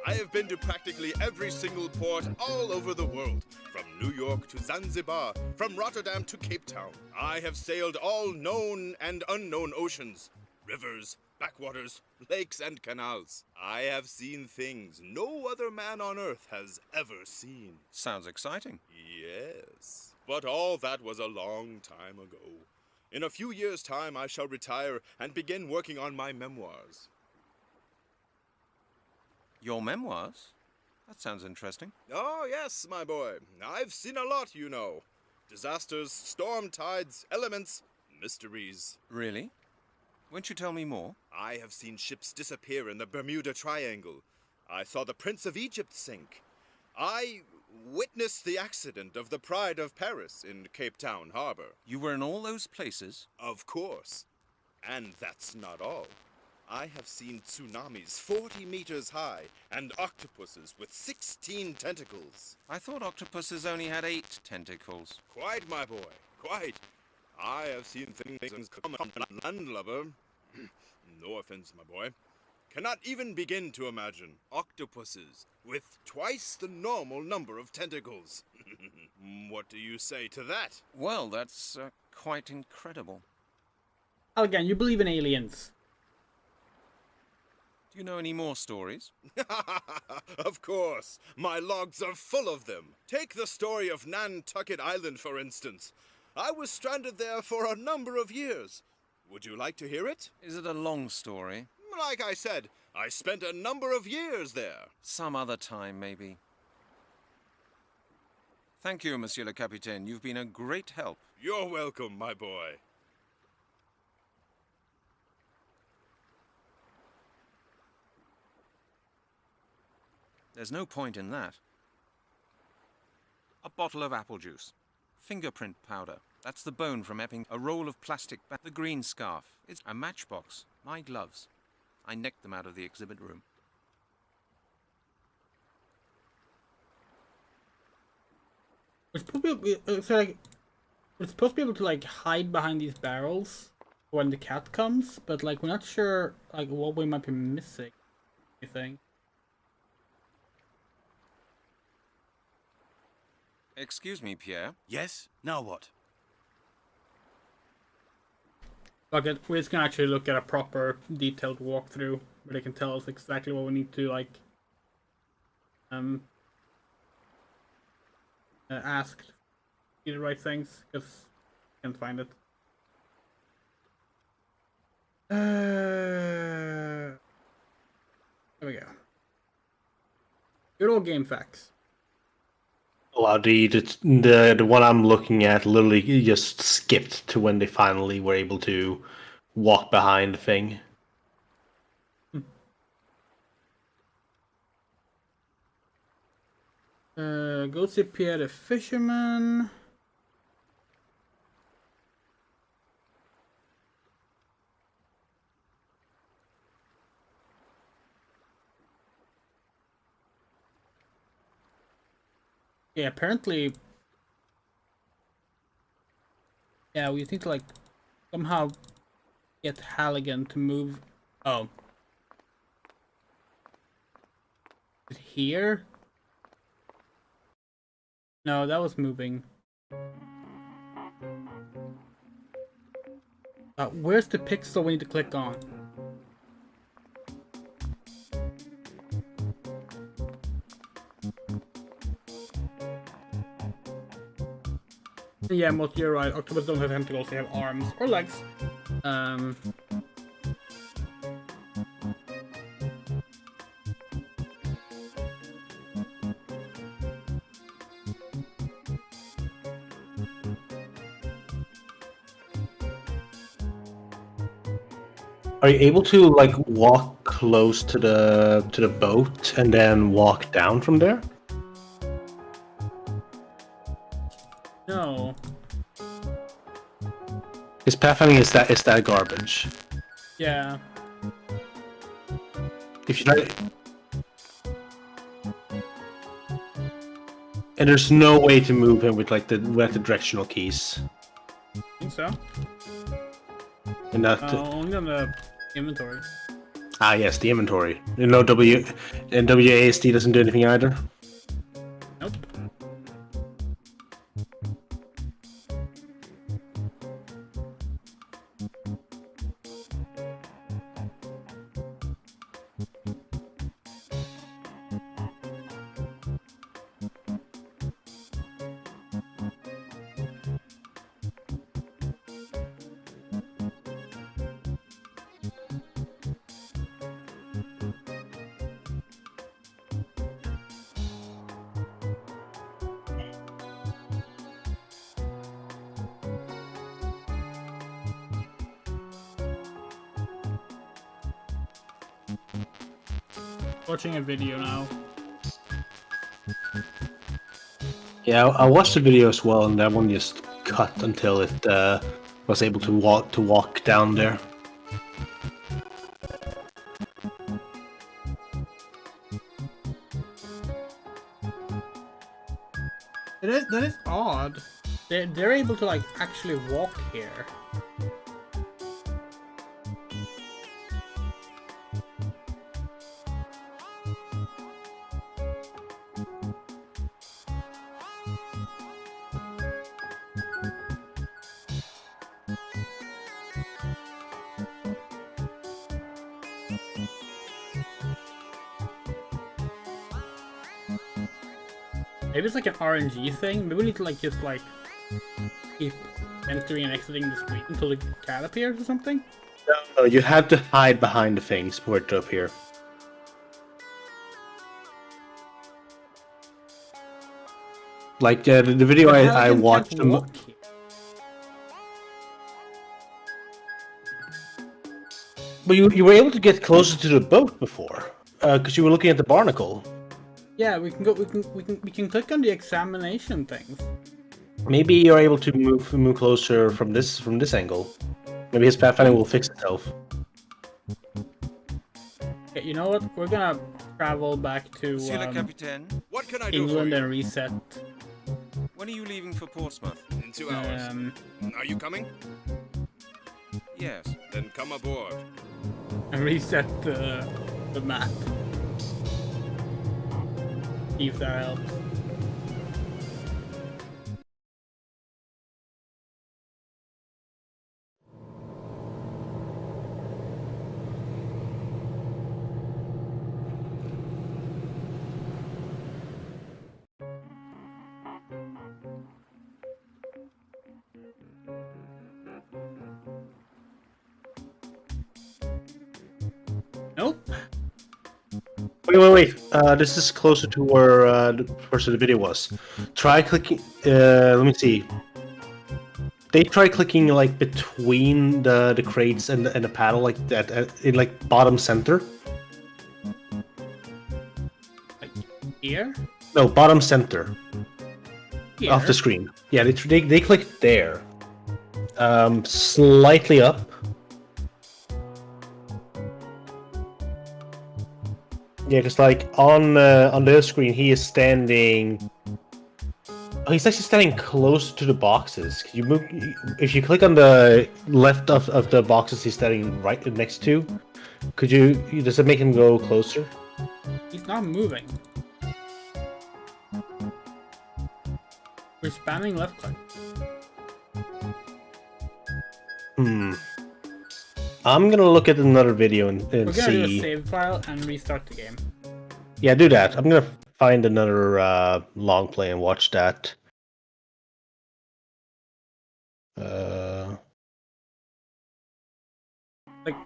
I have been to practically every single port all over the world, from New York to Zanzibar, from Rotterdam to Cape Town. I have sailed all known and unknown oceans, rivers, backwaters, lakes, and canals. I have seen things no other man on earth has ever seen. Sounds exciting. Yes. But all that was a long time ago. In a few years' time, I shall retire and begin working on my memoirs. Your memoirs? That sounds interesting. Oh, yes, my boy. I've seen a lot, you know. Disasters, storm tides, elements, mysteries. Really? Won't you tell me more? I have seen ships disappear in the Bermuda Triangle. I saw the Prince of Egypt sink. I witnessed the accident of the Pride of Paris in Cape Town Harbor. You were in all those places? Of course. And that's not all. I have seen tsunamis 40 meters high and octopuses with 16 tentacles. I thought octopuses only had 8 tentacles. Quite, my boy, quite. I have seen things common landlubber. No offense, my boy. Cannot even begin to imagine octopuses with twice the normal number of tentacles. What do you say to that? Well, that's quite incredible. Again, you believe in aliens. Do you know any more stories? Of course. My logs are full of them. Take the story of Nantucket Island, for instance. I was stranded there for a number of years. Would you like to hear it? Is it a long story? Like I said, I spent a number of years there. Some other time, maybe. Thank you, Monsieur le Capitaine. You've been a great help. You're welcome, my boy. There's no point in that. A bottle of apple juice. Fingerprint powder. That's the bone from Epping. A roll of plastic bag. The green scarf. It's a matchbox. My gloves. I nicked them out of the exhibit room. It's probably it's like we're supposed to be able to like hide behind these barrels when the cat comes, but like we're not sure like what we might be missing. Anything? Excuse me, Pierre. Yes? Now what? Okay, we're just gonna actually look at a proper detailed walkthrough where they can tell us exactly what we need to like ask to do the right things, because I can't find it. There we go. Good old game facts. Wow, the one I'm looking at literally just skipped to when they finally were able to walk behind the thing. Go see Pierre the fisherman. Yeah, apparently. Yeah, we need to like somehow get Halligan to move. Oh. Is it here? No, that was moving. Where's the pixel we need to click on? Yeah, Mot, you're right. Octopus don't have tentacles, they have arms or legs. Are you able to like walk close to the boat and then walk down from there? No. His pathfinding is that garbage. Yeah. If you try, and there's no way to move him with like the directional keys. I think so. And that only on the inventory. Ah yes, the inventory. You know, WASD doesn't do anything either. Nope. watching a video now. Yeah, I watched the video as well, and that one just cut until it was able to walk down there. That is odd. They're able to like actually walk here. Maybe it's like an RNG thing. Maybe we need to like just like keep entering and exiting the screen until the cat appears or something. No, you have to hide behind the things for it to appear. Like the video I watched. But you were able to get closer to the boat before, because you were looking at the barnacle. Yeah, we can go. We can click on the examination things. Maybe you're able to move closer from this angle. Maybe his pathfinding will fix itself. Okay, you know what? We're gonna travel back to Monsieur le Capitaine, what can I do England for you? and reset. When are you leaving for Portsmouth? In 2 hours. Are you coming? Yes. Then come aboard. And reset the map. See if that helps. Nope. Wait. This is closer to where the person in the video was. Try clicking. Let me see. They try clicking like between the crates and the paddle, like that in like bottom center. Like here? No, bottom center. Here? Off the screen. Yeah, they clicked there. Slightly up. Yeah, because like on the screen, he is standing. Oh, he's actually standing close to the boxes. Can you move? If you click on the left of the boxes, he's standing right next to. Could you? Does it make him go closer? He's not moving. We're spamming left click. I'm gonna look at another video and We're gonna see. do a save file and restart the game. Yeah, do that. I'm gonna find another long play and watch that. Like,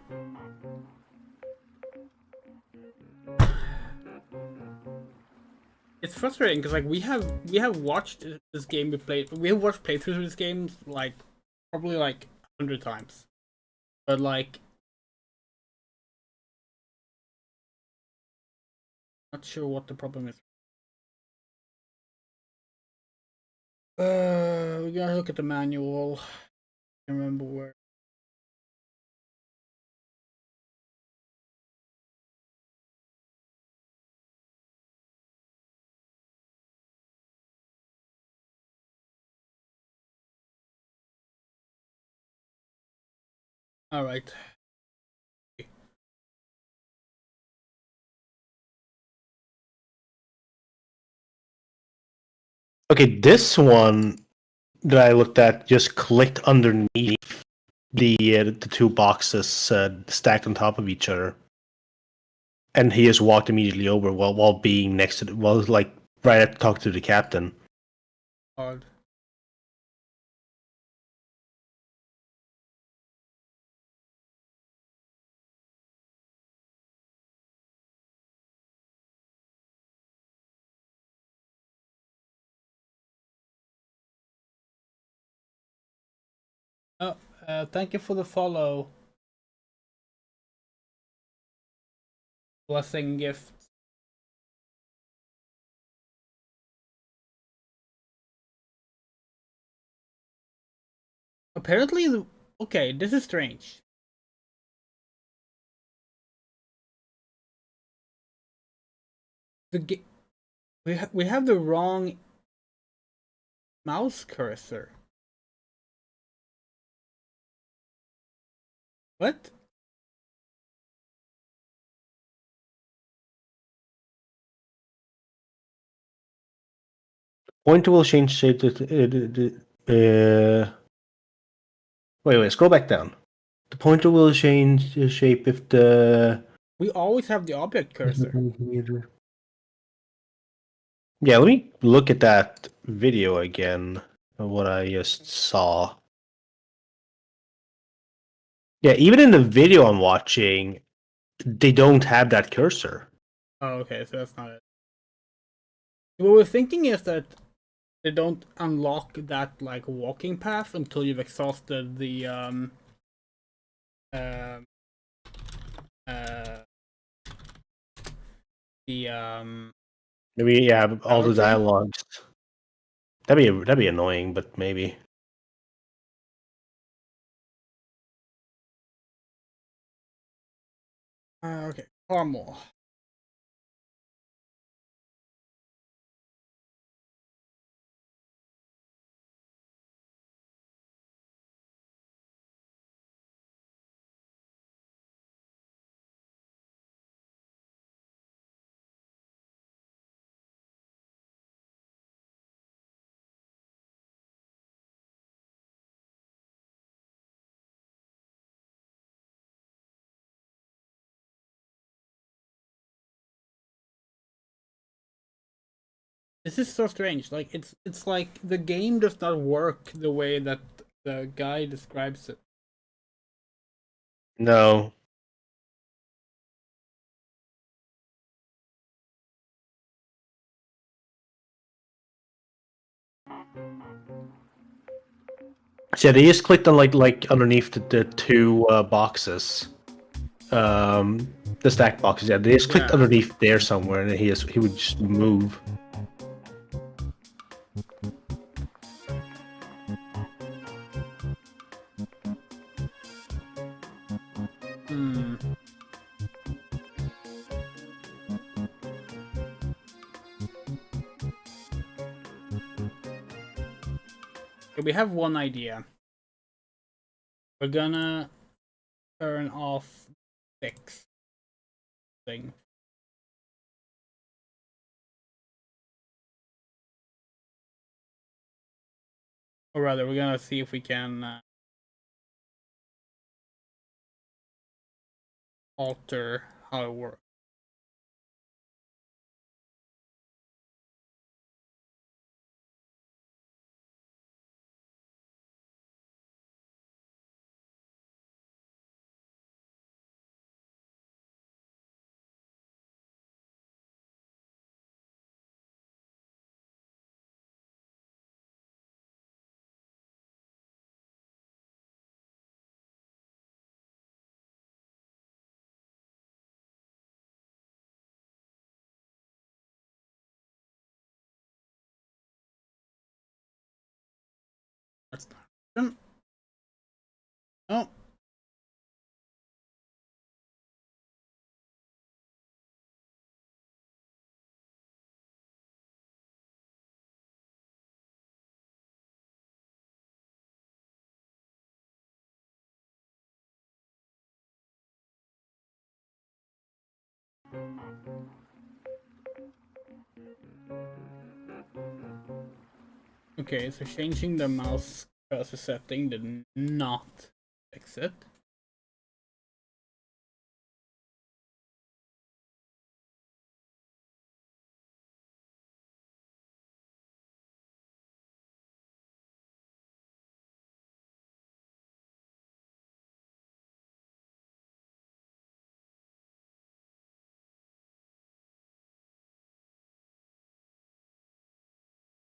it's frustrating because like we have watched this game we have watched playthroughs of this game like probably like 100 times, but like not sure what the problem is. We gotta look at the manual. I remember where. All right. Okay, this one that I looked at just clicked underneath the two boxes stacked on top of each other, and he just walked immediately over while being next to like right at talk to the captain. Odd. Oh, thank you for the follow. Blessing gift. Apparently, okay, this is strange. We have the wrong mouse cursor. What? Pointer will change shape to wait, scroll back down. The pointer will change shape if the... We always have the object cursor. Yeah, let me look at that video again of what I just saw. Yeah, even in the video I'm watching, they don't have that cursor. Oh, okay, so that's not it. What we're thinking is that they don't unlock that like walking path until you've exhausted the Maybe yeah, all the power tree? dialogues. That'd be annoying, but maybe. Okay, Carmel. This is so strange. Like it's like the game does not work the way that the guy describes it. No. So yeah, they just clicked on like underneath the two boxes. The stack boxes. Yeah, they just clicked Yeah. underneath there somewhere, and he would just move. Hmm. Okay, we have one idea. We're gonna turn off fix thing. Or rather, we're gonna see if we can alter how it works. That's not. Oh. Okay, so changing the mouse cursor setting did not fix it.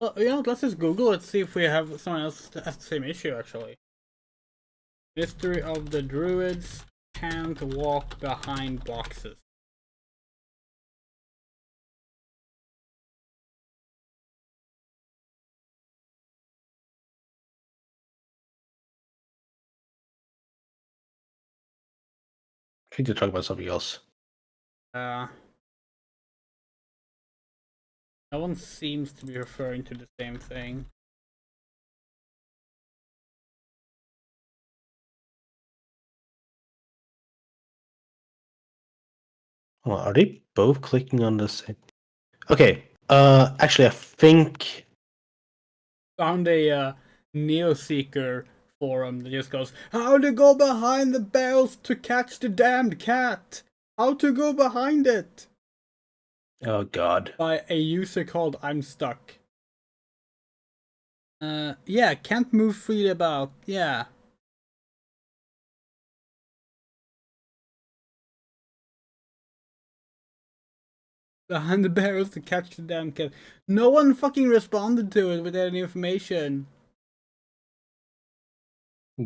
Well, you know, let's just Google it, see if we have someone else that has the same issue, actually. Mystery of the Druids can't walk behind boxes. think they're talking about something else. No one seems to be referring to the same thing. Well, are they both clicking on the same? Okay. Actually, I think Found a Neoseeker forum that just goes, "How to go behind the barrels to catch the damned cat? How to go behind it?" Oh God. By a user called I'm Stuck. Yeah, can't move freely about. Yeah. Behind the barrels to catch the damn cat. No one fucking responded to it with any information.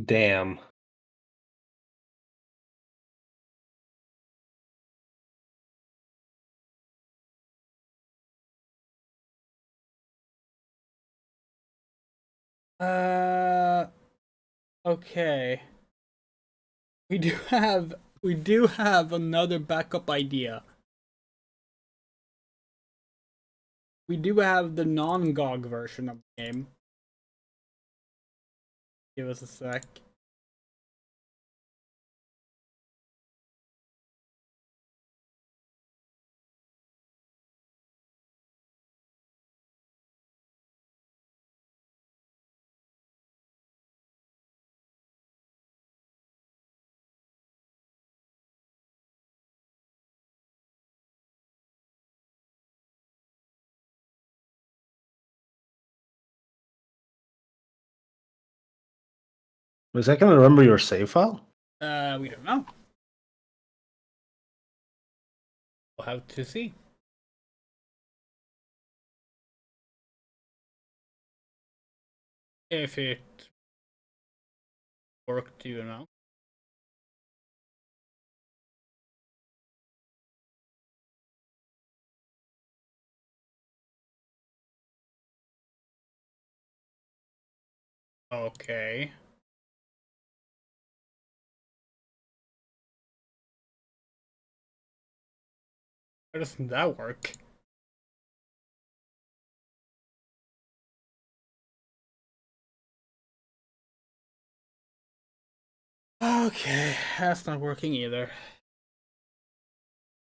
Damn. Okay. We do have another backup idea. We do have the non-GOG version of the game. Give us a sec. Was that gonna remember your save file? We don't know. We'll have to see. If it worked, you know. Okay. How doesn't that work? Okay, that's not working either.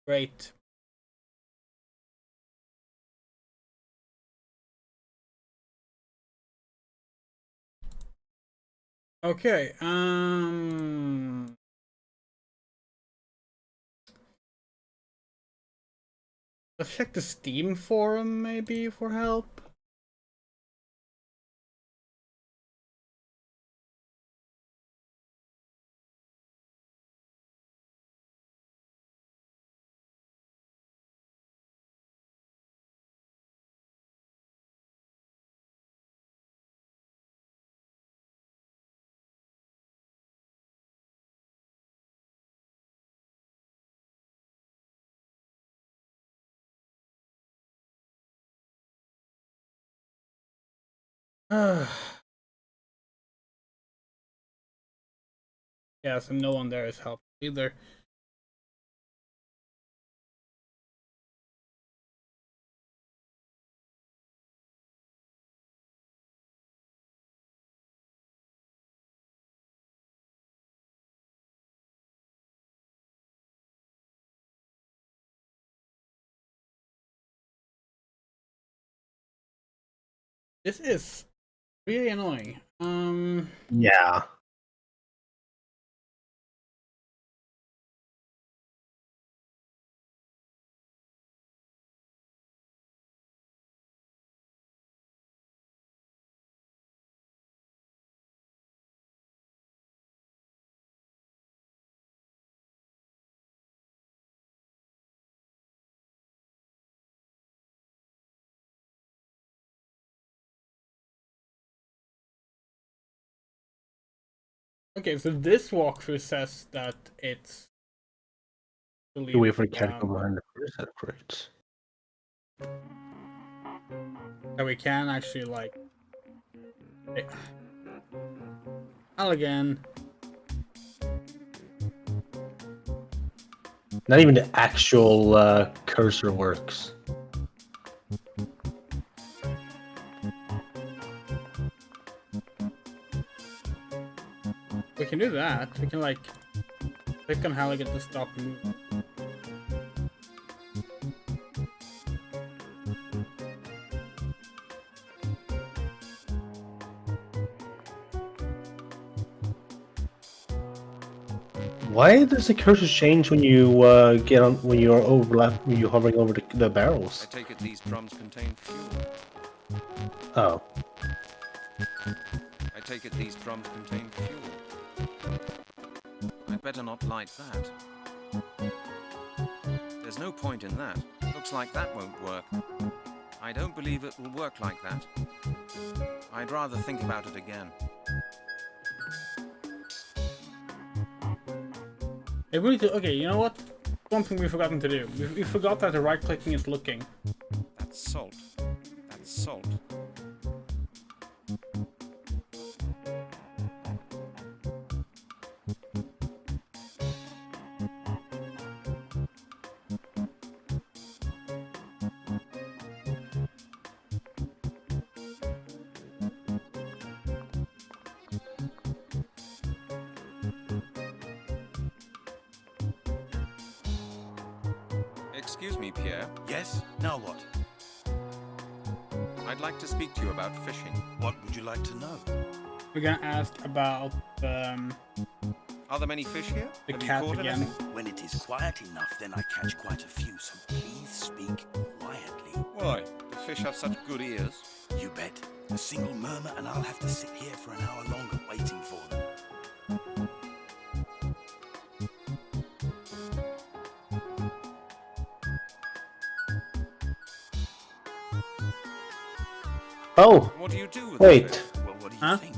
Great. Okay, let's check the Steam forum maybe for help. Yeah, so no one there is helping either. This is really annoying. Yeah. Okay, so this walkthrough says that it's You wait for the cat to go behind the preset crates. that we can actually like I'll again. Not even the actual cursor works. We can do that. We can like click on Halligan to stop moving. Why does the cursor change when you get on when you're when you're hovering over the barrels? I take it these drums contain fuel. Oh. I take it these drums contain fuel. I'd better not light that. There's no point in that. Looks like that won't work. I don't believe it will work like that. I'd rather think about it again. Hey, we need to, okay, you know what? Something we've forgotten to do. We forgot that the right clicking is looking. That's salt. That's salt. Excuse me, Pierre. Yes? Now what? I'd like to speak to you about fishing. What would you like to know? We're gonna ask about Are there many fish here? the Have you cat caught again. anything? When it is quiet enough, then I catch quite a few, so please speak quietly. Why? Do fish have such good ears? You bet. A single murmur and I'll have to sit here for an hour longer waiting for them. Oh. What do you do with wait. them? Well, what do you think?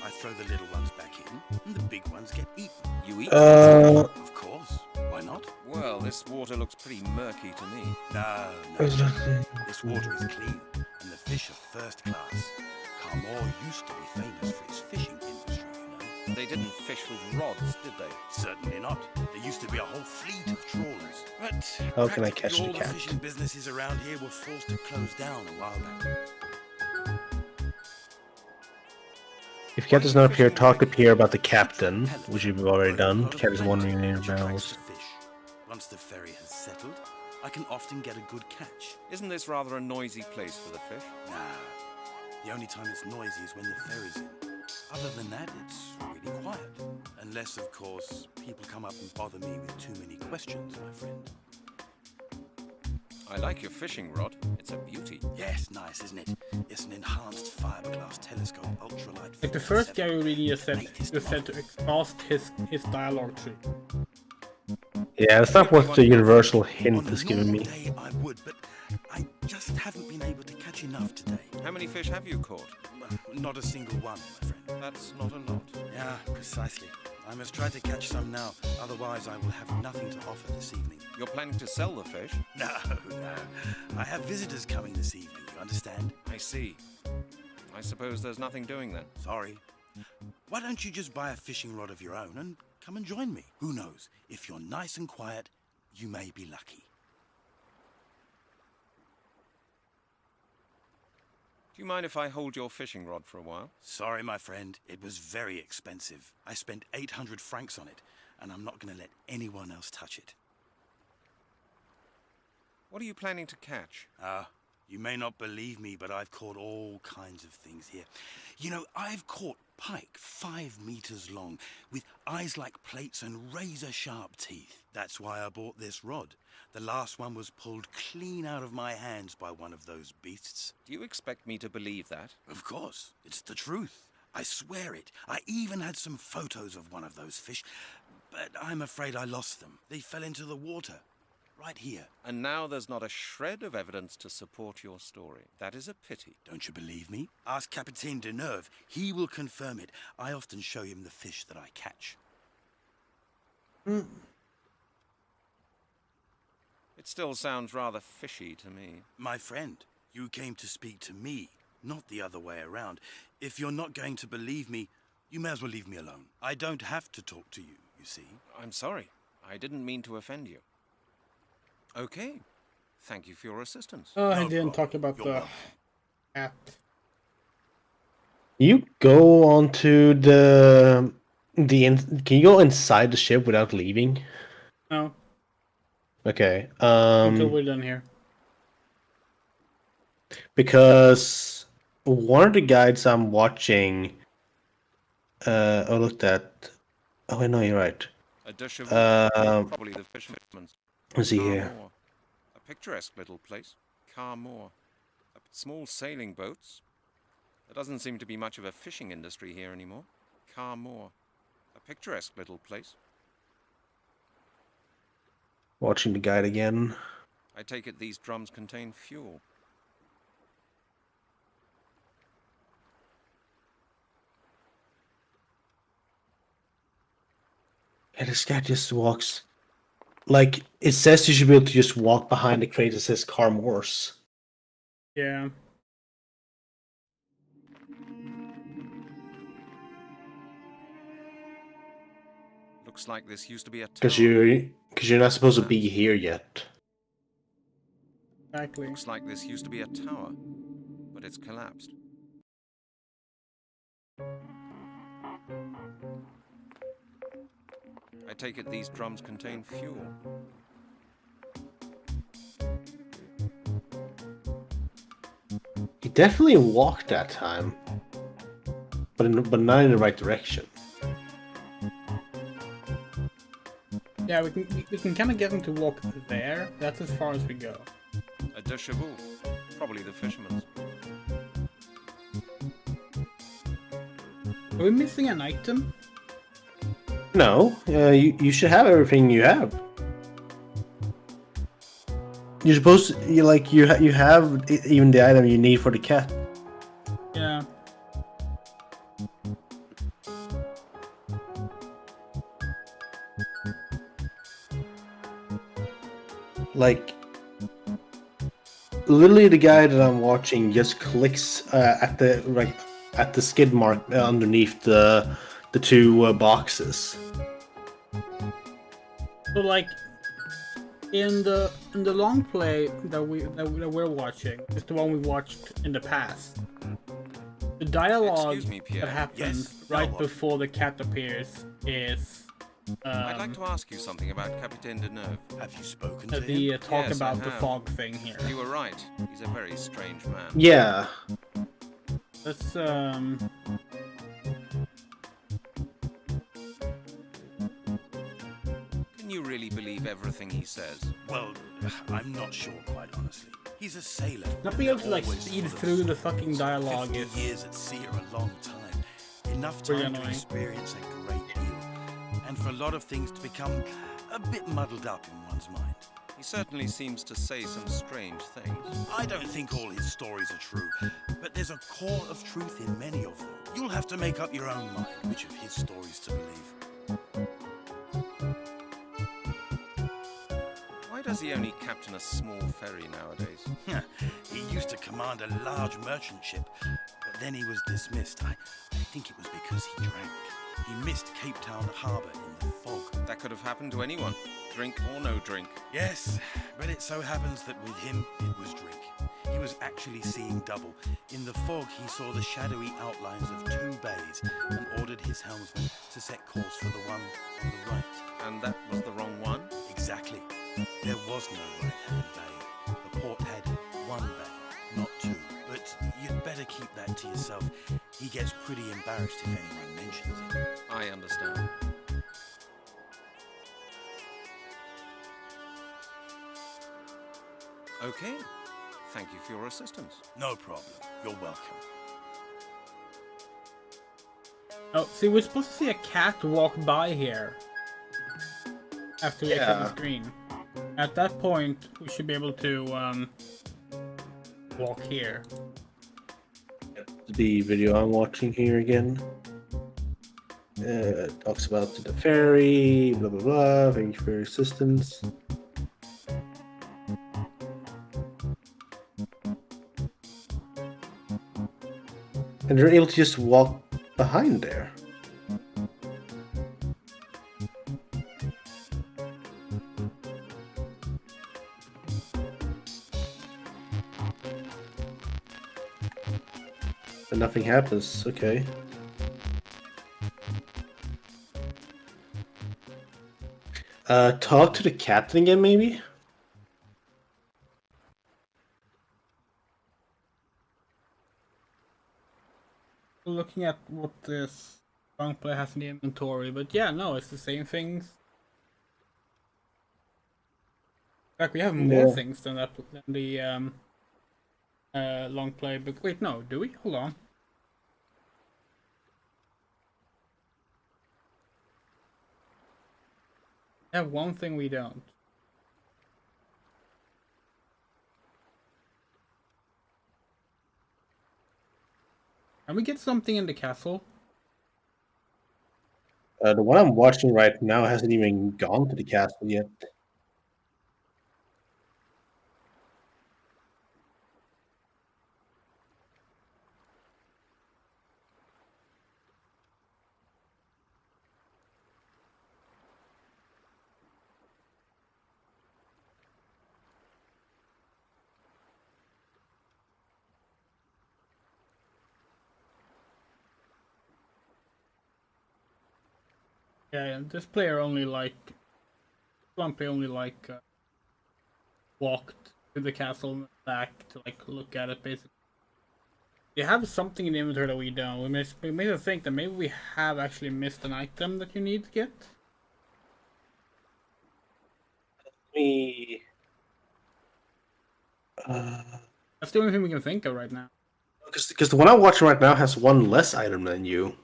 I throw the little ones back in, and the big ones get eaten. You eat them? Of course. Why not? Well, this water looks pretty murky to me. No. This water is clean, and the fish are first class. Carmore used to be famous for its fishing industry, you know. They didn't fish with rods, did they? Certainly not. There used to be a whole fleet of trawlers. But How can I practically catch the all the cat? fishing businesses around here were forced to close down a while back. If Cat does not appear, talk to Pierre about the captain, which you've already done. Cat is wandering near barrels. Once the ferry has settled, I can often get a good catch. Isn't this rather a noisy place for the fish? Nah. The only time it's noisy is when the ferry's in. Other than that, it's really quiet. Unless, of course, people come up and bother me with too many questions, my friend. I like your fishing rod. It's a beauty. Yes, nice, isn't it? It's an enhanced fiberglass telescope, ultralight. Like the first guy who really just said to exhaust his dialogue tree. Yeah, that's not what the universal hint is giving me. Day I would, but I just haven't been able to catch enough today. How many fish have you caught? Not a single one, my friend. That's not a lot. Yeah, precisely. I must try to catch some now, otherwise I will have nothing to offer this evening. You're planning to sell the fish? No. I have visitors coming this evening, you understand? I see. I suppose there's nothing doing then. Sorry. Why don't you just buy a fishing rod of your own and come and join me? Who knows? If you're nice and quiet, you may be lucky. Do you mind if I hold your fishing rod for a while? Sorry, my friend. It was very expensive. I spent 800 francs on it, and I'm not going to let anyone else touch it. What are you planning to catch? You may not believe me, but I've caught all kinds of things here. You know, I've caught pike 5 meters long, with eyes like plates and razor-sharp teeth. That's why I bought this rod. The last one was pulled clean out of my hands by one of those beasts. Do you expect me to believe that? Of course. It's the truth. I swear it. I even had some photos of one of those fish, but I'm afraid I lost them. They fell into the water. Right here. And now there's not a shred of evidence to support your story. That is a pity. Don't you believe me? Ask Capitaine Deneuve. He will confirm it. I often show him the fish that I catch. It still sounds rather fishy to me. My friend, you came to speak to me, not the other way around. If you're not going to believe me, you may as well leave me alone. I don't have to talk to you, you see. I'm sorry. I didn't mean to offend you. Okay. Thank you for your assistance. Oh, I didn't talk about the cat. You go onto can you go inside the ship without leaving? No. Okay. Until we're done here. Because one of the guides I'm watching. Oh, look that. Oh, I know you're right. A dish of probably the fisherman's. Let's see here. Moor. A picturesque little place. Car Moor. Small sailing boats. There doesn't seem to be much of a fishing industry here anymore. Car Moor. A picturesque little place. Watching the guide again. I take it these drums contain fuel. Yeah, this guy just walks. Like, it says you should be able to just walk behind the crate that says Car Moors. Yeah. Looks like this used to be a tower. Because you're not supposed to be here yet. Exactly. Looks like this used to be a tower, but it's collapsed. I take it these drums contain fuel. He definitely walked that time, but not in the right direction. Yeah, we can kind of get him to walk there. That's as far as we go. A dish of wool, probably the fisherman's. Are we missing an item? No, you should have everything you have. You're supposed to, you have even the item you need for the cat. Yeah. Like, literally, the guy that I'm watching just clicks at the skid mark underneath the two boxes. So like, in the long play that we're watching, is the one we watched in the past. The dialogue that happens right before the cat appears is. I'd like to ask you something about Capitaine Deneuve. Have you spoken to the him? talk Yes, about I the have. fog thing here. You were right. He's a very strange man. Yeah. Let's Can you really believe everything he says? Well, I'm not sure, quite honestly. He's a sailor. not being able to like speed through the fucking dialogue 50 is years at sea are a long time. Enough pretty time to annoying. experience a great deal. And for a lot of things to become a bit muddled up in one's mind. He certainly seems to say some strange things. I don't think all his stories are true, but there's a core of truth in many of them. You'll have to make up your own mind which of his stories to believe. Why does he only captain a small ferry nowadays? He used to command a large merchant ship, but then he was dismissed. I think it was because he drank. He missed Cape Town harbour in the fog. That could have happened to anyone, drink or no drink. Yes, but it so happens that with him, it was drink. He was actually seeing double. In the fog, he saw the shadowy outlines of two bays and ordered his helmsman to set course for the one on the right. And that was the wrong one? Exactly. There was no right-hand bay. The port had one bay, not two. But you'd better keep that to yourself. He gets pretty embarrassed if anyone mentions it. I understand. Okay. Thank you for your assistance. No problem. You're welcome. Oh, see, we're supposed to see a cat walk by here after we exit the screen. At that point, we should be able to walk here. The video I'm watching here again. Talks about the ferry, blah blah blah. Thank you for your assistance. And they're able to just walk behind there. And nothing happens. Okay. Talk to the captain again, maybe? Looking at what this strong player has in the inventory, but yeah, no, it's the same things. In fact, we have more Yeah. things than that than the long play. But wait, no, do we? Hold on. We have one thing we don't. Can we get something in the castle? The one I'm watching right now hasn't even gone to the castle yet. Yeah, this player only one player only walked to the castle and back to look at it basically. You have something in the inventory that we don't. We made us think that maybe we have actually missed an item that you need to get. Me. That's the only thing we can think of right now. Because the one I'm watching right now has one less item than you.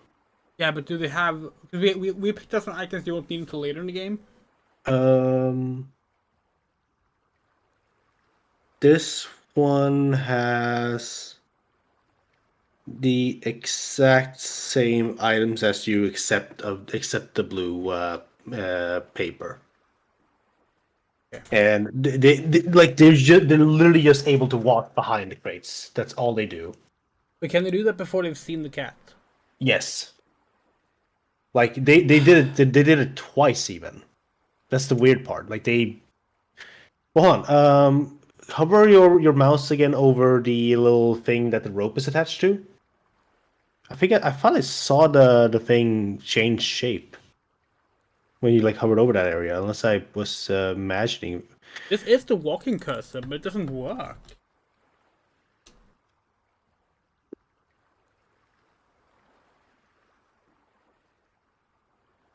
Yeah, but do they have? Because we picked up some items you won't need until later in the game. This one has the exact same items as you, except the blue paper. And they're literally just able to walk behind the crates. That's all they do. But can they do that before they've seen the cat? Yes. Like they did it. They did it twice even. That's the weird part. Like they. Well, hold on. Hover your mouse again over the little thing that the rope is attached to. I thought I saw the thing change shape when you hovered over that area. Unless I was imagining. This is the walking cursor, but it doesn't work.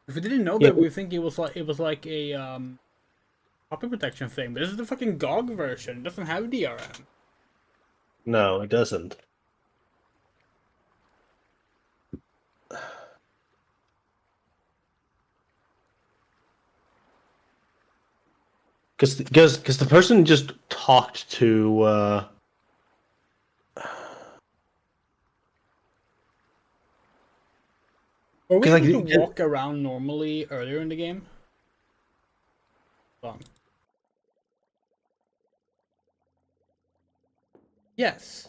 If we didn't know that, we think it was like a copy protection thing. But this is the fucking GOG version. It doesn't have DRM. No, it doesn't. Because the person just talked to. Were we able to walk around normally earlier in the game? Hold on. Yes.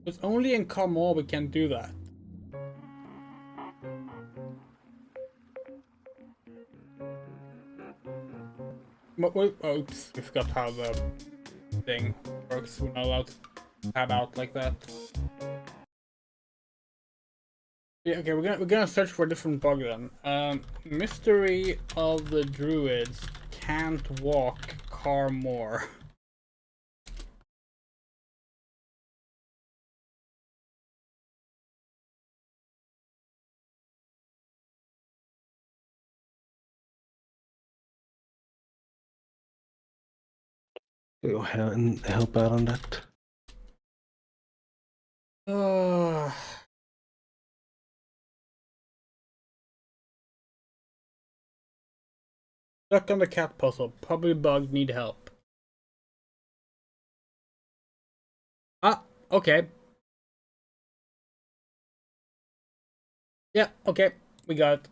It's only in Carmore we can do that. Oops, we forgot how the thing works. We're not allowed to tab out like that. Yeah, okay, we're gonna search for a different bug then. Mystery of the Druids can't walk Carmore. Go ahead and help out on that. Stuck on the cat puzzle. Probably bug, need help. Ah, okay. Yeah, okay. We got it.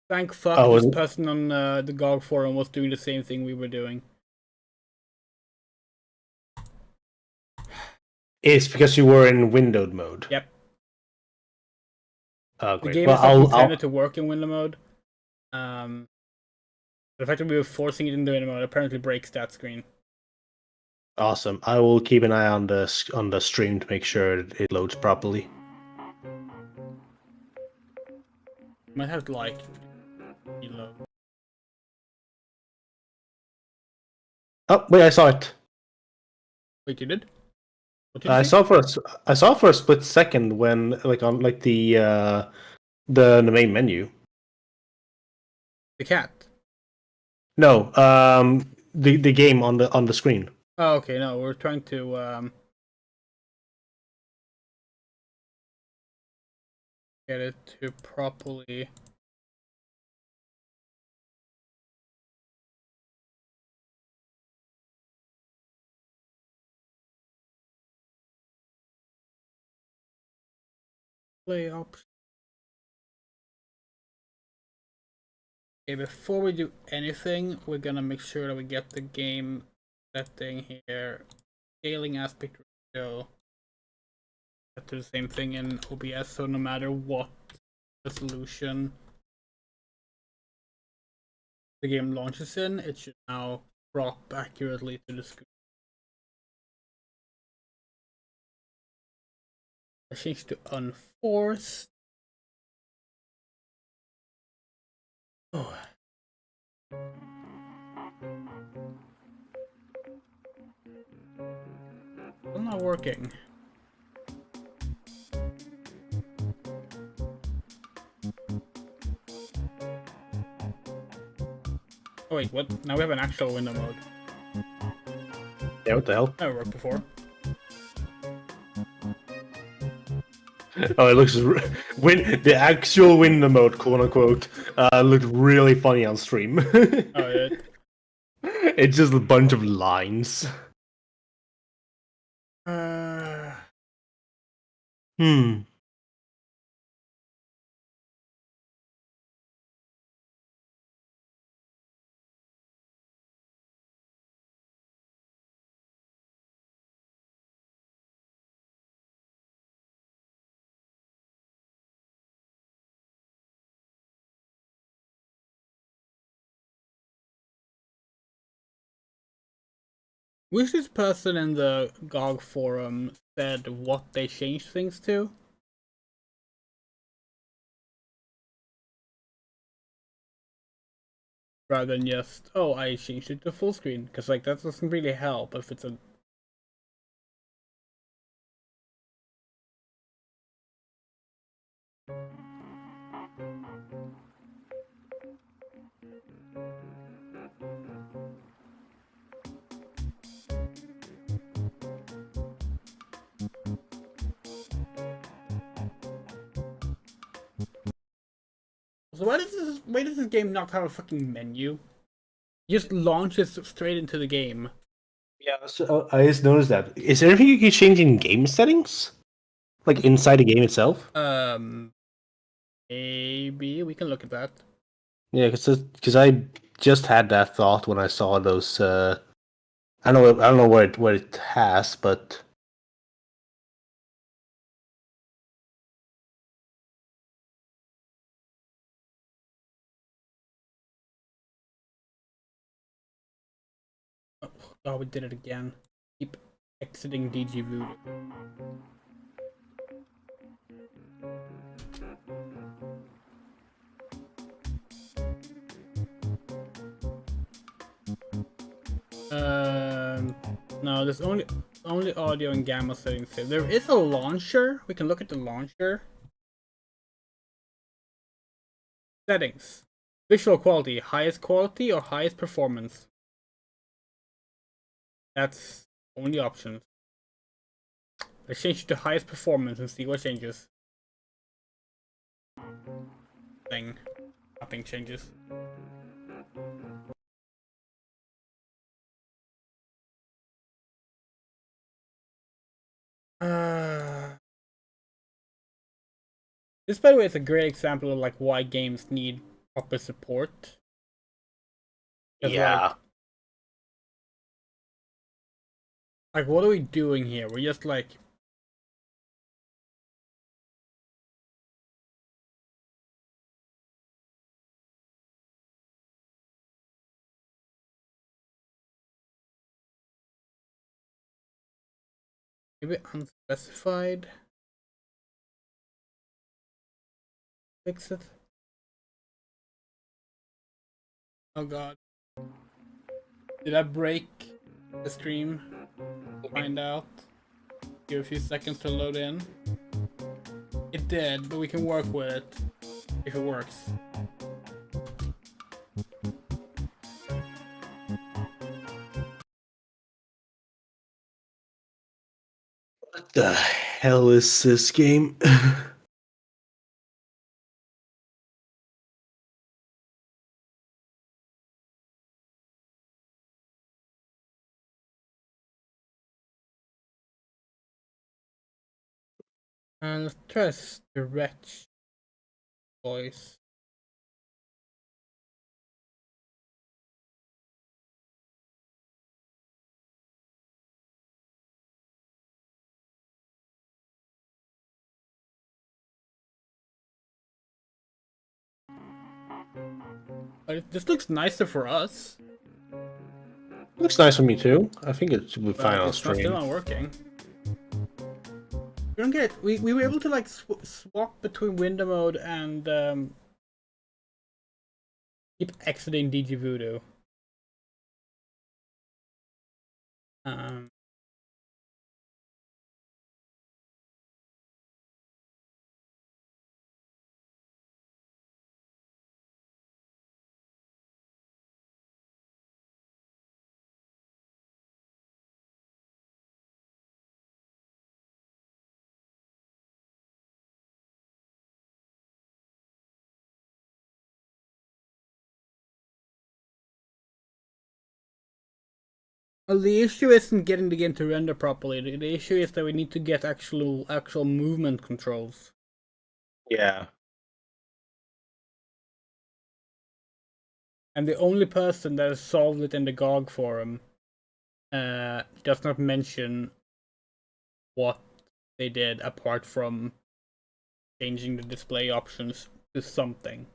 Thank fuck this person on the GOG forum was doing the same thing we were doing. It's because you were in windowed mode. Yep. Oh, The great. game Well, is not intended to work in window mode. The fact that we were forcing it into the mode apparently breaks that screen. Awesome. I will keep an eye on the stream to make sure it loads properly. Might have to like reload. Oh wait, I saw it. Wait, you did? What did you I say? saw for a split second when on the main menu. The cat. No, the game on the screen. Oh, okay. No, we're trying to get it to properly. Play option. Okay, before we do anything, we're gonna make sure that we get the game setting here. Scaling aspect ratio. Set to the same thing in OBS, so no matter what resolution the game launches in, it should now crop accurately to the screen. I changed to unforced. Oh. Still not working. Oh wait, what? Now we have an actual window mode. Yeah, what the hell? Never worked before. Oh, it looks the actual window mode, quote unquote, looked really funny on stream. Oh yeah. It's just a bunch of lines. Hmm. Wish this person in the GOG forum said what they changed things to. Rather than just, oh, I changed it to full screen. Because, like, that doesn't really help if it's a... So why does this game not have a fucking menu? It just launches straight into the game. Yeah, so I just noticed that. Is there anything you can change in game settings? Like inside the game itself? Maybe we can look at that. Yeah, because I just had that thought when I saw those. I don't know what it has, but Oh, we did it again. Keep exiting DG Voodoo. No, there's only audio and gamma settings here. There is a launcher. We can look at the launcher. Settings. Visual quality, highest quality or highest performance. That's only options. Let's change to highest performance and see what changes. Thing. Nothing changes. This, by the way, is a great example of like why games need proper support. Yeah. Like, what are we doing here? We're just like... Maybe unspecified. Fix it. Oh god. Did I break the stream? Find out. Give a few seconds to load in. It did, but we can work with it if it works. What the hell is this game? And let's test the wretch voice. But this looks nicer for us. Looks nice for me too. I think it should be fine on It's still stream. not working. We don't get. We were able to like swap between window mode and keep exiting DG Voodoo. Well, the issue isn't getting the game to render properly. The issue is that we need to get actual movement controls. Yeah. And the only person that has solved it in the GOG forum does not mention what they did apart from changing the display options to something.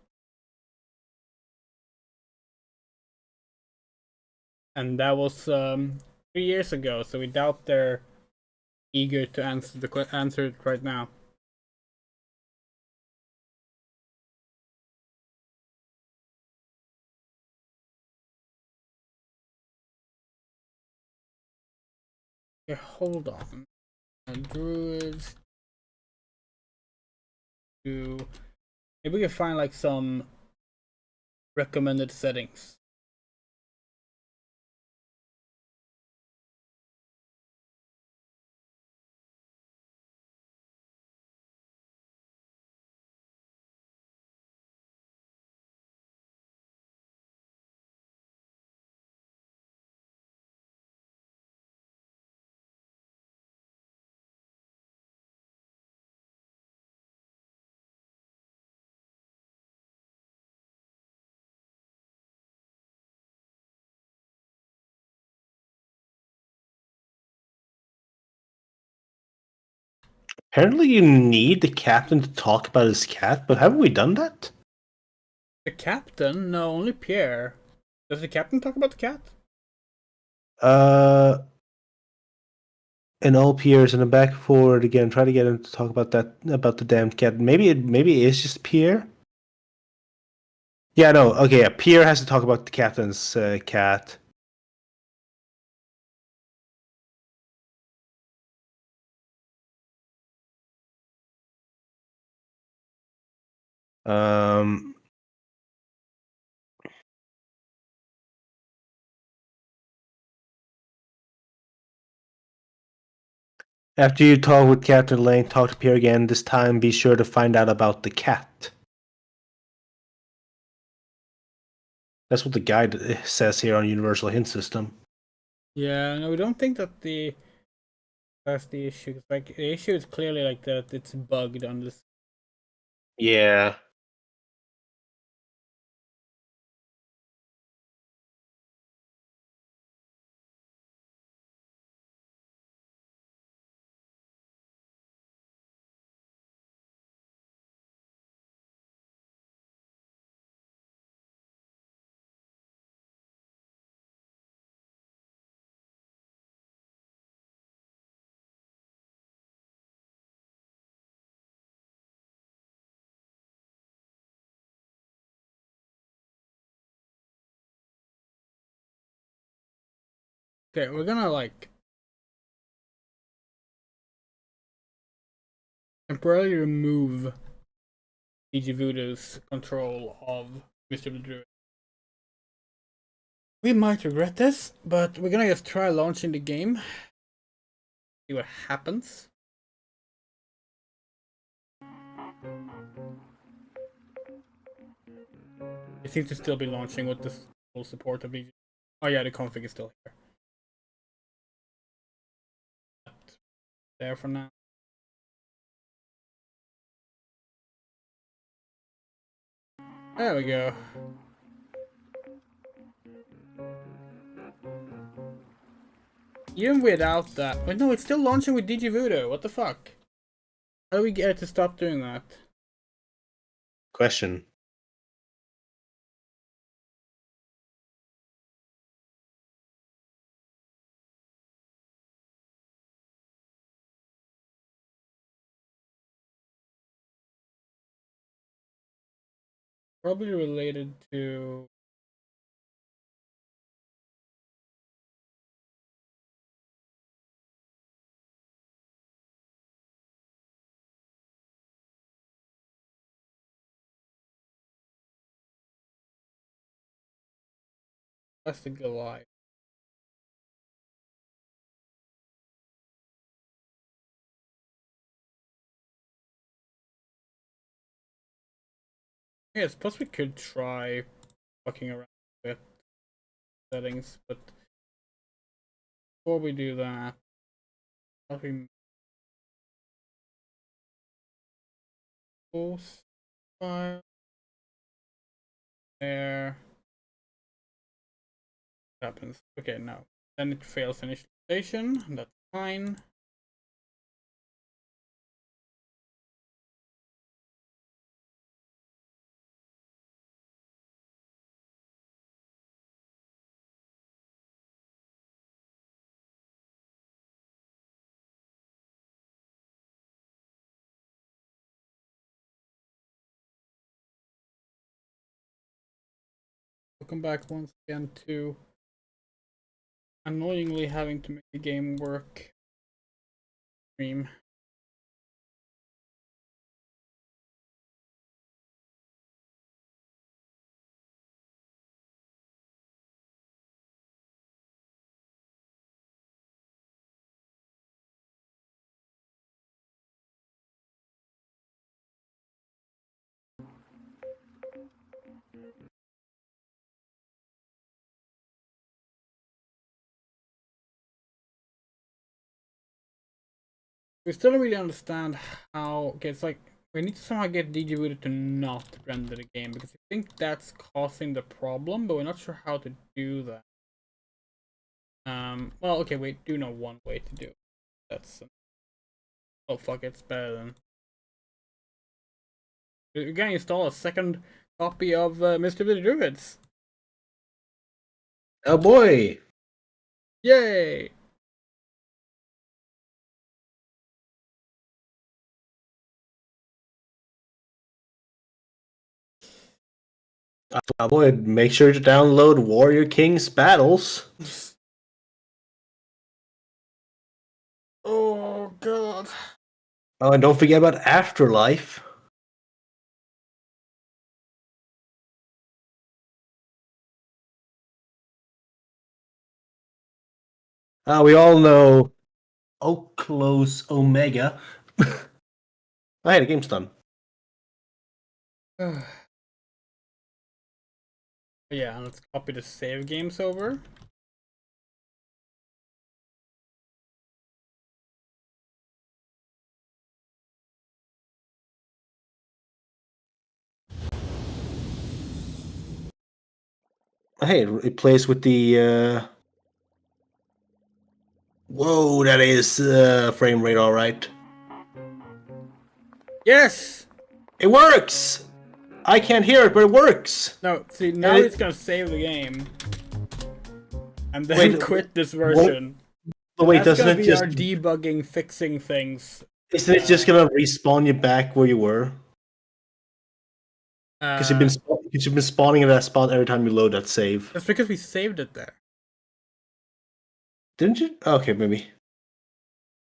And that was 3 years ago, so we doubt they're eager to answer it right now. Okay, hold on. Druids. Maybe we can find like some recommended settings. Apparently, you need the captain to talk about his cat, but haven't we done that? The captain? No, only Pierre. Does the captain talk about the cat? And all peers in the back forward again. Try to get him to talk about the damned cat. Maybe it is just Pierre. Yeah, no. Okay, yeah, Pierre has to talk about the captain's cat. After you talk with Captain Lane, talk to Pierre again. This time, be sure to find out about the cat. That's what the guide says here on Universal Hint System. Yeah, no, we don't think that that's the issue. Like the issue is clearly like that it's bugged on this. Yeah. Okay, we're gonna like temporarily remove DG Voodoo's control of Mr. the Druid. We might regret this, but we're gonna just try launching the game. See what happens. It seems to still be launching with the full support of DG. Oh yeah, the config is still here. There for now. There we go. Even without that... Wait, no, it's still launching with DG Voodoo. What the fuck? How do we get it to stop doing that? Question. Probably related to... That's the Goliath. Yeah, I suppose we could try fucking around with settings, but before we do that, how do we post file there? What happens? Okay, no. Then it fails initialization. That's fine. Welcome back once again to annoyingly having to make the game work. Stream. We still don't really understand how. Okay, it's like we need to somehow get DG Voodoo to not render the game because I think that's causing the problem, but we're not sure how to do that. Well, okay, we do know one way to do it. That's oh fuck, it's better than. We're gonna install a second copy of Mr. the Druids. Oh boy! Yay! Oh boy, make sure to download Warrior King's Battles. Oh god. Oh, and don't forget about Afterlife. We all know Oh Close Omega. I had a game's done. Yeah, let's copy the save games over. Hey, it plays with the. Whoa, that is frame rate, all right. Yes! It works! I can't hear it, but it works! No, see, now it's gonna save the game. And then quit this version. But wait, that's doesn't gonna it be just... our debugging, fixing things. Isn't it just gonna respawn you back where you were? Because you've been spawning at that spot every time you load that save. That's because we saved it there. Didn't you? Okay, maybe.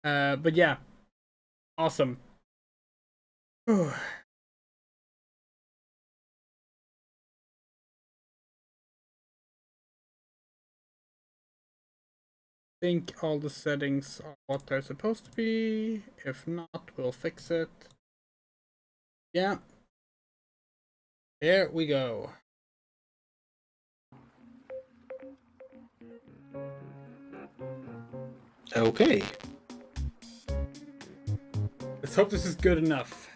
But yeah, awesome. Think all the settings are what they're supposed to be. If not, we'll fix it. Yeah. There we go. Okay. Let's hope this is good enough.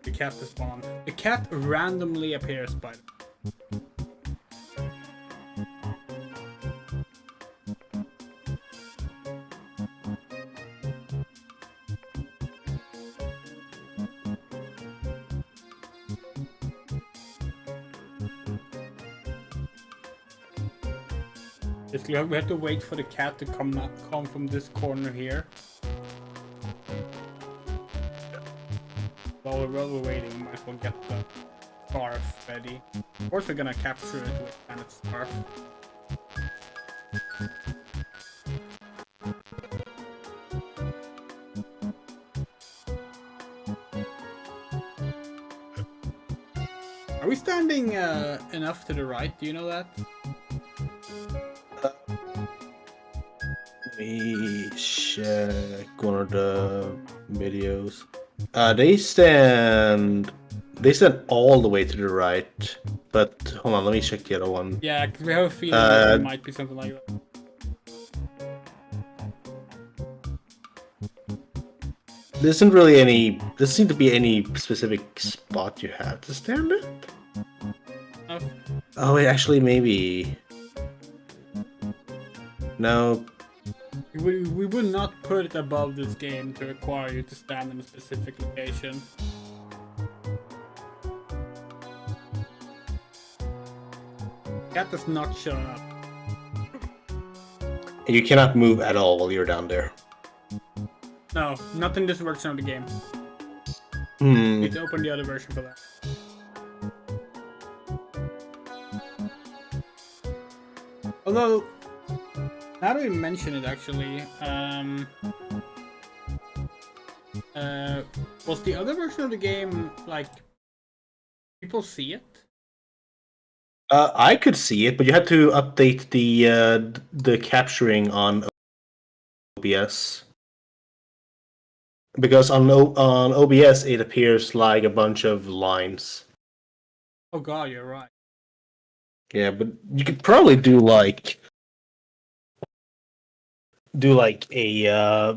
The cat to spawn. The cat randomly appears by the Basically, we have to wait for the cat to come from this corner here. While we're waiting, we might as well get the scarf ready. Of course, we're gonna capture it with Planet's scarf. Are we standing enough to the right? Do you know that? Let me check one of the videos. They stand all the way to the right. But hold on, let me check the other one. Yeah, because we have a feeling that there might be something like that. There isn't really any. There seems to be any specific spot you have to stand at. Oh wait, actually maybe. No. We would not put it above this game to require you to stand in a specific location. Cat does not show up. You cannot move at all while you're down there. No, not in this version of the game. Need to open the other version for that. Although, now that we mention it, actually, was the other version of the game like people see it? I could see it, but you had to update the capturing on OBS. Because on OBS it appears like a bunch of lines. Oh god, you're right. Yeah, but you could probably do like a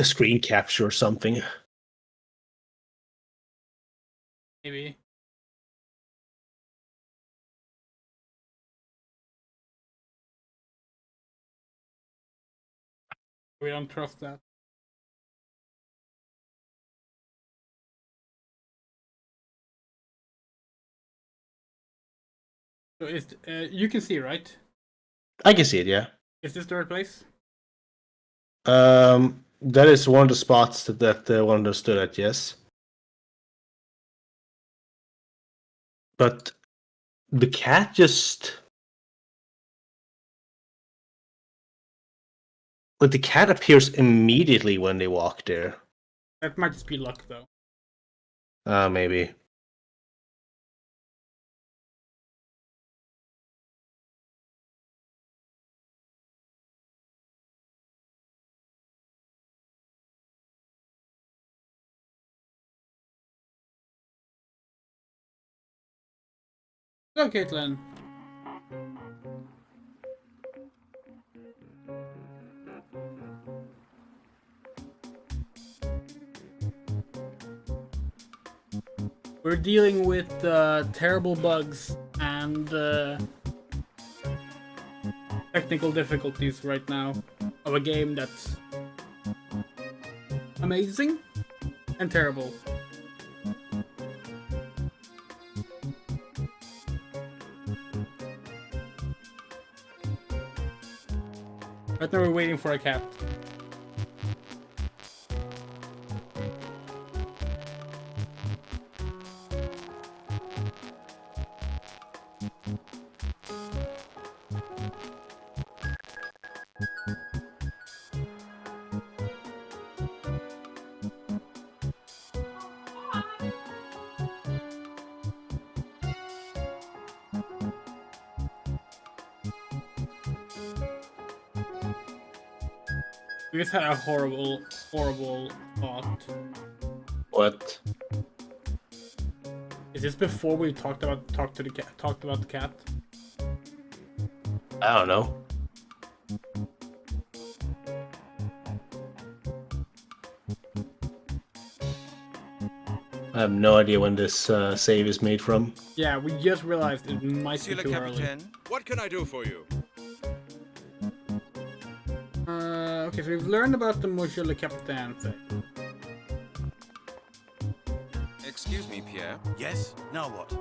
screen capture or something. Maybe. We don't trust that. So is you can see, right? I can see it, yeah. Is this the right place? That is one of the spots that one understood at, yes. But the cat just the cat appears immediately when they walk there. That might just be luck, though. Maybe. Hello, Caitlin. We're dealing with terrible bugs and technical difficulties right now of a game that's amazing and terrible. Right now we're waiting for a cat. We just had a horrible thought. What? Is this before we talked about the cat? I don't know. I have no idea when this save is made from. Yeah, we just realized it might Monsieur be le too early. Capitaine, What can I do for you? Okay, so we've learned about the Monsieur le Capitaine thing. excuse me, Pierre. Yes? Now what?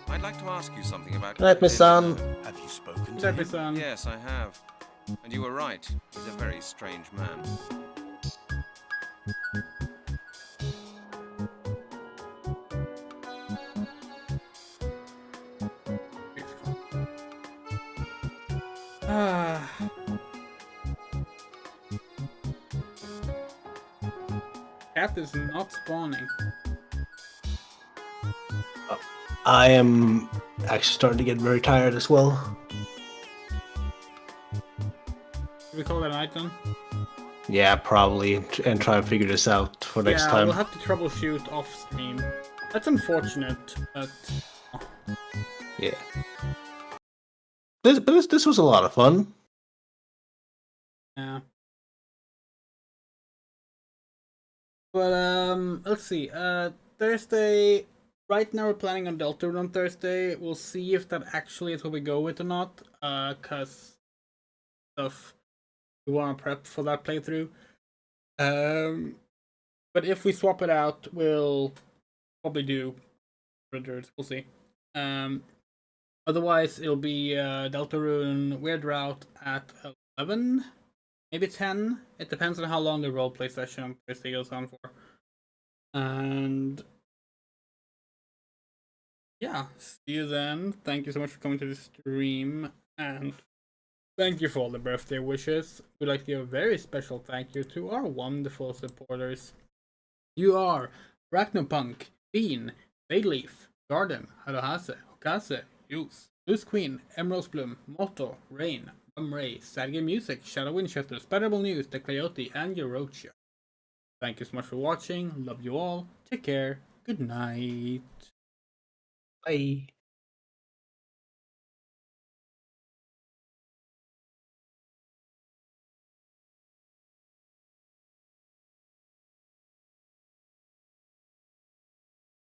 I'd like to ask you something about. Good night, my son. Have you spoken Good to night, my him? son. Yes, I have. And you were right. He's a very strange man. Ah. Cat is not spawning. I am actually starting to get very tired as well. Should we call it a night then? Yeah, probably, and try and figure this out for next Yeah, time. we'll have to troubleshoot off stream. That's unfortunate, but Yeah. This was a lot of fun. yeah. But let's see. Thursday. Right now we're planning on Delta Rune on Thursday. We'll see if that actually is what we go with or not. Cause stuff we want to prep for that playthrough. But if we swap it out, we'll probably do Druids. We'll see. Otherwise, it'll be Delta Rune Weird Route at 11, maybe 10. It depends on how long the roleplay session on Thursday goes on for. And yeah, see you then. Thank you so much for coming to the stream, and thank you for all the birthday wishes. We'd like to give a very special thank you to our wonderful supporters. You are Arachnopunk, Bean, Bayleaf, Garden, Hadohase, Okase, Use, Loose Queen, Emerald Bloom, Motto, Rain, Ray, Sadgame Music, Shadow Winchester, Spreadable News, The Coyote, and Yorocha. Thank you so much for watching. Love you all. Take care. Good night. Bye.